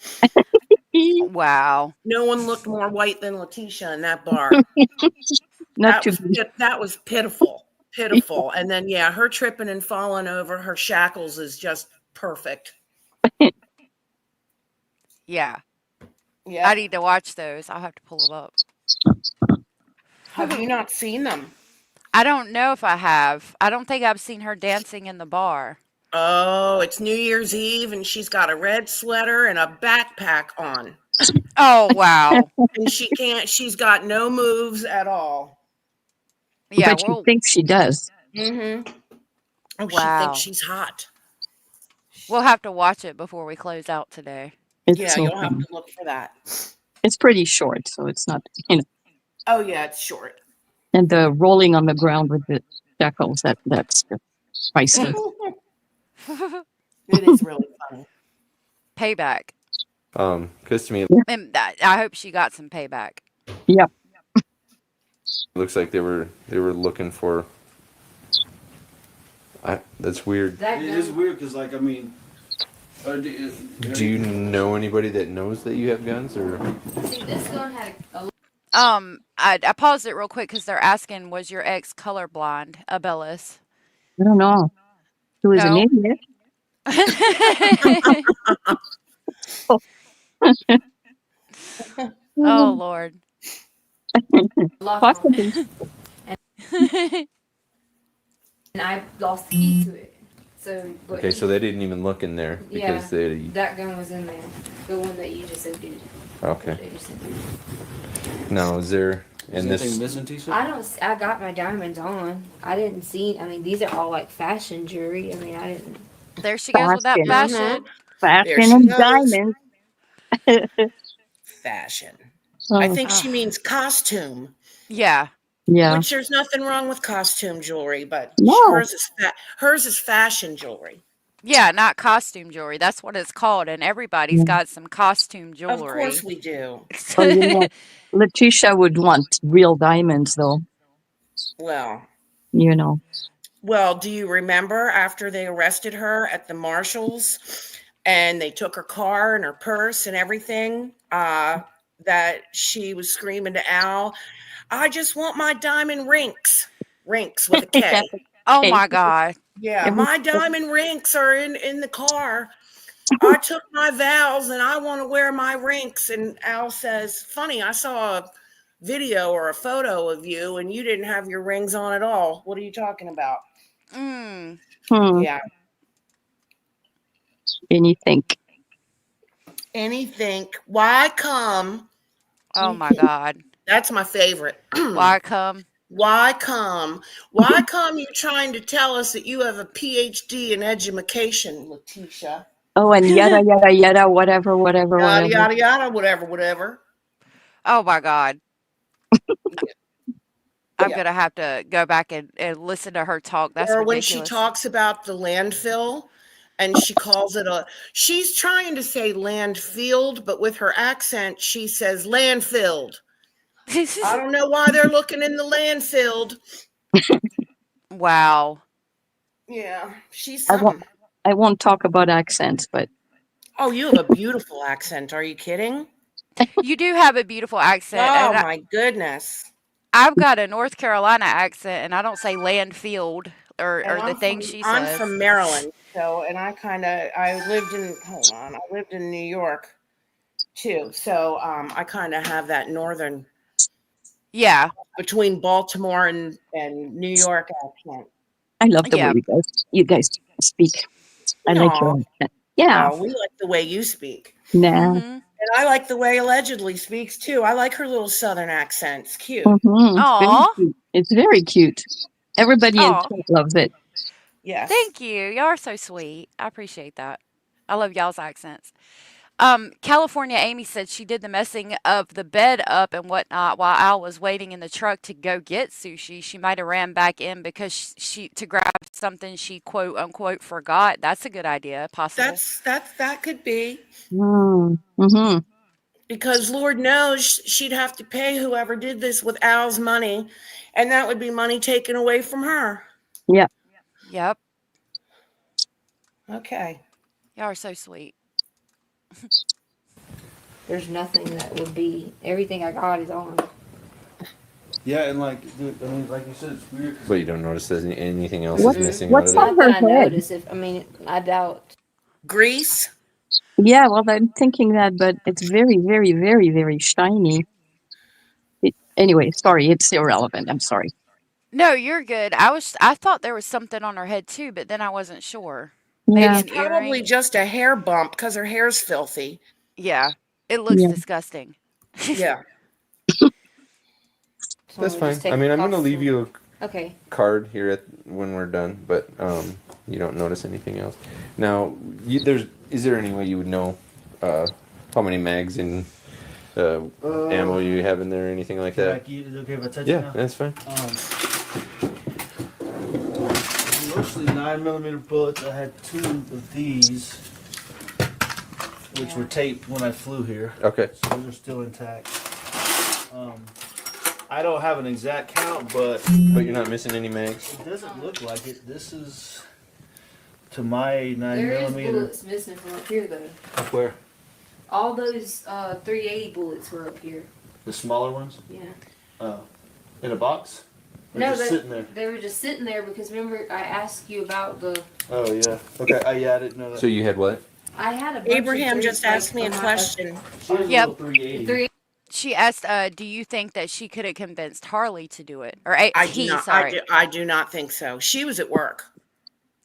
Wow. No one looked more white than Lie-tecia in that bar. Not to be. That was pitiful. Pitiful. And then her tripping and falling over her shackles is just perfect. Yeah. I Yeah. need to watch those. I'll have to pull them up. Have you not seen them? I don't know if I have. I don't think I've seen her dancing in the bar. Oh, it's New Year's Eve and she's got a red sweater and a backpack on. Oh, wow. And she's got no moves at all. Yeah, But she thinks she does. Mm-hmm. Oh, she wow. thinks she's hot. We'll have to watch it before we close out today. It's Yeah, so you'll have funny. to look for that. It's pretty short, so it's not. Oh, yeah, it's short. And the rolling on the ground with the shackles. That's priceless. It is really funny. payback. Because to me, it And I hope she got some payback. Yep. looks like they were looking for. That's weird. That It is gun, weird because, like, I mean, Do you know anybody that knows that you have guns, or? see, this gun had a I paused it real quick because they're asking, was your ex colorblind, Abellis? I don't know. He was an No. idiot. Oh Lord. lock on Possibly. it, and I lost the key to it. So, but Okay, so they didn't even look in there because yeah, they. that gun was in there. The one that you just emptied. Okay. They just emptied. Now, is there is in anything this? missing, Tisha? I don't. I got my diamonds on. I didn't see. I mean, these are all like fashion jewelry. I mean, I didn't. There she goes with that Fashion. fashion. Fashion There she and goes. diamonds. Fashion. I Oh, think she Ah, means costume, yeah. yeah. which there's nothing wrong with costume jewelry, but No. hers is fashion jewelry. Yeah, not costume jewelry. That's what it's called. And everybody's Yeah. got some costume Of course jewelry. we do. Oh, you know what? Letitia would want real diamonds, though. Well, You know. do you remember after they arrested her at the Marshalls and they took her car and her purse and everything, that she was screaming to Al, I just want my diamond rinks. Rinks with a Yeah. K. Oh Okay. my God. Yeah, Every, my diamond rinks are in the car. I took my vows and I want to wear my rinks. And Al says, funny, I saw a video or a photo of you and you didn't have your rings on at all. What are you talking about? Mm. Yeah. anything. Anything. Why come? Oh my God. That's my favorite. Why come? Why come? Why come you trying to tell us that you have a PhD in education, Letitia? Oh, and yada, yada, yada, whatever, whatever, Yada, whatever. yada, yada, whatever, whatever. Oh my God. I'm Yeah. gonna have to go back and listen to her talk. That's Or when she ridiculous. talks about the landfill and she calls it she's trying to say landfield, but with her accent, she says landfilled. I don't know why they're looking in the landfill. Wow. Yeah, she's I won't. something. I won't talk about accents, but Oh, you have a beautiful accent. Are you kidding? You do have a beautiful accent, Oh and my goodness. I've got a North Carolina accent, and I don't say landfield And or the thing she I'm says. from Maryland, so and I lived in I lived in New York too. So I kind of have that northern Yeah. between Baltimore and New York accent. I love the Yeah. way you guys speak. I like your No, accent. Yeah. we like the way you speak. Nah. Mm-hmm. And I like the way Allegedly speaks too. I like her little southern accent. It's cute. It's very Aw. cute. It's very cute. Everybody in Aw. chat loves it. Yes. Thank you. Y'all are so sweet. I appreciate that. I love y'all's accents. California Amy said she did the messing of the bed up and whatnot while Al was waiting in the truck to go get sushi. She might have ran back in because she to grab something she quote unquote forgot. That's a good idea. Possible. That could be. Mm-hmm. Because Lord knows she'd have to pay whoever did this with Al's money, and that would be money taken away from her. Yeah. Yep. Okay. Y'all are so sweet. There's nothing that would be. Everything I got is on. Yeah, and like, dude, I mean, like you said, it's weird. But you don't notice that anything else What- is missing what's out of on it. Not her that I head? notice. If I mean, I doubt. Grease. Yeah, well, I'm thinking that, but it's very, very, very, very shiny. Anyway, sorry, it's irrelevant. I'm sorry. No, you're good. I thought there was something on her head too, but then I wasn't sure. Maybe Yeah, an Probably earring. just a hair bump because her hair's filthy. Yeah. It looks yeah. disgusting. Yeah. So That's we fine. just take I mean, the I'm gonna costs leave and- you Okay. a card here when we're done, but you don't notice anything else. Now, is there any way you would know how many mags and ammo you have in there or anything like that? Is it okay if I touch it Yeah, now? that's fine. Mostly 9mm bullets. I had 2 of these. which were taped when I flew here. Okay. So those are still intact. I don't have an exact count, but you're not missing any mags. It doesn't look like it. This is to my 9 There is millimeter. bullets missing from up here though. Where? All those 380 bullets were up here. The smaller ones? Yeah. In a box? Or No, just sitting there? they were just sitting there because remember I asked you about the. Oh yeah. Okay. Yeah, I didn't know that. So you had what? I had a bunch Abraham of just asked me a question. She has a Yep. little 380. She asked, do you think that she could have convinced Harley to do it? Or I do not. sorry. I do not think so. She was at work.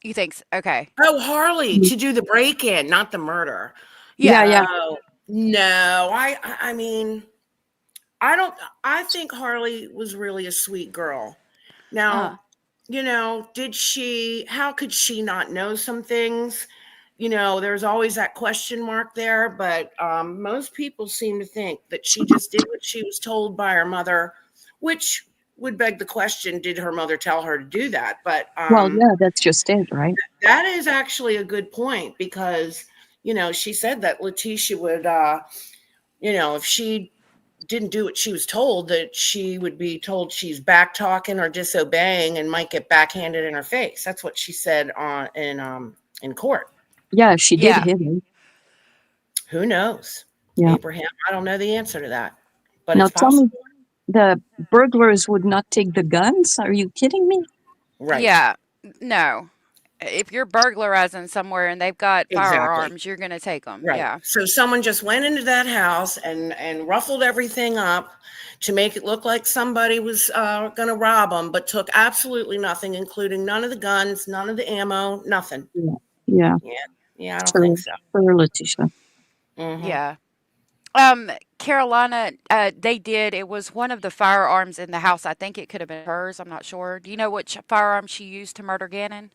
You think okay. Oh, Harley, to do the break-in, not the murder. Yeah. Oh, no. I mean, I think Harley was really a sweet girl. Now, how could she not know some things? There's always that question mark there, but most people seem to think that she just did what she was told by her mother, which would beg the question, did her mother tell her to do that? But Well, yeah, that's just it, right? that is actually a good point because, she said that Lie-tecia would, if she didn't do what she was told, that she would be told she's back talking or disobeying and might get backhanded in her face. That's what she said in court. Yeah, she did hit him. Who knows? Yeah. Abraham, I don't know the answer to that, but Now it's tell possible. me, the burglars would not take the guns? Are you kidding me? Right. Yeah. No. If you're burglarizing somewhere and they've got Exactly. firearms, you're going to take them. Right. Yeah. So someone just went into that house and ruffled everything up to make it look like somebody was going to rob them, but took absolutely nothing, including none of the guns, none of the ammo, nothing. Yeah. Yeah, I don't think so. For Lie-tecia. Mhm. Yeah. Carolina, it was one of the firearms in the house. I think it could have been hers. I'm not sure. Do you know which firearm she used to murder Gannon?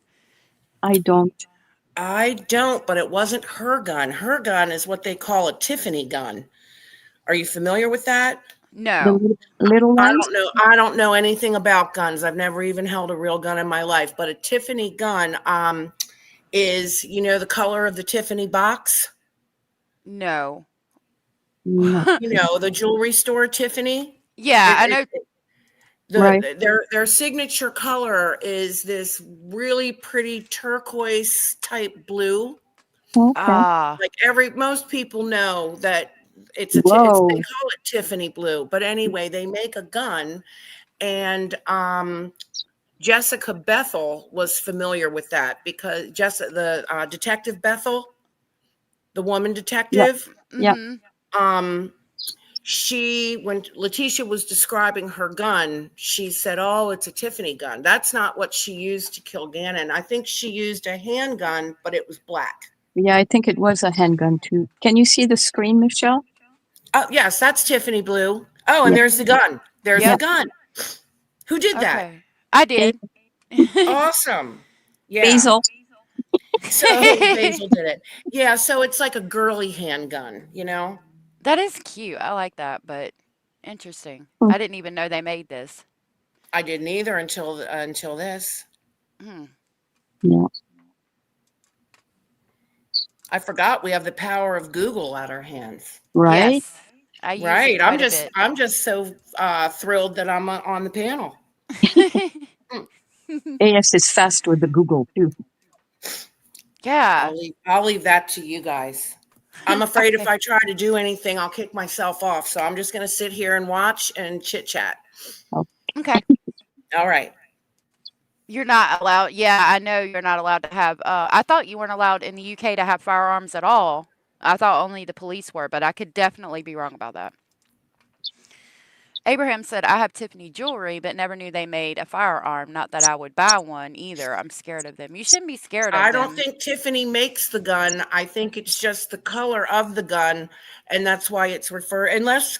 I don't. I don't, but it wasn't her gun. Her gun is what they call a Tiffany gun. Are you familiar with that? No. The little I ones? don't know. I don't know anything about guns. I've never even held a real gun in my life. But a Tiffany gun is, the color of the Tiffany box? No. No. The jewelry store Tiffany? Yeah, I know. Right. Their signature color is this really pretty turquoise type blue. Okay. Like most people know that they Whoa. call it Tiffany blue. But anyway, they make a gun, and Jessica Bethel was familiar with that because the detective Bethel, the woman detective, Yeah. Mhm. when Lie-tecia was describing her gun, she said, "Oh, it's a Tiffany gun." That's not what she used to kill Gannon. I think she used a handgun, but it was black. Yeah, I think it was a handgun too. Can you see the screen, Michelle? Oh, yes, that's Tiffany blue. Oh, and Yeah. there's the gun. There's Yep. the gun. Who did that? Okay. I did. Awesome. Yeah. Basil. So Basil did it. Yeah, so it's like a girly handgun, That is cute. I like that, but interesting. Hmm. I didn't even know they made this. I didn't either until this. Hmm. Yeah. I forgot we have the power of Google at our hands. Right? Yes. I use Right. it quite a bit. I'm just so thrilled that I'm on the panel. AS is fast with the Google too. Yeah. I'll leave that to you guys. I'm afraid if Okay. I try to do anything, I'll kick myself off. So I'm just going to sit here and watch and chit chat. Okay. All right. You're not allowed. Yeah, I know you're not allowed to have. I thought you weren't allowed in the UK to have firearms at all. I thought only the police were, but I could definitely be wrong about that. Abraham said, I have Tiffany jewelry, but never knew they made a firearm. Not that I would buy one either. I'm scared of them. You shouldn't be scared of them. I don't think Tiffany makes the gun. I think it's just the color of the gun, and that's why it's referred. Unless,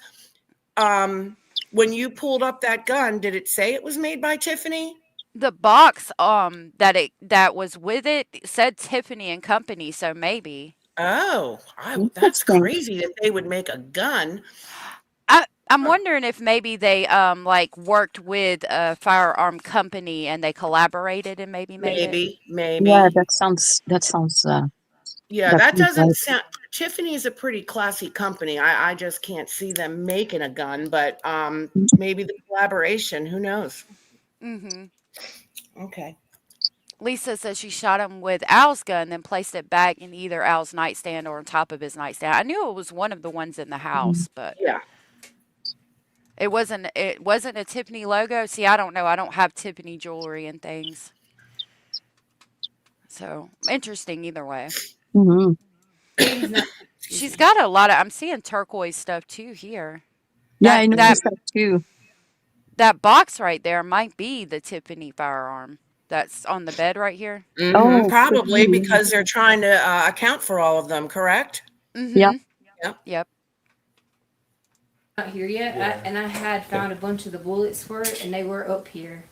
when you pulled up that gun, did it say it was made by Tiffany? The box that was with it said Tiffany and Company, so maybe. Oh, that's crazy that they would make a gun. I'm wondering if maybe they worked with a firearm company and they collaborated and maybe made it. Maybe. Yeah, that sounds Yeah, that doesn't sound. Tiffany is a pretty classy company. I just can't see them making a gun, but maybe the collaboration. Who knows? Mm-hmm. Okay. Lisa says she shot him with Al's gun, then placed it back in either Al's nightstand or on top of his nightstand. I knew it was one of the ones in the house, but Yeah. it wasn't. It wasn't a Tiffany logo. See, I don't know. I don't have Tiffany jewelry and things, so interesting either way. Hmm. Katie's not. She's got a lot of. I'm seeing turquoise stuff too here. Yeah, That I that noticed that too. that box right there might be the Tiffany firearm that's on the bed right here. Mm-hmm. Oh, could Probably be. because they're trying to account for all of them, correct? Yeah. Mm-hmm. Yep. Yep. Not here yet, and I had found a bunch of the bullets for it, and they were up here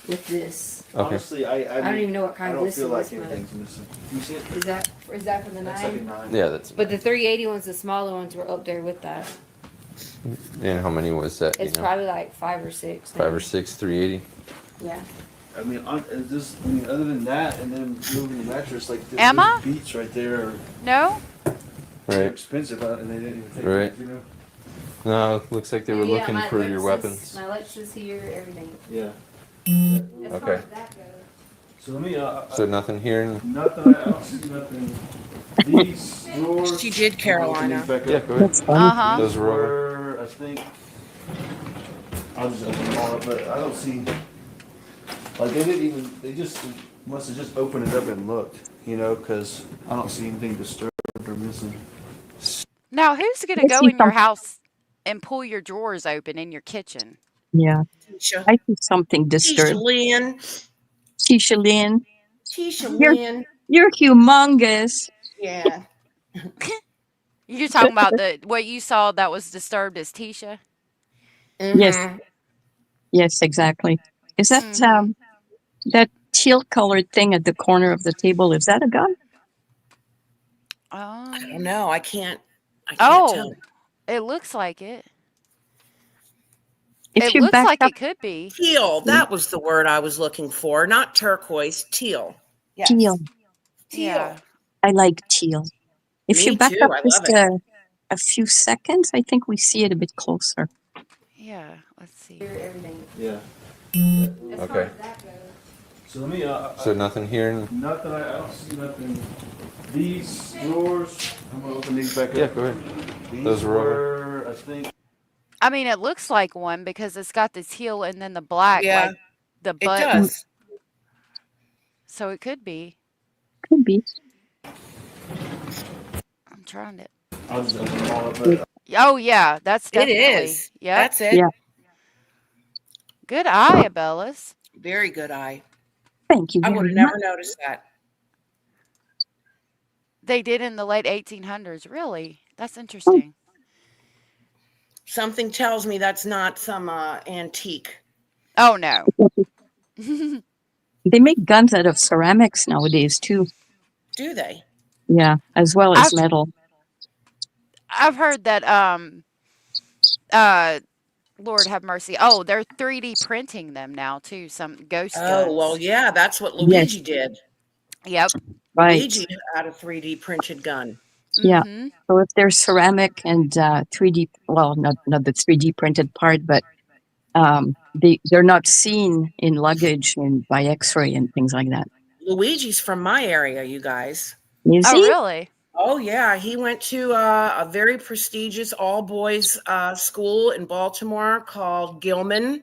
with this. Okay. Honestly, I don't even know what kind I of don't this feel like is, but anything's missing. You see it? is that from the That's like a 9? 9. Yeah, that's. But the 380 ones, the smaller ones, were up there with that. And how many was that? It's probably like 5 or 6. 5 or 6, 380. Yeah. I mean, other than that, and then moving the mattress, like Emma? those beats right there are No. they're Right. expensive, and they didn't even take Right. it, you know? No, looks like they were Yeah, looking my for your Lexus- weapons. My Lexus here, everything. Yeah. As far Okay. as that goes. So let me. So nothing here. Nothing. I don't see nothing. These drawers. She did I'm Carolina. opening these back Yeah, up. go ahead. That's fun. Uh-huh. Those were over. Were, I think. I'll just open them all up, but I don't see. Like they didn't even. They just must have just opened it up and looked, you know, because I don't see anything disturbed or missing. Now, who's gonna Let's go see in your some. house and pull your drawers open in your kitchen? Yeah, Tisha. I see something Tisha disturbed. Lynn. Tisha Lynn, Tisha you're Lynn. you're humongous. Yeah. You're talking about what you saw that was disturbed as Tisha? Yes, Mm-hmm. yes, exactly. Is that Mm-hmm. that teal colored thing at the corner of the table? Is that a gun? I don't Um. know. I can't Oh, tell. it looks like it. If It you looks back like up, it could be. Teal. That was the word I was looking for. Not turquoise. Teal. teal. Yes. Teal. Yeah. I like teal. If you Me back too. up I just love it. a few seconds, I think we see it a bit closer. Yeah. Let's see. Here, everything. Yeah. As far Okay. as that goes. So let me. So nothing here. Nothing. I don't see nothing. These drawers. I'm gonna open these back up. Yeah, go ahead. These Those were over. were, I think. I mean, it looks like one because it's got the teal and then the black, Yeah, like the it button. does. So it could be. Could be. I'm trying to. I'll just open them all up. But Oh yeah, that's It definitely. is. Yep. That's it. Yeah. Good eye, Abellis. Very good eye. Thank you I would very have much. never noticed that. They did in the late 1800s. Really? That's interesting. Something tells me that's not some antique. Oh no. They make guns out of ceramics nowadays too. Do they? Yeah, as well as I've metal. I've heard that uh Lord have mercy. Oh, they're 3D printing them now too. Some ghost Oh, well, guns. yeah, that's what Yes, Luigi did. Yep. right. Luigi had a 3D printed gun. Yeah. Mm-hmm. So if there's ceramic and 3D, well, not the 3D printed part, but they're not seen in luggage and by X-ray and things like that. Luigi's from my area, you guys. Is Oh he? really? Oh, yeah. He went to a very prestigious all boys school in Baltimore called Gilman.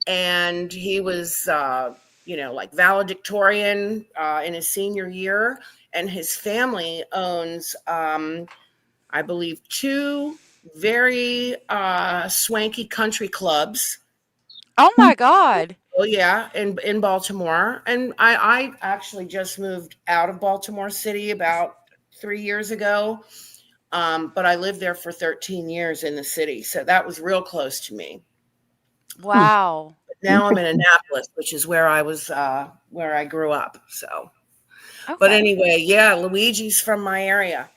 And he was, like valedictorian in his senior year. And his family owns, I believe, 2 very swanky country clubs. Oh my God. Oh yeah, in Baltimore, and I actually just moved out of Baltimore City about 3 years ago, but I lived there for 13 years in the city, so that was real close to me. Wow. But now I'm in Interesting. Annapolis, which is where I grew up. So, but Okay. anyway, yeah, Luigi's from my area.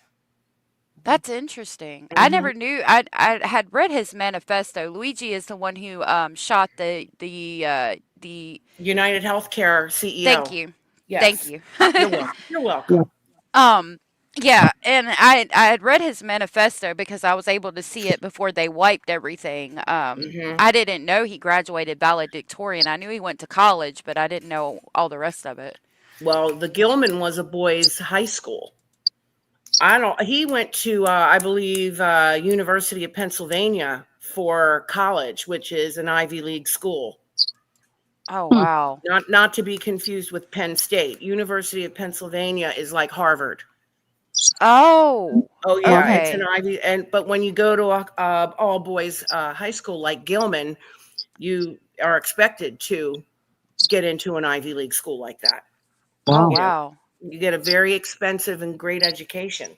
That's interesting. I Mhm. never knew. I had read his manifesto. Luigi is the one who shot the. United Healthcare Thank CEO. you. Thank Yes, you. you're welcome. You're Yeah. welcome. Um, Yeah, and I had read his manifesto because I was able to see it before they wiped everything. Hmm. I didn't know he graduated valedictorian. I knew he went to college, but I didn't know all the rest of it. Well, the Gilman was a boys' high school. I don't. He went to, I believe, University of Pennsylvania for college, which is an Ivy League school. Oh, Hmm. wow. Not to be confused with Penn State. University of Pennsylvania is like Harvard. Oh, Oh yeah, Oh, it's an okay. Ivy. And but when you go to a all boys high school like Gilman, you are expected to get into an Ivy League school like that. Oh, wow. You know, wow. you get a very expensive and great education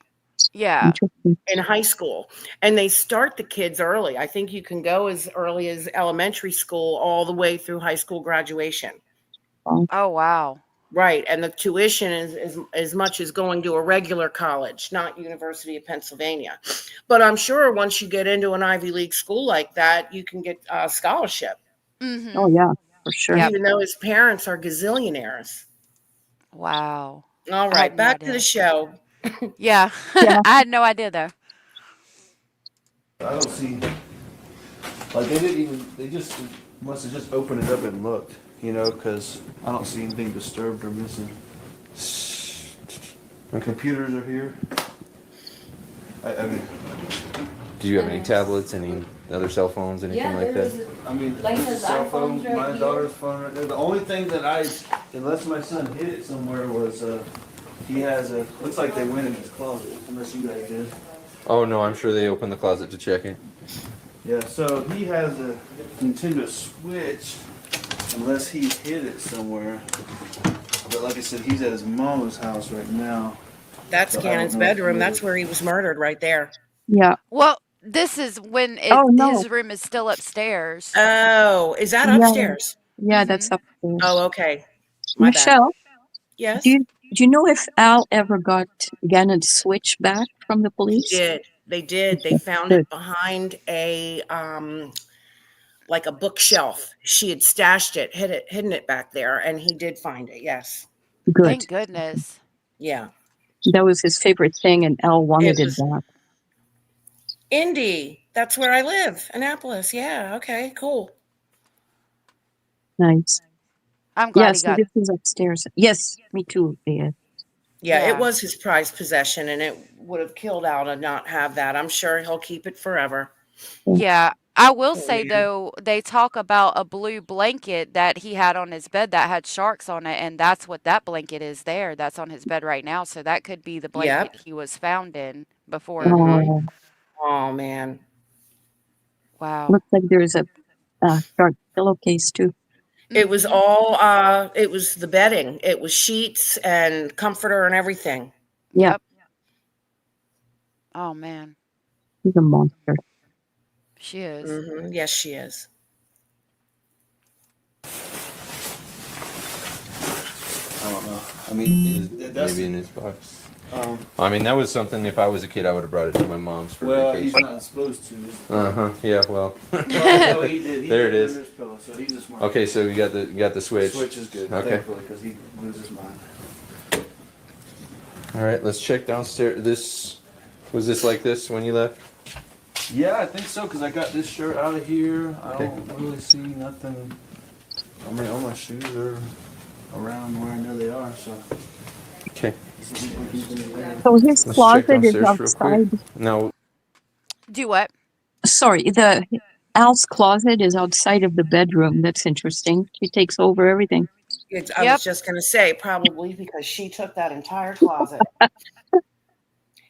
Yeah. Interesting. in high school, and they start the kids early. I think you can go as early as elementary school all the way through high school graduation. Wow. Oh, wow. Right, and the tuition is as much as going to a regular college, not University of Pennsylvania. But I'm sure once you get into an Ivy League school like that, you can get a scholarship, Oh, Mm-hmm. yeah, for sure. Yep. even though his parents are gazillionaires. Wow. All I had right, no back to the idea. show. Yeah. Yeah. I had no idea though. I don't see, like they didn't even, they just must have just opened it up and looked, you know, because I don't see anything disturbed or missing. The computers are here. I mean, Do you have any tablets, any other cell phones, anything like that? I mean, Like his his cell iPhone's phone, right my here. daughter's phone right there. The only thing that unless my son hid it somewhere, was he has a. Looks like they went in his closet, unless you guys did. Oh no, I'm sure they opened the closet to check it. Yeah, so he has a Nintendo Switch, unless he hid it somewhere. But like I said, he's at his mama's house right now. That's So I don't Cannon's know if he bedroom. would That's have. where he was murdered, right there. Yeah. Well, this is when Oh, no. his room is still upstairs. Oh, is that Yeah. upstairs? Yeah, that's Mm-hmm. upstairs. Oh, okay. My bad. Michelle, do Yes, you know if Al ever got Gannon's switch back from the he police? did. They did. They Okay, found good, it behind a like a bookshelf. She had stashed it, hidden it back there, and he did find it. Yes. good. Thank goodness. Yeah. That was his favorite thing, and Al It wanted it was back. Indy. That's where I live, Annapolis. Yeah. Okay. Cool. Nice. I'm Yeah, glad he so got. this is upstairs. Yes, me too. Yeah. Yeah, it Yeah. was his prized possession, and it would have killed Al to not have that. I'm sure he'll keep it forever. Yeah. I will Poor say man. though, they talk about a blue blanket that he had on his bed that had sharks on it, and that's what that blanket is there. That's on his bed right now. So that could be the blanket Yep. he was found in before. Mm-hmm. Oh, Oh man. Wow. looks like there's a shark pillowcase too. It was Mm-hmm. all it was the bedding. It was sheets and comforter and everything. Yeah, Yep. Oh man. he's a monster. She is. Hmm. Yes, she is. I don't know. I mean, that's. Maybe in his box. Um, I mean, that was something. If I was a kid, I would have brought it to my mom's for well, he's vacation. not supposed to. Uh huh. Yeah. Well. Well, no, he did. He There did it is. under his pillow, so he's a smart. Okay, so you got the switch. Switch is good, Okay. thankfully, because he loses his mind. All right, let's check downstairs. Was this like this when you left? Yeah, I think so, because I got this shirt out of here. I Okay. don't really see nothing. I mean, all my shoes are around where I know they are, so. Okay. So his Let's check closet is downstairs real quick. outside. No. Do what? Sorry, the Al's closet is outside of the bedroom. That's interesting. She takes over everything. I Yep. was just gonna say probably because she took that entire closet.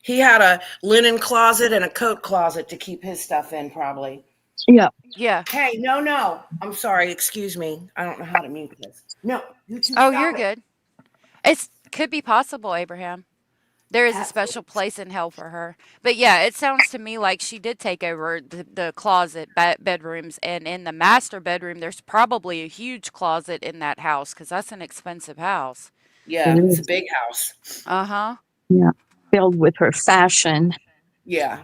He had a linen closet and a coat closet to keep his stuff in, probably. Yeah. Yeah. Hey, no. I'm sorry. Excuse me. I don't know how to mute this. No, you two Oh, stop you're it. good. It could be possible, Abraham. There is a special Absolutely. place in hell for her. But yeah, it sounds to me like she did take over the closet bedrooms. And in the master bedroom, there's probably a huge closet in that house because that's an expensive house. Yeah, It it's a is. big house. Uh huh. Yeah. Filled with her fashion. Yeah.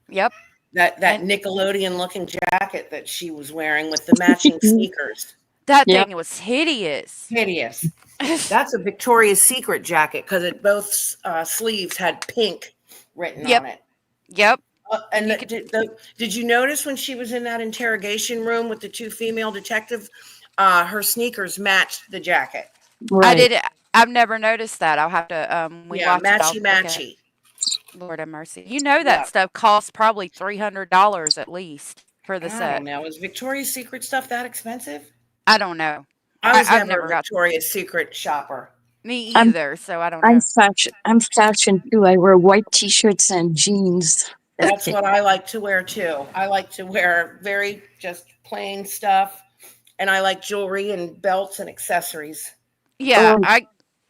Yep. That And Nickelodeon looking jacket that she was wearing with the matching sneakers. that Yep. thing was hideous. Hideous. That's a Victoria's Secret jacket because it both sleeves had pink written Yep. on it. Yep. And You could. did you notice when she was in that interrogation room with the two female detectives, her sneakers matched the jacket? I Right. did. I've never noticed that. I'll have to. When we Yeah, watch it, matchy I'll look at it. matchy. Lord have mercy. You know Yeah. that stuff costs probably $300 at least for the I set. don't know. Is Victoria's Secret stuff that expensive? I don't know. I was I've never never a got Victoria's Secret shopper. me I'm either, so I don't know. I'm fashion too. I wear white t-shirts and jeans. That's That's it. what I like to wear too. I like to wear very just plain stuff, and I like jewelry and belts and accessories. Yeah, Oh,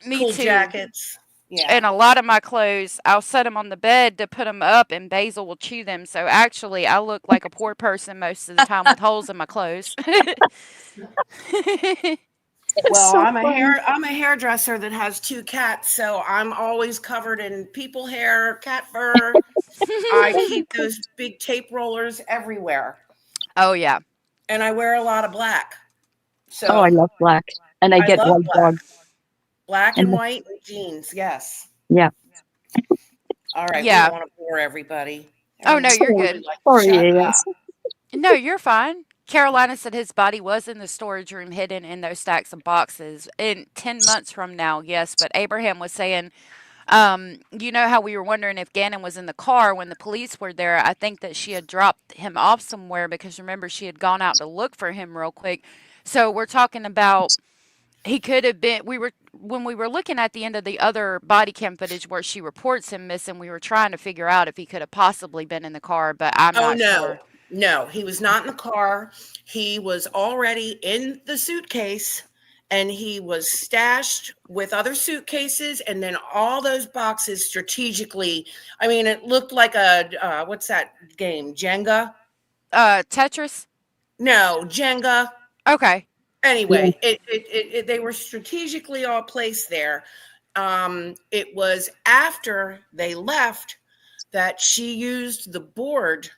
me Cool too. jackets. Yeah. And a lot of my clothes, I'll set them on the bed to put them up, and Basil will chew them. So actually, I look like a poor person most of the time with holes in my clothes. it's Well, so funny. I'm a hairdresser that has two cats, so I'm always covered in people hair, cat fur. I keep those big tape rollers everywhere, Oh yeah, and I wear a lot of black. Oh, I So love black, and I I get love white black. dog. Black and And white and jeans, yes. yeah. All right, we yeah. don't want to bore everybody. Oh no, Everybody you're Sorry, would good. like to sorry, shut yes. up. No, you're fine. Carolina said his body was in the storage room hidden in those stacks of boxes. In 10 months from now, yes. But Abraham was saying, you know how we were wondering if Gannon was in the car when the police were there? I think that she had dropped him off somewhere because remember, she had gone out to look for him real quick. So we're talking about he could have been. We were when we were looking at the end of the other body cam footage where she reports him missing. We were trying to figure out if he could have possibly been in the car, but I'm Oh not no, sure. no, he was not in the car. He was already in the suitcase, and he was stashed with other suitcases, and then all those boxes strategically. I mean, it looked like a what's that game? Jenga? Tetris. No, Jenga. Okay. Yeah. Anyway, they were strategically all placed there. It was after they left that she used the board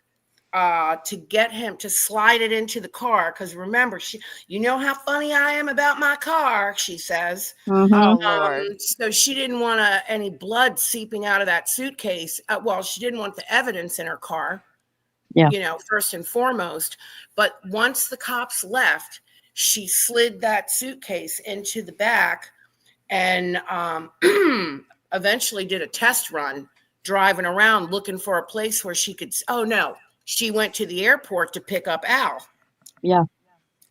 to get him to slide it into the car. Because remember, you know how funny I am about my car, she says. Mm-hmm. Oh Lord. So she didn't want any blood seeping out of that suitcase. Well, she didn't want the evidence in her car, Yeah. first and foremost. But once the cops left, she slid that suitcase into the back and eventually did a test run driving around looking for a place where she could. Oh, no. She went to the airport to pick up Al. Yeah.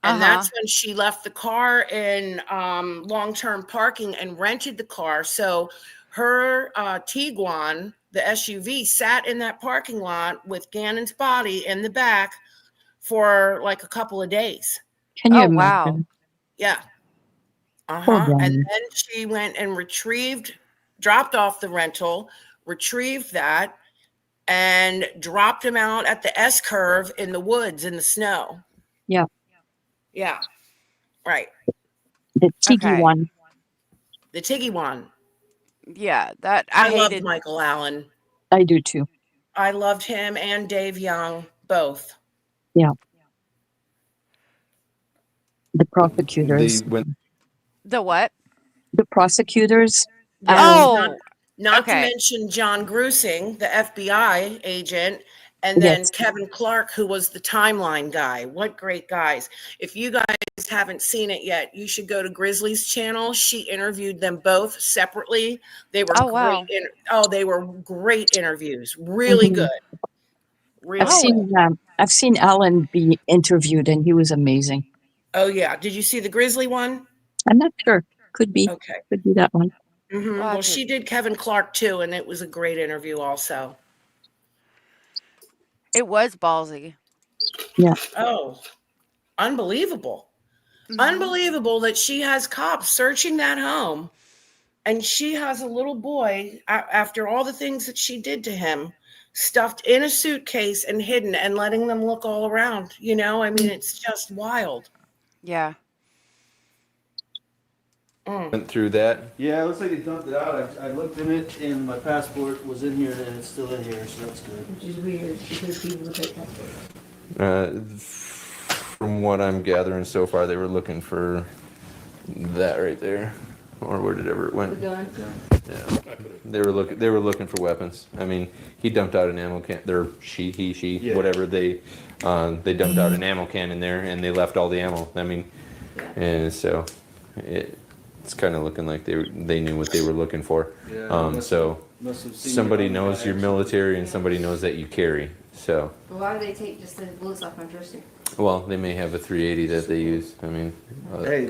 And Uh-huh. that's when she left the car in long-term parking and rented the car. So her Tiguan, the SUV, sat in that parking lot with Gannon's body in the back for like a couple of days. Can you Oh wow. imagine? Yeah. Poor And Gannon. then she went and dropped off the rental, retrieved that, and dropped him out at the S curve in the woods in the snow. Yeah. Yeah. Right. The Tiki Okay. one. The Tiggy one. Yeah, that I loved hated. Michael Allen. I do too. I loved him and Dave Young, both. Yeah. The prosecutors. The what? The prosecutors. Yes. Oh, Not to okay. mention John Grusing, the FBI agent, and then Yes. Kevin Clark, who was the timeline guy. What great guys. If you guys haven't seen it yet, you should go to Grizzly's channel. She interviewed them both separately. They were Oh wow. they were great interviews. Really Mhm. good. Really Oh, good. I've seen Alan be interviewed, and he was amazing. Oh yeah. Did you see the Grizzly one? I'm not sure. Could be. Okay. Could be that one. Mm-hmm. we'll Well, have to. she did Kevin Clark too, and it was a great interview also. It was ballsy. Yeah. Oh, unbelievable. Hmm. Unbelievable that she has cops searching that home, and she has a little boy, after all the things that she did to him, stuffed in a suitcase and hidden and letting them look all around. I mean, it's just wild. Yeah. Went through that. Yeah, it looks like they dumped it out. I looked in it, and my passport was in here, and it's still in here, so that's good. Which is weird because people would take passports. From what I'm gathering so far, they were looking for that right there. or whatever it The went. gun. Yeah, they were looking for weapons. I mean, he dumped out an ammo can. She, Yeah. whatever they dumped out an ammo can in there, and they left all the ammo. I mean, and so it's kind of looking like they knew what they were looking for. Yeah, So must have seen somebody it on the knows you're guy. military, and somebody knows that you carry. So, Well, why do they take just the bullets off my jersey? well, they may have a 380 that they use. I mean, Hey,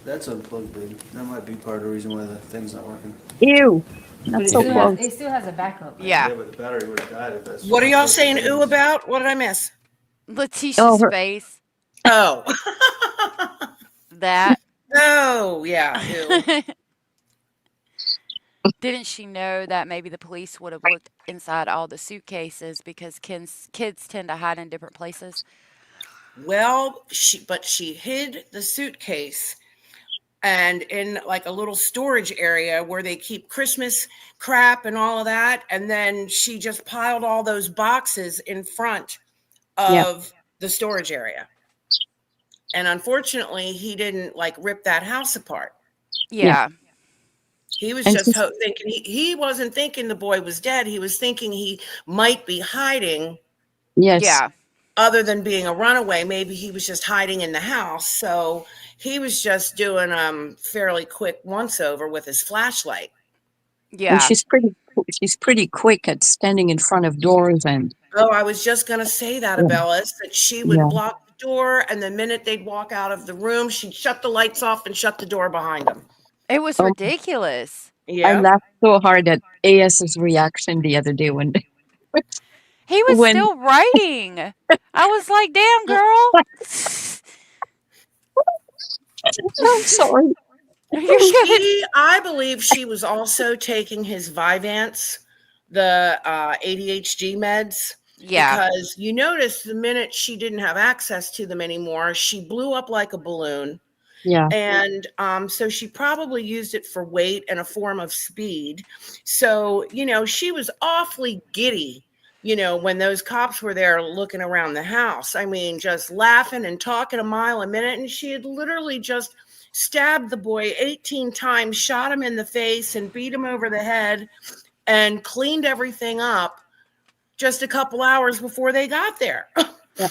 that's unplugged, baby. That might be part of the reason why the thing's not working. Ew, But not it so still close. has, it still has a backup. Yeah. But the battery would have died if that's. What are y'all unplugged saying the ooh things. about? What did I miss? Letitia's Oh, her- face. Oh. That. Oh, yeah. Ew. Didn't she know that maybe the police would have looked inside all the suitcases because kids tend to hide in different places? Well, she hid the suitcase and in like a little storage area where they keep Christmas crap and all of that. And then she just piled all those boxes in front Yeah. of the storage area. And unfortunately, he didn't like rip that house apart. Yeah. He was And just she's- thinking he wasn't thinking the boy was dead. He was thinking he might be hiding Yes. Yeah. other than being a runaway. Maybe he was just hiding in the house. So he was just doing fairly quick once over with his flashlight. And Yeah. she's pretty quick at standing in front of doors and Oh, I was just going to say that, Yeah. Abellis, that she would Yeah. block the door, and the minute they'd walk out of the room, she'd shut the lights off and shut the door behind them. It was Oh. ridiculous. I Yeah. laughed so hard at AS's reaction the other day when He was when still writing. I was like, damn, girl. I'm sorry. You're good. I believe she was also taking his Vyvanse, the ADHD meds. Yeah. Because you notice the minute she didn't have access to them anymore, she blew up like a balloon. Yeah. And so she probably used it for weight and a form of speed. So, she was awfully giddy, when those cops were there looking around the house. I mean, just laughing and talking a mile a minute. And she had literally just stabbed the boy 18 times, shot him in the face and beat him over the head and cleaned everything up just a couple hours before they got there. Yeah.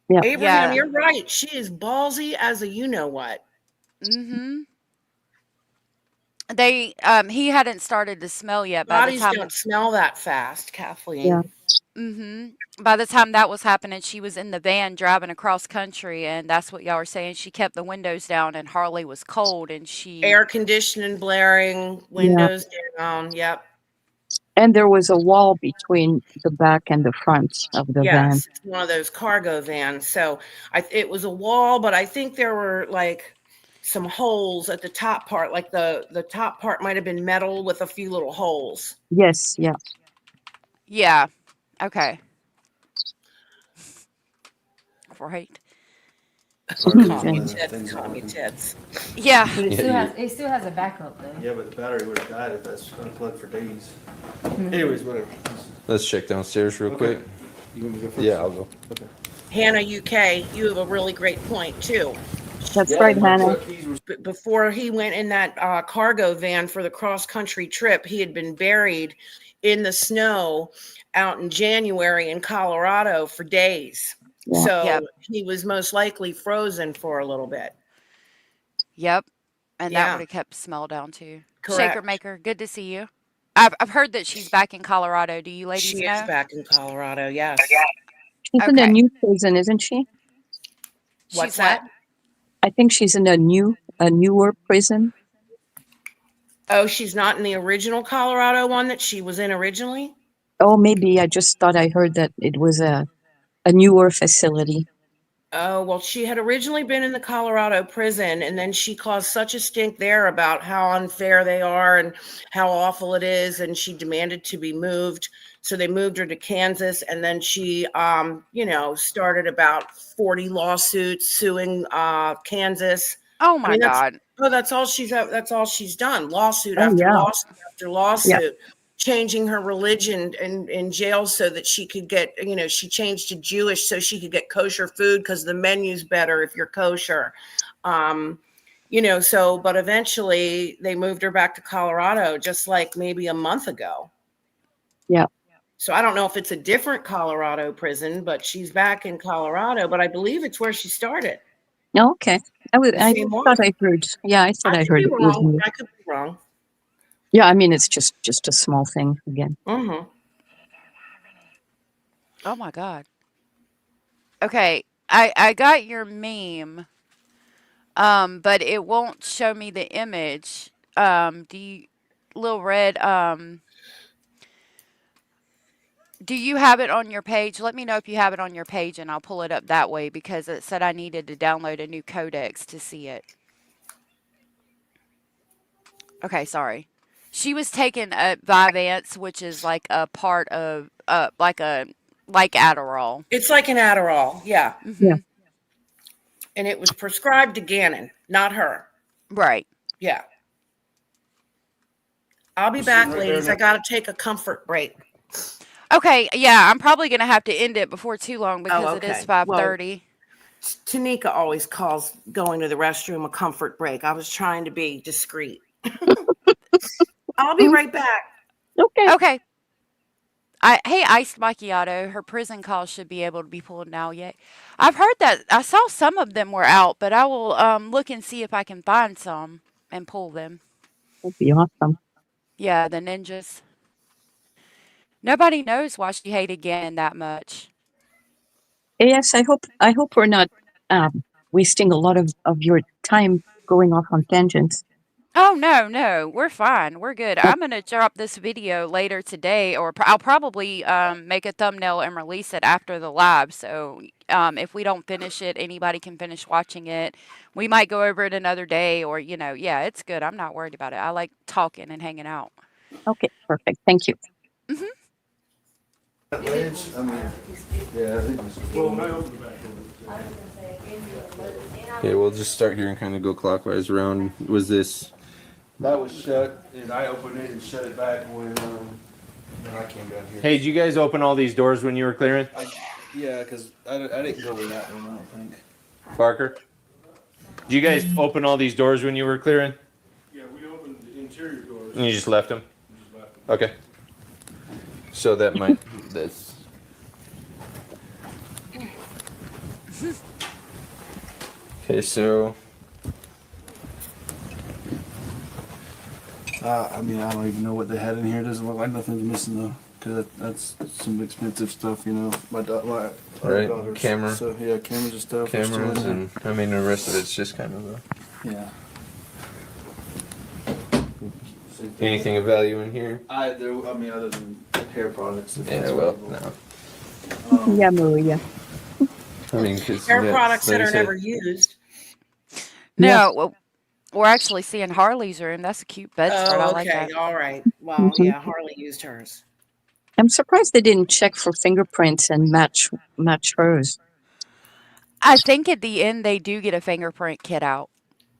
Yeah. Abraham, Yeah. you're right. She is ballsy as a you-know-what. Mm-hmm. He hadn't started to smell yet by the Bodies time. don't smell that fast, Kathleen. Yeah. Mm-hmm. By the time that was happening, she was in the van driving across country, and that's what y'all were saying. She kept the windows down, and Harley was cold, and she. Air conditioning blaring, windows down. Yep. And there was a wall between the back and the front of the van. Yes, it's one of those cargo vans. So it was a wall, but I think there were like some holes at the top part. Like the top part might have been metal with a few little holes. Yes. Yeah. Yeah. Okay. Right. Commie Yeah. tits, Things are commie working. tits. Yeah. But Yeah, it still has a backup though. Yeah, but the battery would have died if that's unplugged for days. Anyways, whatever. let's check downstairs real quick. You want me to go first? Yeah, I'll go. Okay. Hannah, UK, you have a really great point too. That's Yeah, right, my Hannah. truck keys were Before he went in that cargo van for the cross-country trip, he had been buried in the snow out in January in Colorado for days. Yeah. So Yep. he was most likely frozen for a little bit. Yep. And that Yeah. would have kept smell down too. Correct. Shaker Maker, good to see you. I've heard that she's back in Colorado. Do you ladies She know? is back in Colorado, yes. She's in a Okay. new prison, isn't she? What's She's what? that? I think she's in a newer prison. Oh, she's not in the original Colorado one that she was in originally? Oh, maybe I just thought I heard that it was a newer facility. Oh, well, she had originally been in the Colorado prison, and then she caused such a stink there about how unfair they are and how awful it is, and she demanded to be moved. So they moved her to Kansas, and then she, started about 40 lawsuits suing Kansas. Oh my God. That's all she's done. Lawsuit Oh, after yeah. lawsuit after lawsuit. Changing her religion in jail so that she could get, she changed to Jewish so she could get kosher food because the menu's better if you're kosher. You know, so, but eventually they moved her back to Colorado just like maybe a month ago. Yeah. So I don't know if it's a different Colorado prison, but she's back in Colorado, but I believe it's where she started. Okay. The I same one. thought I heard. Yeah, I thought I I could heard be it was wrong. new. I could be wrong. Yeah, I mean it's just a small thing again. Mm-hmm. Oh my God. Okay, I got your meme, but it won't show me the image. Do you, Lil Red, do you have it on your page? Let me know if you have it on your page and I'll pull it up that way because it said I needed to download a new codex to see it. Okay, sorry. She was taking a Vyvanse, which is like a part of like Adderall. It's like an Adderall, yeah. Yeah. And it was prescribed to Gannon, not her. Right. Yeah. I'll be back, ladies. I gotta take a comfort break. Okay, yeah, I'm probably gonna have to end it before too long because it is okay. Well, 5:30. Tanika always calls going to the restroom a comfort break. I was trying to be discreet. I'll be right back. Okay. Okay. Hey, iced macchiato. Her prison calls should be able to be pulled now. Yet, I've heard that I saw some of them were out, but I will look and see if I can find some and pull them. That'd be awesome. Yeah, the ninjas. Nobody knows why she hated Gannon that much. Yes, I hope we're not wasting a lot of your time going off on tangents. Oh, no, we're fine. We're good. I'm going to drop this video later today, or I'll probably make a thumbnail and release it after the live. So if we don't finish it, anybody can finish watching it. We might go over it another day, or, yeah, it's good. I'm not worried about it. I like talking and hanging out. Okay, perfect. Thank you. Mm-hmm. That ledge, I mean, yeah, I think Okay, we'll just start here and kind of go clockwise around. Was this? that was shut, and I opened it and shut it back when I came down here. Hey, did you guys open all these doors when you were clearing? Yeah, because I didn't go with that one, I don't think. Parker? Did you guys open all these doors when you were clearing? Yeah, we opened the interior doors. And you just left them? Just left them. Okay. So that might, that's. Okay, so. I mean, I don't even know what they had in here. It doesn't look like nothing's missing though, because that's some expensive stuff, you know. My Right, daughter's. camera. So yeah, cameras and stuff. are still in Cameras there. and, I mean, the rest of it's just kind of Yeah. anything of value in here? I mean, other than hair products. if Yeah, that's well, available. no. Yeah, Maria. I mean, cause. Hair yeah, products like that I are said, never used. No, well, we're actually seeing Harley's room. That's a cute bedspread. I Oh, like okay. that. All right. Well, Mhm. yeah, Harley used hers. I'm surprised they didn't check for fingerprints and match hers. I think at the end they do get a fingerprint kit out.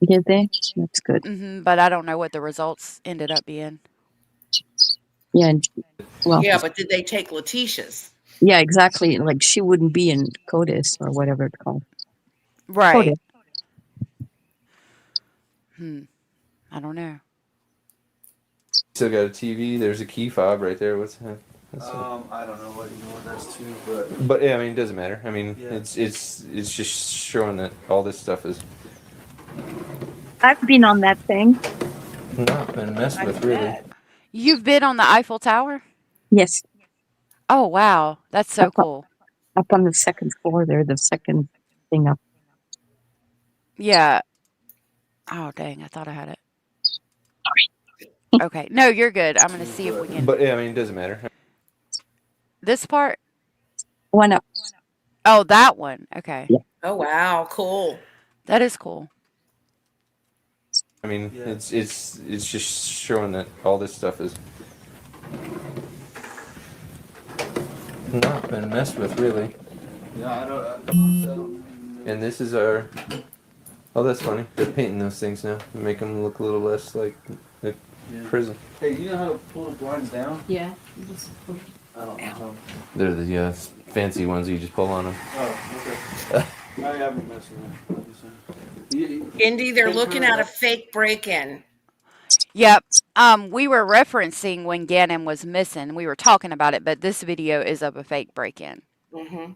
Did they? That's good. But I don't know what the results ended up being. Yeah. Well. Yeah, but did they take Letitia's? Yeah, exactly. Like she wouldn't be in CODIS or whatever it's called. Right. CODIS. I don't know. still got a TV. There's a key fob right there. What's that? I don't know what that's too, But yeah, I mean, it doesn't matter. I mean, Yeah. it's just showing that all this stuff is I've been on that thing. not been messed with, really. You've been on the Eiffel Tower? Yes, Oh, wow. That's so cool. up on the second floor there, the second thing up. Yeah. Oh, dang. I thought I had it. Okay. No, you're good. I'm going to see if we can. But yeah, I mean, it doesn't matter. This part? One up. Oh, that one. Okay. Yeah. Oh, wow. Cool. That is cool. I mean, Yeah. it's just showing that all this stuff is not been messed with, really. Yeah, I don't. And this is our. Oh, that's funny. They're painting those things now to make them look a little less like a prison. Hey, you know how to pull the blinds down? Yeah. I don't know how. They're the fancy ones you just pull on them. Oh, okay. I haven't messed with them. Indy, they're looking at a fake break-in. Yep. We were referencing when Gannon was missing. We were talking about it, but this video is of a fake break-in. Mm-hmm.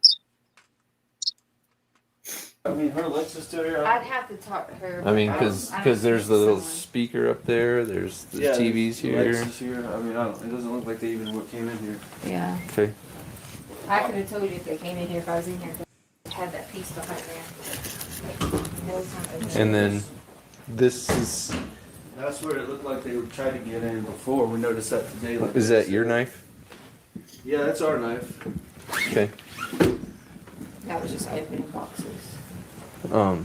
I mean, her Alexa's still here. I'd have to talk to her. I mean, because there's the little speaker up there. There's the TVs here. Alexa's here. I mean, I don't, it doesn't look like they even came in here. Yeah. Okay. I could have told you if they came in here if I was in here. I had that piece behind there. And then this is. That's where it looked like they were trying to get in before. We noticed that today. Like Is that your knife? Yeah, that's our knife. Okay. That was just opening boxes. I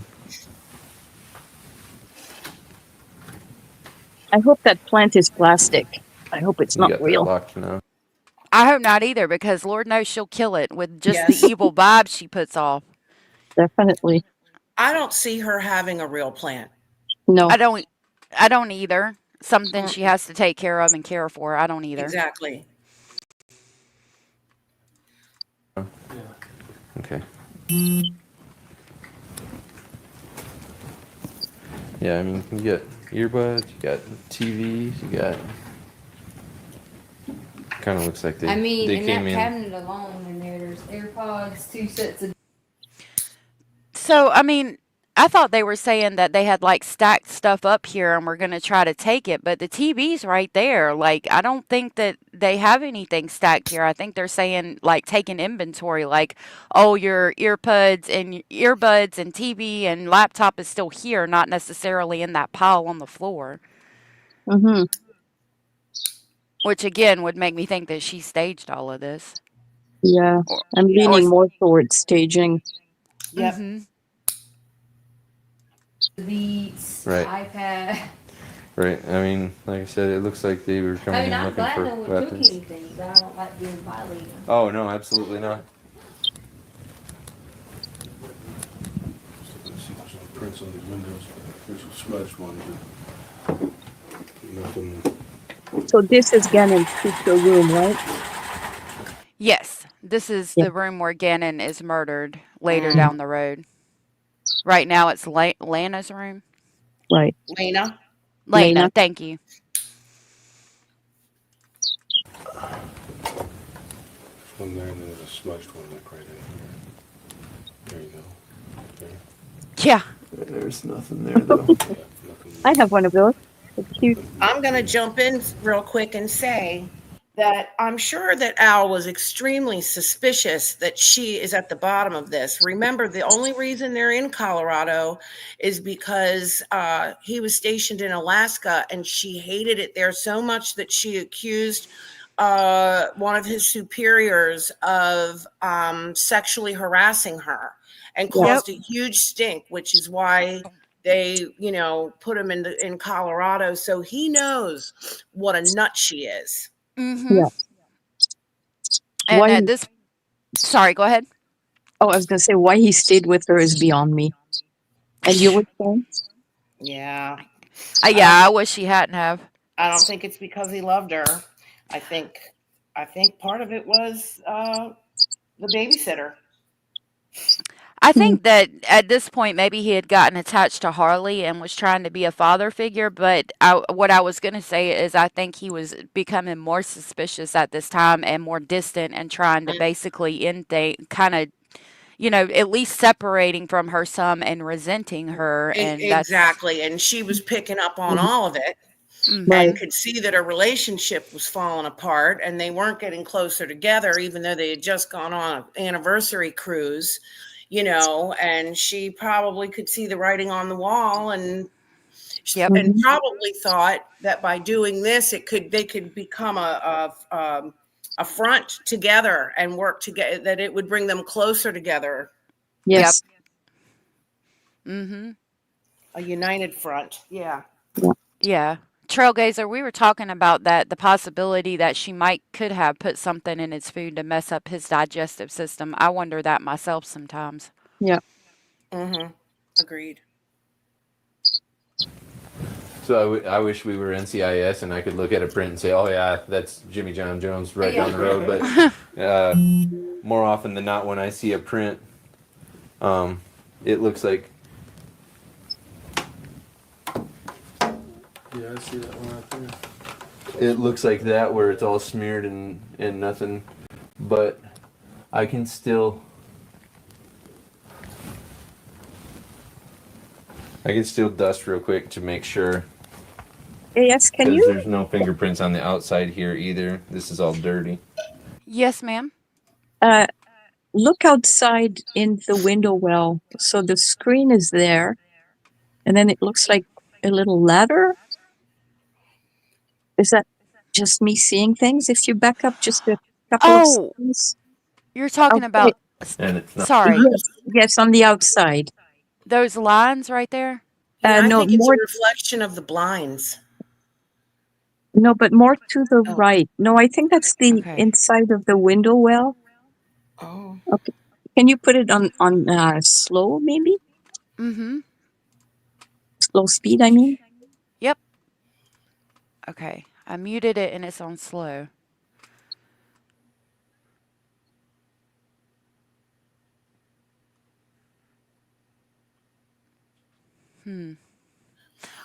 hope that plant is plastic. I hope it's You not got that real. locked now. I hope not either, because Lord knows she'll kill it with just Yes. the evil vibes she puts off. Definitely. I don't see her having a real plant. No. I don't either. Something she has to take care of and care for. I don't either. Exactly. Okay. Yeah, I mean, you got earbuds, you got TVs, you got. Kind of looks like they. I mean, they in came that in. cabinet alone, in there's AirPods, 2 sets of. So, I mean, I thought they were saying that they had like stacked stuff up here and we're going to try to take it, but the TV's right there. Like, I don't think that they have anything stacked here. I think they're saying like taking inventory, like, oh, your earbuds and TV and laptop is still here, not necessarily in that pile on the floor. Mm-hmm. Which again would make me think that she staged all of this. Yeah. I'm leaning more towards staging. Yep. Mm-hmm. Beats, Right. iPad. Right. I mean, like I said, it looks like they were coming I mean, in I'm looking glad for no one took weapons. anything, but I don't like being violated. Oh no, absolutely not. Just looking to see if there's any prints on these windows. There's some smudged ones, but nothing. So this is Gannon's future room, right? Yes, this is Yeah. the room where Gannon is murdered later down the road. Right now it's Lana's room. Right. Lena. Lana, thank you. One there, and then there's a smudged one like right in here. There you go. Okay. Yeah. There's nothing there though. Yeah, nothing. I have one of those. It's cute. I'm going to jump in real quick and say that I'm sure that Al was extremely suspicious that she is at the bottom of this. Remember, the only reason they're in Colorado is because he was stationed in Alaska and she hated it there so much that she accused one of his superiors of sexually harassing her and caused a huge stink, which is why they, put him in Colorado. So he knows what a nut she is. Mm-hmm. Yeah. And Why- at this, sorry, go ahead. Oh, I was going to say why he stayed with her is beyond me. And you would say? Yeah. Yeah, I wish she hadn't have. I don't think it's because he loved her. I think part of it was the babysitter. I think that at this point, maybe he had gotten attached to Harley and was trying to be a father figure. But what I was going to say is I think he was becoming more suspicious at this time and more distant and trying to basically kind of, at least separating from her some and resenting her. And Exactly. And she was picking up on all of it. And could see that her relationship was falling apart and they weren't getting closer together, even though they had just gone on an anniversary cruise, and she probably could see the writing on the wall and probably thought that by doing this, they could become a front together and work together, that it would bring them closer together. Yes. Yep. Mm-hmm. A united front. Yeah. Yeah. Trailgazer, we were talking about that, the possibility that she could have put something in his food to mess up his digestive system. I wonder that myself sometimes. Yeah. Mm-hmm. Agreed. So I wish we were NCIS and I could look at a print and say, oh yeah, that's Jimmy John Jones right down the road. But more often than not, when I see a print, it looks like Yeah, I see that one right there. It looks like that where it's all smeared and nothing, but I can still dust real quick to make sure, Yes, can because you there's no fingerprints on the outside here either. This is all dirty. Yes, ma'am. look outside in the window well? So the screen is there, and then it looks like a little ladder. Is that just me seeing things? If you back up just a couple of Oh, seconds you're talking outside. about, And it's not. sorry, Yes, yes, on the outside. those lines right there? Yeah, I No, think it's a more. reflection of the blinds. No, but more to the Oh. right. No, I think that's the Okay. inside of the window well. Oh. Okay. Can you put it on slow, maybe? Mm-hmm. Slow speed, I mean. Yep. Okay. I muted it and it's on slow.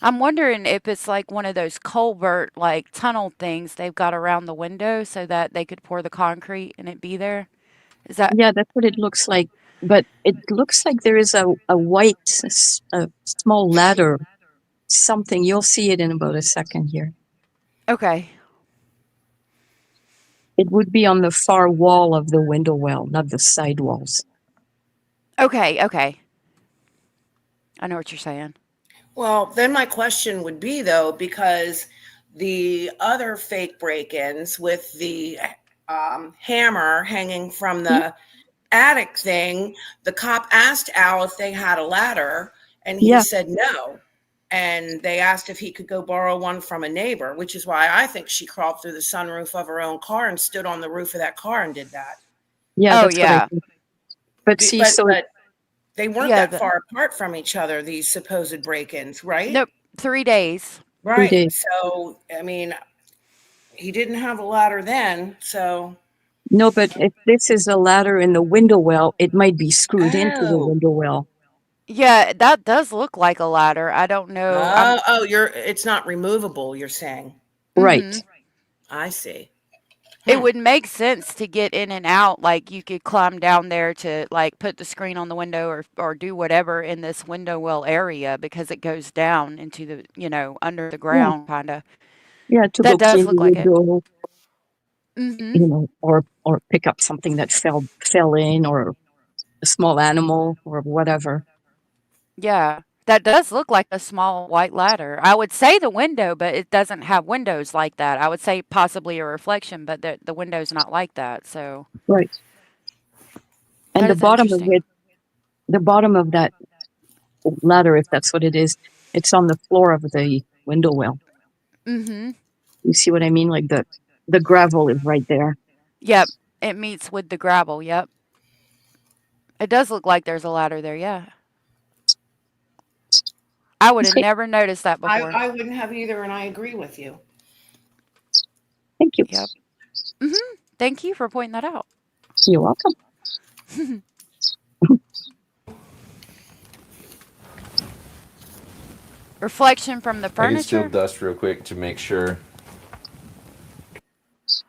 I'm wondering if it's like one of those culvert, like tunnel things they've got around the window so that they could pour the concrete and it be there. Is that Yeah, that's what it looks like. But it looks like there is a white, a small ladder, something. You'll see it in about a second here. okay? It would be on the far wall of the window well, not the side walls. Okay, okay. I know what you're saying. Well, then my question would be though, because the other fake break-ins with the hammer hanging from the attic thing, the cop asked Al if they had a ladder, and he Yeah. said no. And they asked if he could go borrow one from a neighbor, which is why I think she crawled through the sunroof of her own car and stood on the roof of that car and did that. Yeah, Oh that's what I yeah. think. But see, But so they weren't Yeah, that far apart from each other, these supposed break-ins, right? nope, 3 days. 3 Right. days. So, I mean, he didn't have a ladder then, so. No, but if this is a ladder in the window well, it might be screwed into the Oh. window well. Yeah, that does look like a ladder. I don't know. It's not removable, you're saying. Right. Mhm. I see. It would make sense to get in and out. Like you could climb down there to like put the screen on the window or do whatever in this window well area because it goes down into the, under the ground kind of. Yeah, to That go does clean the look like it. window, Mhm. or pick up something that fell in, or a small animal or whatever. Yeah. That does look like a small white ladder. I would say the window, but it doesn't have windows like that. I would say possibly a reflection, but the window's not like that. So Right. And that the is bottom of interesting. it, the bottom of that ladder, if that's what it is, it's on the floor of the window well. Mhm. You see what I mean? Like the gravel is right there. Yep. It meets with the gravel. Yep. It does look like there's a ladder there. Yeah. I would have Okay. never noticed that before. I wouldn't have either, and I agree with you. Thank you. Yep. Thank you for pointing that out. You're welcome. Reflection from the I can still furniture? dust real quick to make sure.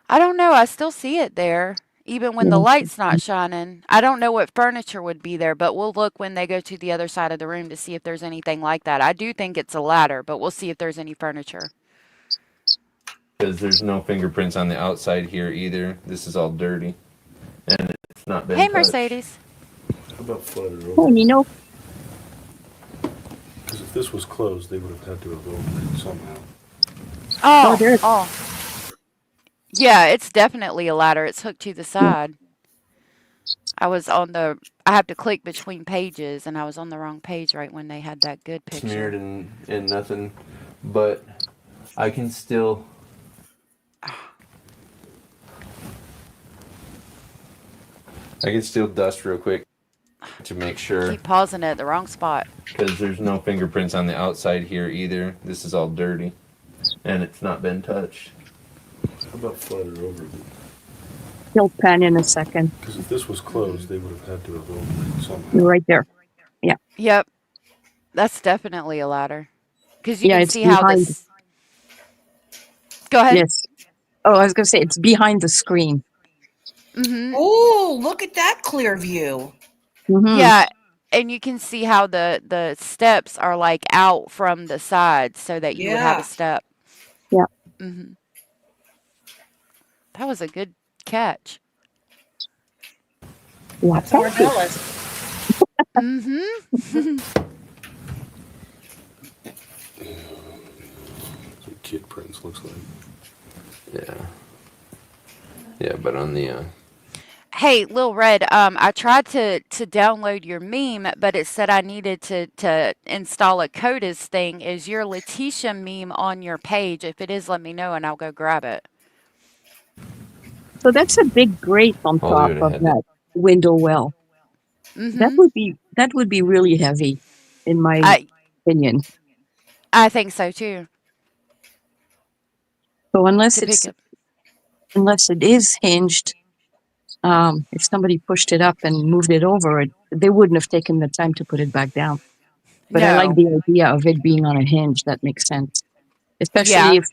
I don't know. I still see it there, even when the light's not shining. I don't know what furniture would be there, but we'll look when they go to the other side of the room to see if there's anything like that. I do think it's a ladder, but we'll see if there's any furniture. Because there's no fingerprints on the outside here either. This is all dirty. And it's not been Hey, touched. Mercedes. How about flooded over? Oh, you know, Because if this was closed, they would have had to have opened it somehow. Oh, there's- oh. Yeah, it's definitely a ladder. It's hooked to the side. I have to click between pages, and I was on the wrong page right when they had that good picture. Smeared and nothing. But I can still. Dust real quick to make sure. Keep pausing it at the wrong spot. Because there's no fingerprints on the outside here either. This is all dirty. And it's not been touched. How about flooded over? he'll pan in a second. Because if this was closed, they would have had to have opened it somehow. You're right there. Yeah. Yep. That's definitely a ladder. Because you Yeah, can it's see how behind. this. Go ahead. Yes. Oh, I was going to say it's behind the screen. Mm-hmm. Oh, look at that clear view. Mm-hmm. Yeah, and you can see how the steps are like out from the sides so that you would have a Yeah. step. Yeah. Mm-hmm. That was a good catch. Yeah. That's Thank you. Arbella's. Mm-hmm. Some kid prints looks like. Yeah. Yeah, but on the Hey, Lil Red, I tried to download your meme, but it said I needed to install a CODIS thing. Is your Lie-tecia meme on your page? If it is, let me know and I'll go grab it. So that's a big grate on all we top would have of had to that window well. Mm-hmm. That would be really heavy, in my I opinion. I think so too. So To pick up. unless it is hinged, if somebody pushed it up and moved it over, they wouldn't have taken the time to put it back down. But I like No. the idea of it being on a hinge. That makes sense, especially Yeah. if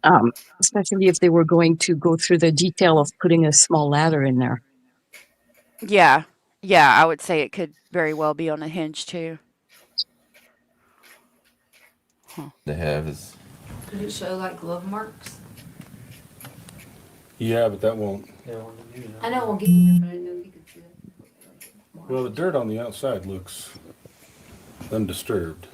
um, especially if they were going to go through the detail of putting a small ladder in there. Yeah. Yeah, I would say it could very well be on a hinge too. Huh. to have is Did it show like glove marks? Yeah, but that won't. I know we'll get you, but I didn't know if you could see it. Well, the dirt on the outside looks undisturbed.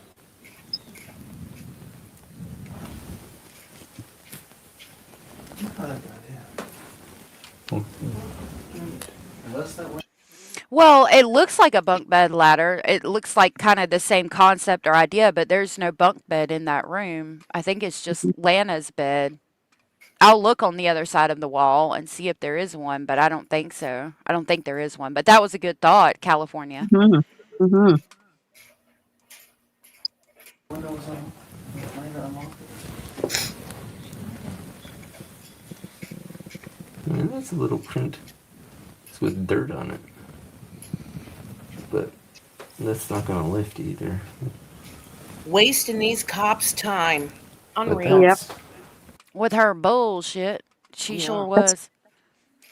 Well, it looks like a bunk bed ladder. It looks like kind of the same concept or idea, but there's no bunk bed in that room. I think it's just Lana's bed. I'll look on the other side of the wall and see if there is one, but I don't think so. I don't think there is one. But that was a good thought, California. Mm-hmm. Mm-hmm. that's a little print. It's with dirt on it, but that's not gonna lift either. Wasting these cops' time. But Unreal. Yep. With her bullshit, she Yeah. sure That's was.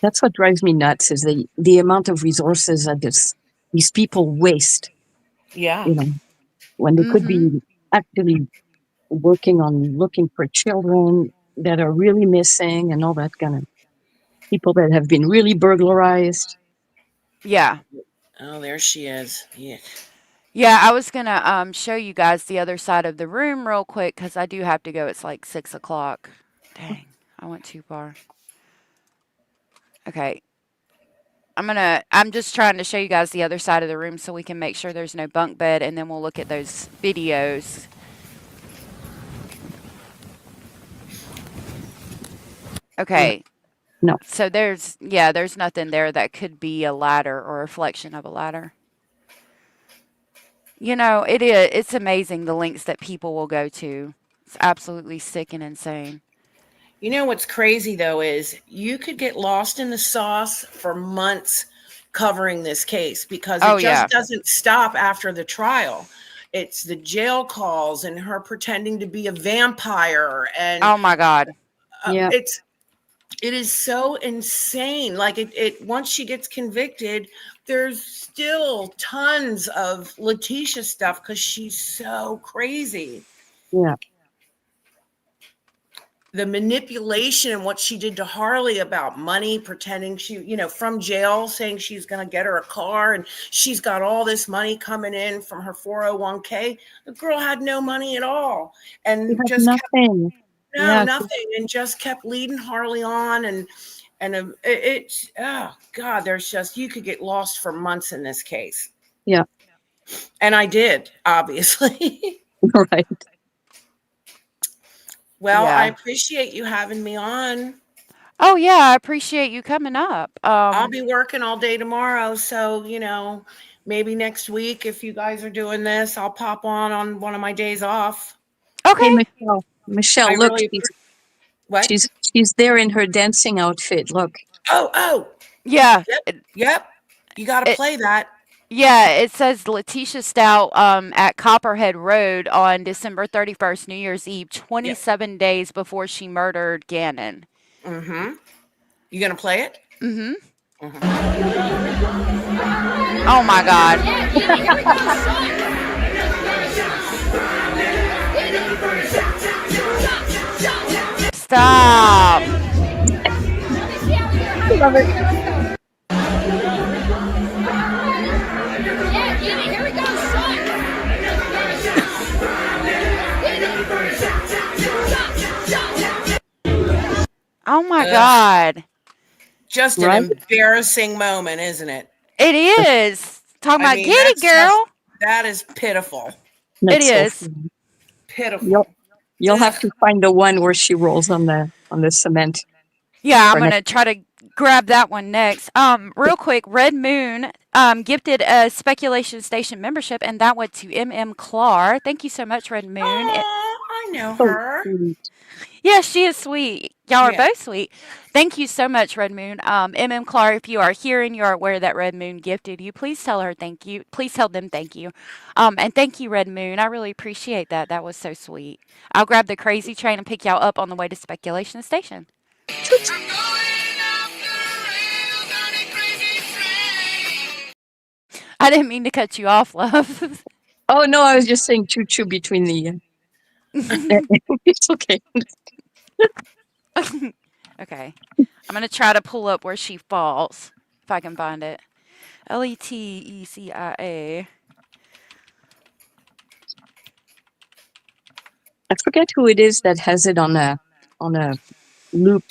that's what drives me nuts is the amount of resources that these people waste. Yeah. You know, when they could Mm-hmm. be actually working on looking for children that are really missing and all that kind of people that have been really burglarized. Yeah. Oh, there she is. Yeah. Yeah, I was gonna show you guys the other side of the room real quick because I do have to go. It's like 6 o'clock. Dang, I went too far. Okay. I'm just trying to show you guys the other side of the room so we can make sure there's no bunk bed and then we'll look at those videos. Okay. No. So there's nothing there that could be a ladder or a reflection of a ladder. You know, it's amazing the lengths that people will go to. It's absolutely sick and insane. You know what's crazy though is you could get lost in the sauce for months covering this case because Oh it yeah. just doesn't stop after the trial. It's the jail calls and her pretending to be a vampire and Oh my God. Yeah. it is so insane. Like it once she gets convicted, there's still tons of Lie-tecia stuff because she's so crazy. Yeah. The manipulation and what she did to Harley about money, pretending she, from jail, saying she's going to get her a car and she's got all this money coming in from her 401k. The girl had no money at all and She has just kept nothing. Yeah. nothing, and just kept leading Harley on. And it's, oh God, there's just, you could get lost for months in this case. Yeah. And I did, obviously. Right. Well, Yeah. I appreciate you having me on. Oh yeah, I appreciate you coming up. I'll be working all day tomorrow, so maybe next week if you guys are doing this, I'll pop on one of my days off. Hey, Okay. Michelle, I look, really what? she's there in her dancing outfit. Look. Oh, Yeah. yep. You got to It, play that. Yeah, it says Letitia Stout at Copperhead Road on December 31st, New Year's Eve, Yep. 27 days before she murdered Gannon. Mm-hmm. You gonna play it? Mm-hmm. Mm-hmm. Oh my God. Stop. I love it. Oh my Ugh. God. Just an Right? embarrassing moment, isn't it? It is. Talking I about mean, get it, that's just girl. that is pitiful. It That's so is. funny. Pitiful. You'll have Ugh. to find the one where she rolls on the cement Yeah, I'm for next. gonna try to grab that one next. Real quick, Red Moon gifted a speculation station membership, and that went to MM Clar. Thank you so much, Red Moon. Oh, I know So her. sweet. Yeah, she is sweet. Y'all are Yeah. both sweet. Thank you so much, Red Moon. MM Clar, if you are here and you are aware that Red Moon gifted you, please tell her thank you. Please tell them thank you. And thank you, Red Moon. I really appreciate that. That was so sweet. I'll grab the crazy train and pick y'all up on the way to Speculation Station. Toot. I didn't mean to cut you off, love. Oh no, I was just saying choo choo between the. It's okay. Okay. I'm going to try to pull up where she falls, if I can find it. Letecia. I forget who it is that has it on a loop.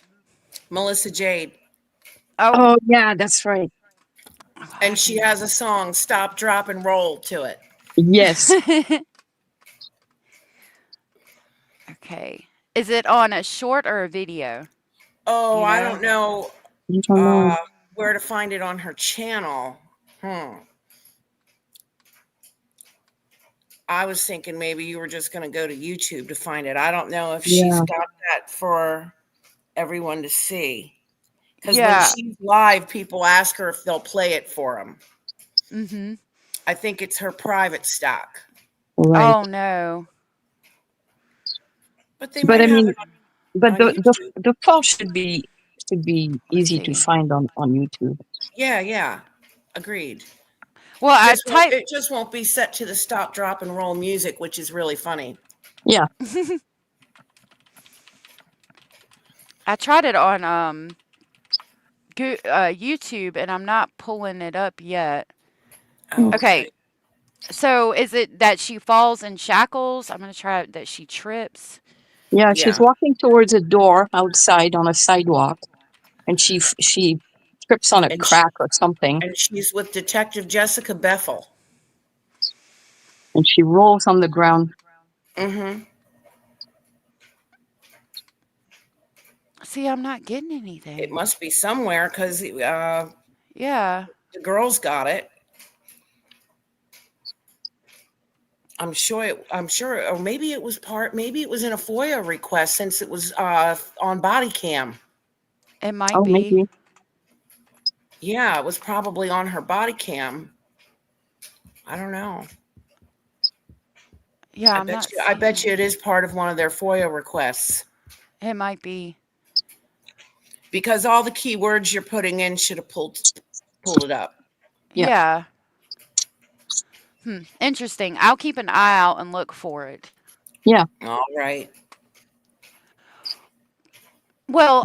Melissa Jade. Oh, Oh yeah, that's right. And she has a song, Stop, Drop, and Roll, to it. Yes. Okay. Is it on a short or a video? Oh, You I know? don't know I don't know. where to find it on her channel. I was thinking maybe you were just going to go to YouTube to find it. I don't know if she's Yeah. got that for everyone to see. Because when Yeah. she's live, people ask her if they'll play it for them. Mm-hmm. I think it's her private stock. Right. Oh, no. But they But might I have mean, it but on YouTube. the fall should be Let's easy to see. find on YouTube. Yeah. Agreed. Well, I typed. It just won't be set to the stop, drop, and roll music, which is really funny. Yeah. I tried it on YouTube, and I'm not pulling it up yet. Okay. So is it that she falls in shackles? I'm gonna try that she trips. Yeah, she's Yeah. walking towards a door outside on a sidewalk, and she trips on a And crack or something, and she's with Detective Jessica Bethel. and she rolls on the ground. Mm-hmm. See, I'm not getting It anything. must be somewhere because Yeah. the girls got it. I'm sure, or maybe it was maybe it was in a FOIA request since it was on body cam. It might Oh, be. maybe. Yeah, it was probably on her body cam. I don't know. Yeah, I'm not I seeing bet you it. it is part of one of their FOIA requests It might be. because all the keywords you're putting in should have pulled it up. Yeah. Yeah. Interesting. I'll keep an eye out and look for it. Yeah. All right. Well,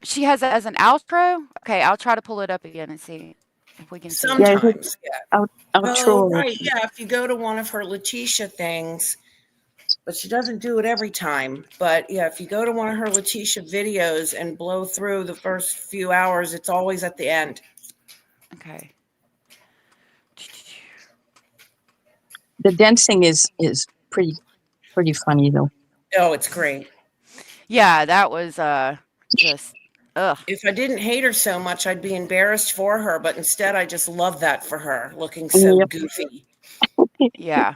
she has it as an outro. Okay, I'll try to pull it up again and see if we can see it. Yeah. Is it Sometimes, yeah. Oh, outro? right. Yeah, if you go to one of her Lie-tecia things, but she doesn't do it every time. But yeah, if you go to one of her Lie-tecia videos and blow through the first few hours, it's always at the end. Okay. The dancing is pretty funny though. Oh, it's great. Yeah, that was just ugh. If I didn't hate her so much, I'd be embarrassed for her. But instead, I just love that for her, looking so Yep. goofy. Yeah.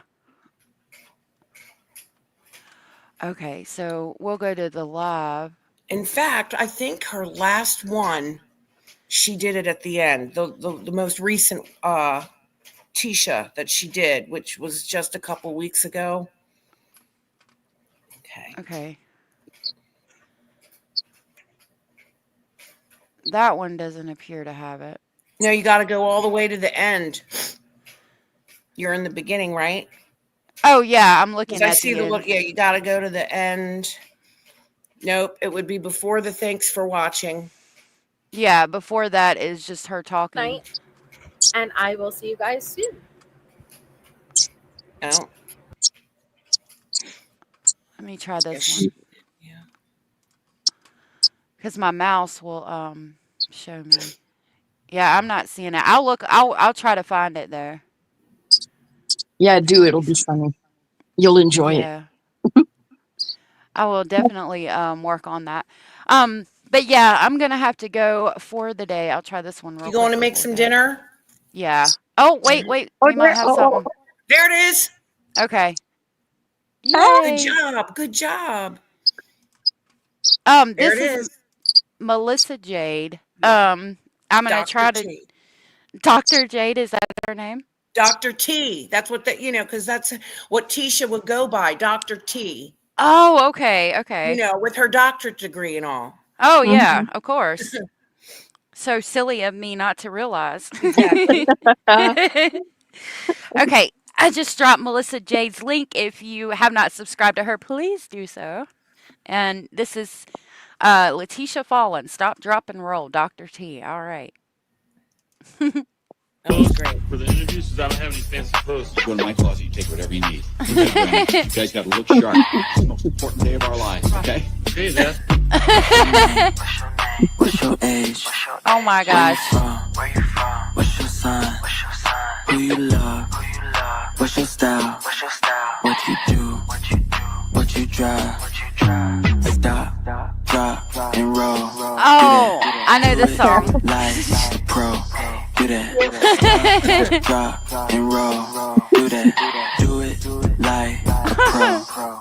Okay, so we'll go to the live. In fact, I think her last one, she did it at the end. The most recent Lie-tecia that she did, which was just a couple weeks ago. Okay. Okay. That one doesn't appear to have it. No, you got to go all the way to the end. You're in the beginning, right? Oh yeah, I'm looking I at see the the end. look. Yeah, you got to go to the end. Nope, it would be before the thanks for watching. Yeah, before that is just her talking. Night, and I will see you guys soon. Oh, Let me try this yes. one. Because my mouse will show me. Yeah, I'm not seeing it. I'll try to find it there. Yeah, do. It'll be funny. You'll enjoy it. Yeah. I will definitely work on that. But yeah, I'm gonna have to go for the day. I'll try this one real You quick. going to make before some bed. dinner? Yeah. Oh wait. We might have something. There it is. Okay. Good Yay. job. Good job. This There it is is. Melissa Jade. I'm gonna Dr. try to. T. Dr. Jade, is that her name? Dr. T. That's what because that's what Tisha would go by, Dr. T. Oh, okay. With her doctorate degree and all. Oh yeah, of course. So silly of me not to realize. Exactly. Okay, I just dropped Melissa Jade's link. If you have not subscribed to her, please do so. And this is Lie-tecia Fallen. Stop, drop, and roll. Dr. T. All right. That was great. For the interviews, since I don't have any fancy clothes, go to my closet. You take whatever you need. Okay, you guys got to look sharp. It's the most important day of our lives. Okay. Okay, Dad. What's your age? Oh my gosh. Where you from? What's your sign? Who you love? What's your style? What you do? What you drive? Stop, drop, and roll. Oh, I know this song. Like a pro. Do that. Drop and roll. Do that. Do it like a pro.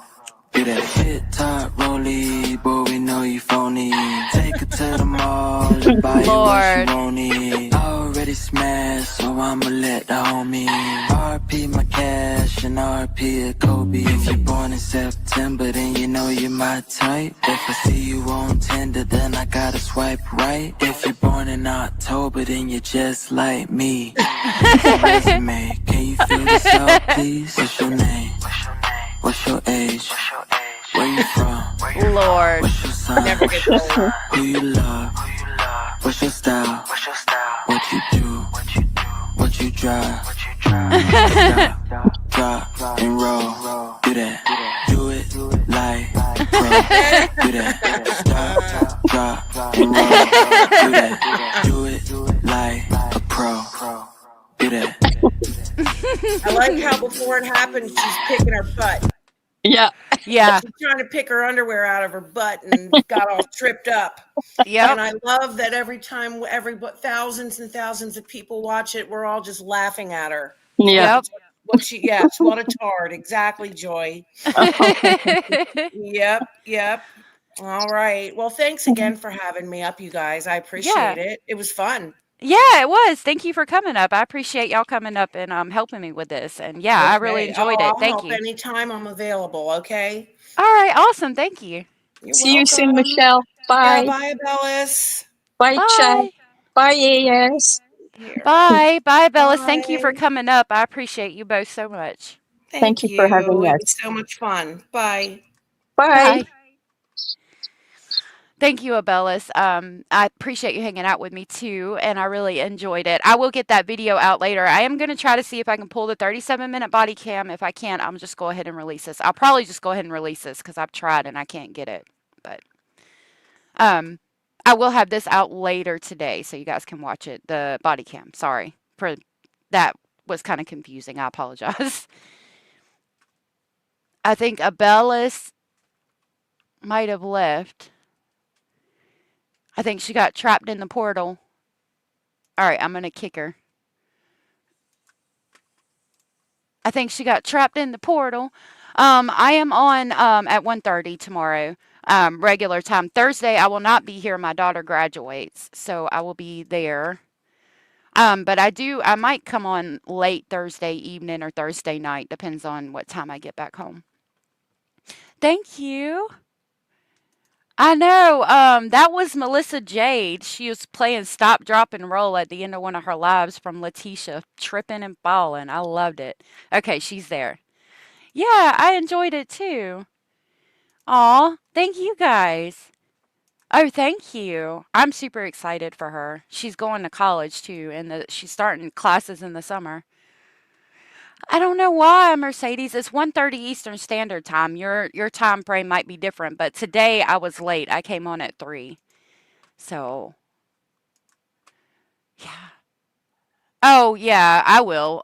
Do that. Hit top, rollie, boy, we know you phony. Take it to the mall and buy you what you want it. Already smashed, so I'ma let the homie. RP my cash and RP a Kobe. If you're born in September, then you know you're my type. If I see you on Tinder, then I gotta swipe right. If you're born in October, then you're just like me. Resume, can you fill this out, please? What's your name? What's your age? Where you from? Lord. What's your sign? Never get old. Who you love? What's your style? What you do? What you drive? Stop, drop, and roll. Do that. Do it like a pro. Do that. Stop, drop, and roll. Do that. Do it like a pro. Do that. I like how before it happened, she's picking her butt. Yeah. Yeah. She's trying to pick her underwear out of her butt and got all tripped up. Yep. And I love that every time, thousands and thousands of people watch it, we're all just laughing at her. Yeah. Yep. What a tard. Exactly, Joy. Yep. All right. Well, thanks again for having me up, you guys. I appreciate it. It was fun. Yeah, it was. Thank you for coming up. I appreciate y'all coming up and helping me with this. And yeah, I really enjoyed it. I'll Thank help you. anytime I'm available, okay? All right, awesome. Thank you. You're See you soon, welcome. Michelle. Bye. Yeah, bye, Bellis. Bye, Chad. Bye, AS. Here. Bye, Bellis. Thank you for Bye. coming up. I appreciate you both so much. Thank you for having It us. was so much fun. Bye. Bye. Thank you, Abellis. I appreciate you hanging out with me too, and I really enjoyed it. I will get that video out later. I am going to try to see if I can pull the 37-minute body cam. If I can't, I'm just go ahead and release this. I'll probably just go ahead and release this because I've tried and I can't get it. But I will have this out later today so you guys can watch it. The body cam. Sorry for that. Was kind of confusing. I apologize. I think Abellis might have left. I think she got trapped in the portal. All right, I'm going to kick her. I think she got trapped in the portal. I am on at 1:30 tomorrow, regular time. Thursday, I will not be here. My daughter graduates, so I will be there. But I might come on late Thursday evening or Thursday night, depends on what time I get back home. Thank you. I know. That was Melissa Jade. She was playing Stop, Drop, and Roll at the end of one of her lives from Lie-tecia, tripping and falling. I loved it. Okay, she's there. Yeah, I enjoyed it too. Aw, thank you guys. Oh, thank you. I'm super excited for her. She's going to college too, and she's starting classes in the summer. I don't know why, Mercedes. It's 1:30 Eastern Standard Time. Your time frame might be different, but today I was late. I came on at 3. So, yeah. Oh, yeah, I will.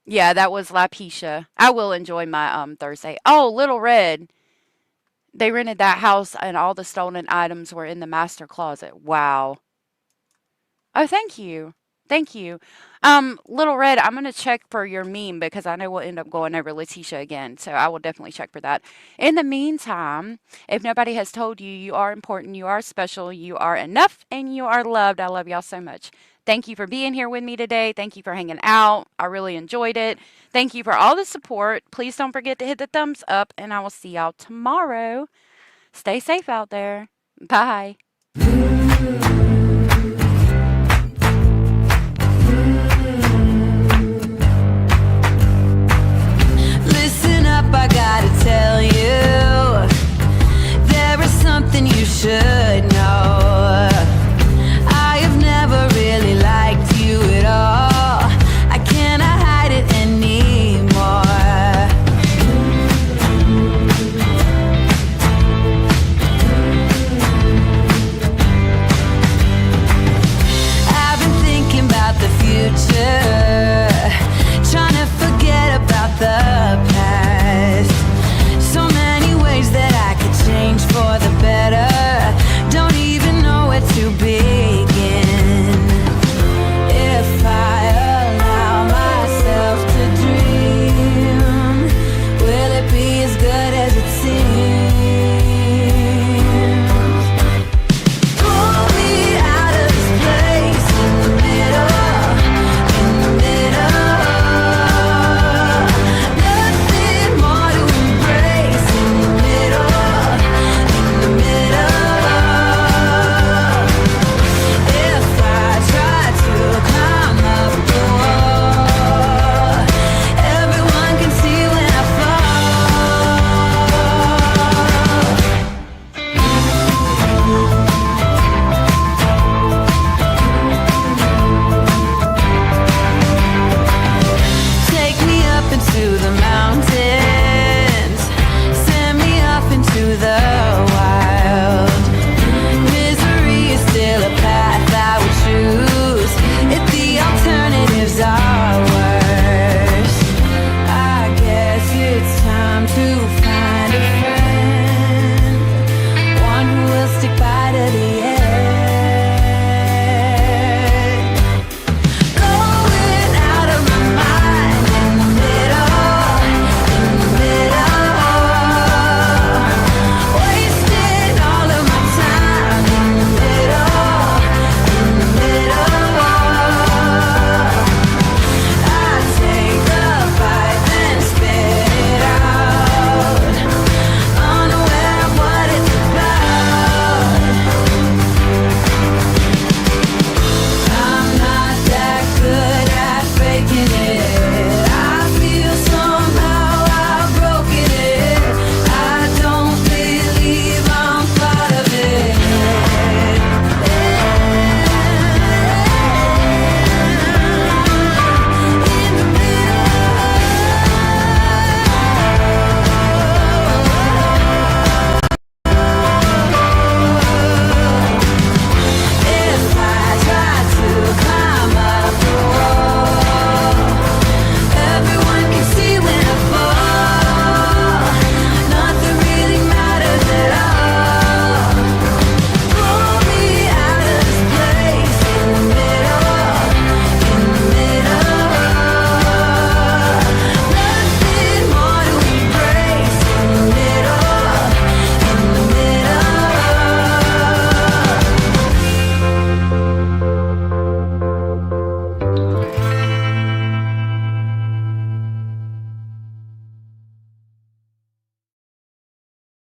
Yeah, that was Lie-tecia. I will enjoy my Thursday. Oh, Little Red. They rented that house and all the stolen items were in the master closet. Wow. Oh, thank you. Thank you. Little Red, I'm gonna check for your meme because I know we'll end up going over Lie-tecia again. So I will definitely check for that. In the meantime, if nobody has told you, you are important, you are special, you are enough, and you are loved. I love y'all so much. Thank you for being here with me today. Thank you for hanging out. I really enjoyed it. Thank you for all the support. Please don't forget to hit the thumbs up, and I will see y'all tomorrow. Stay safe out there. Bye.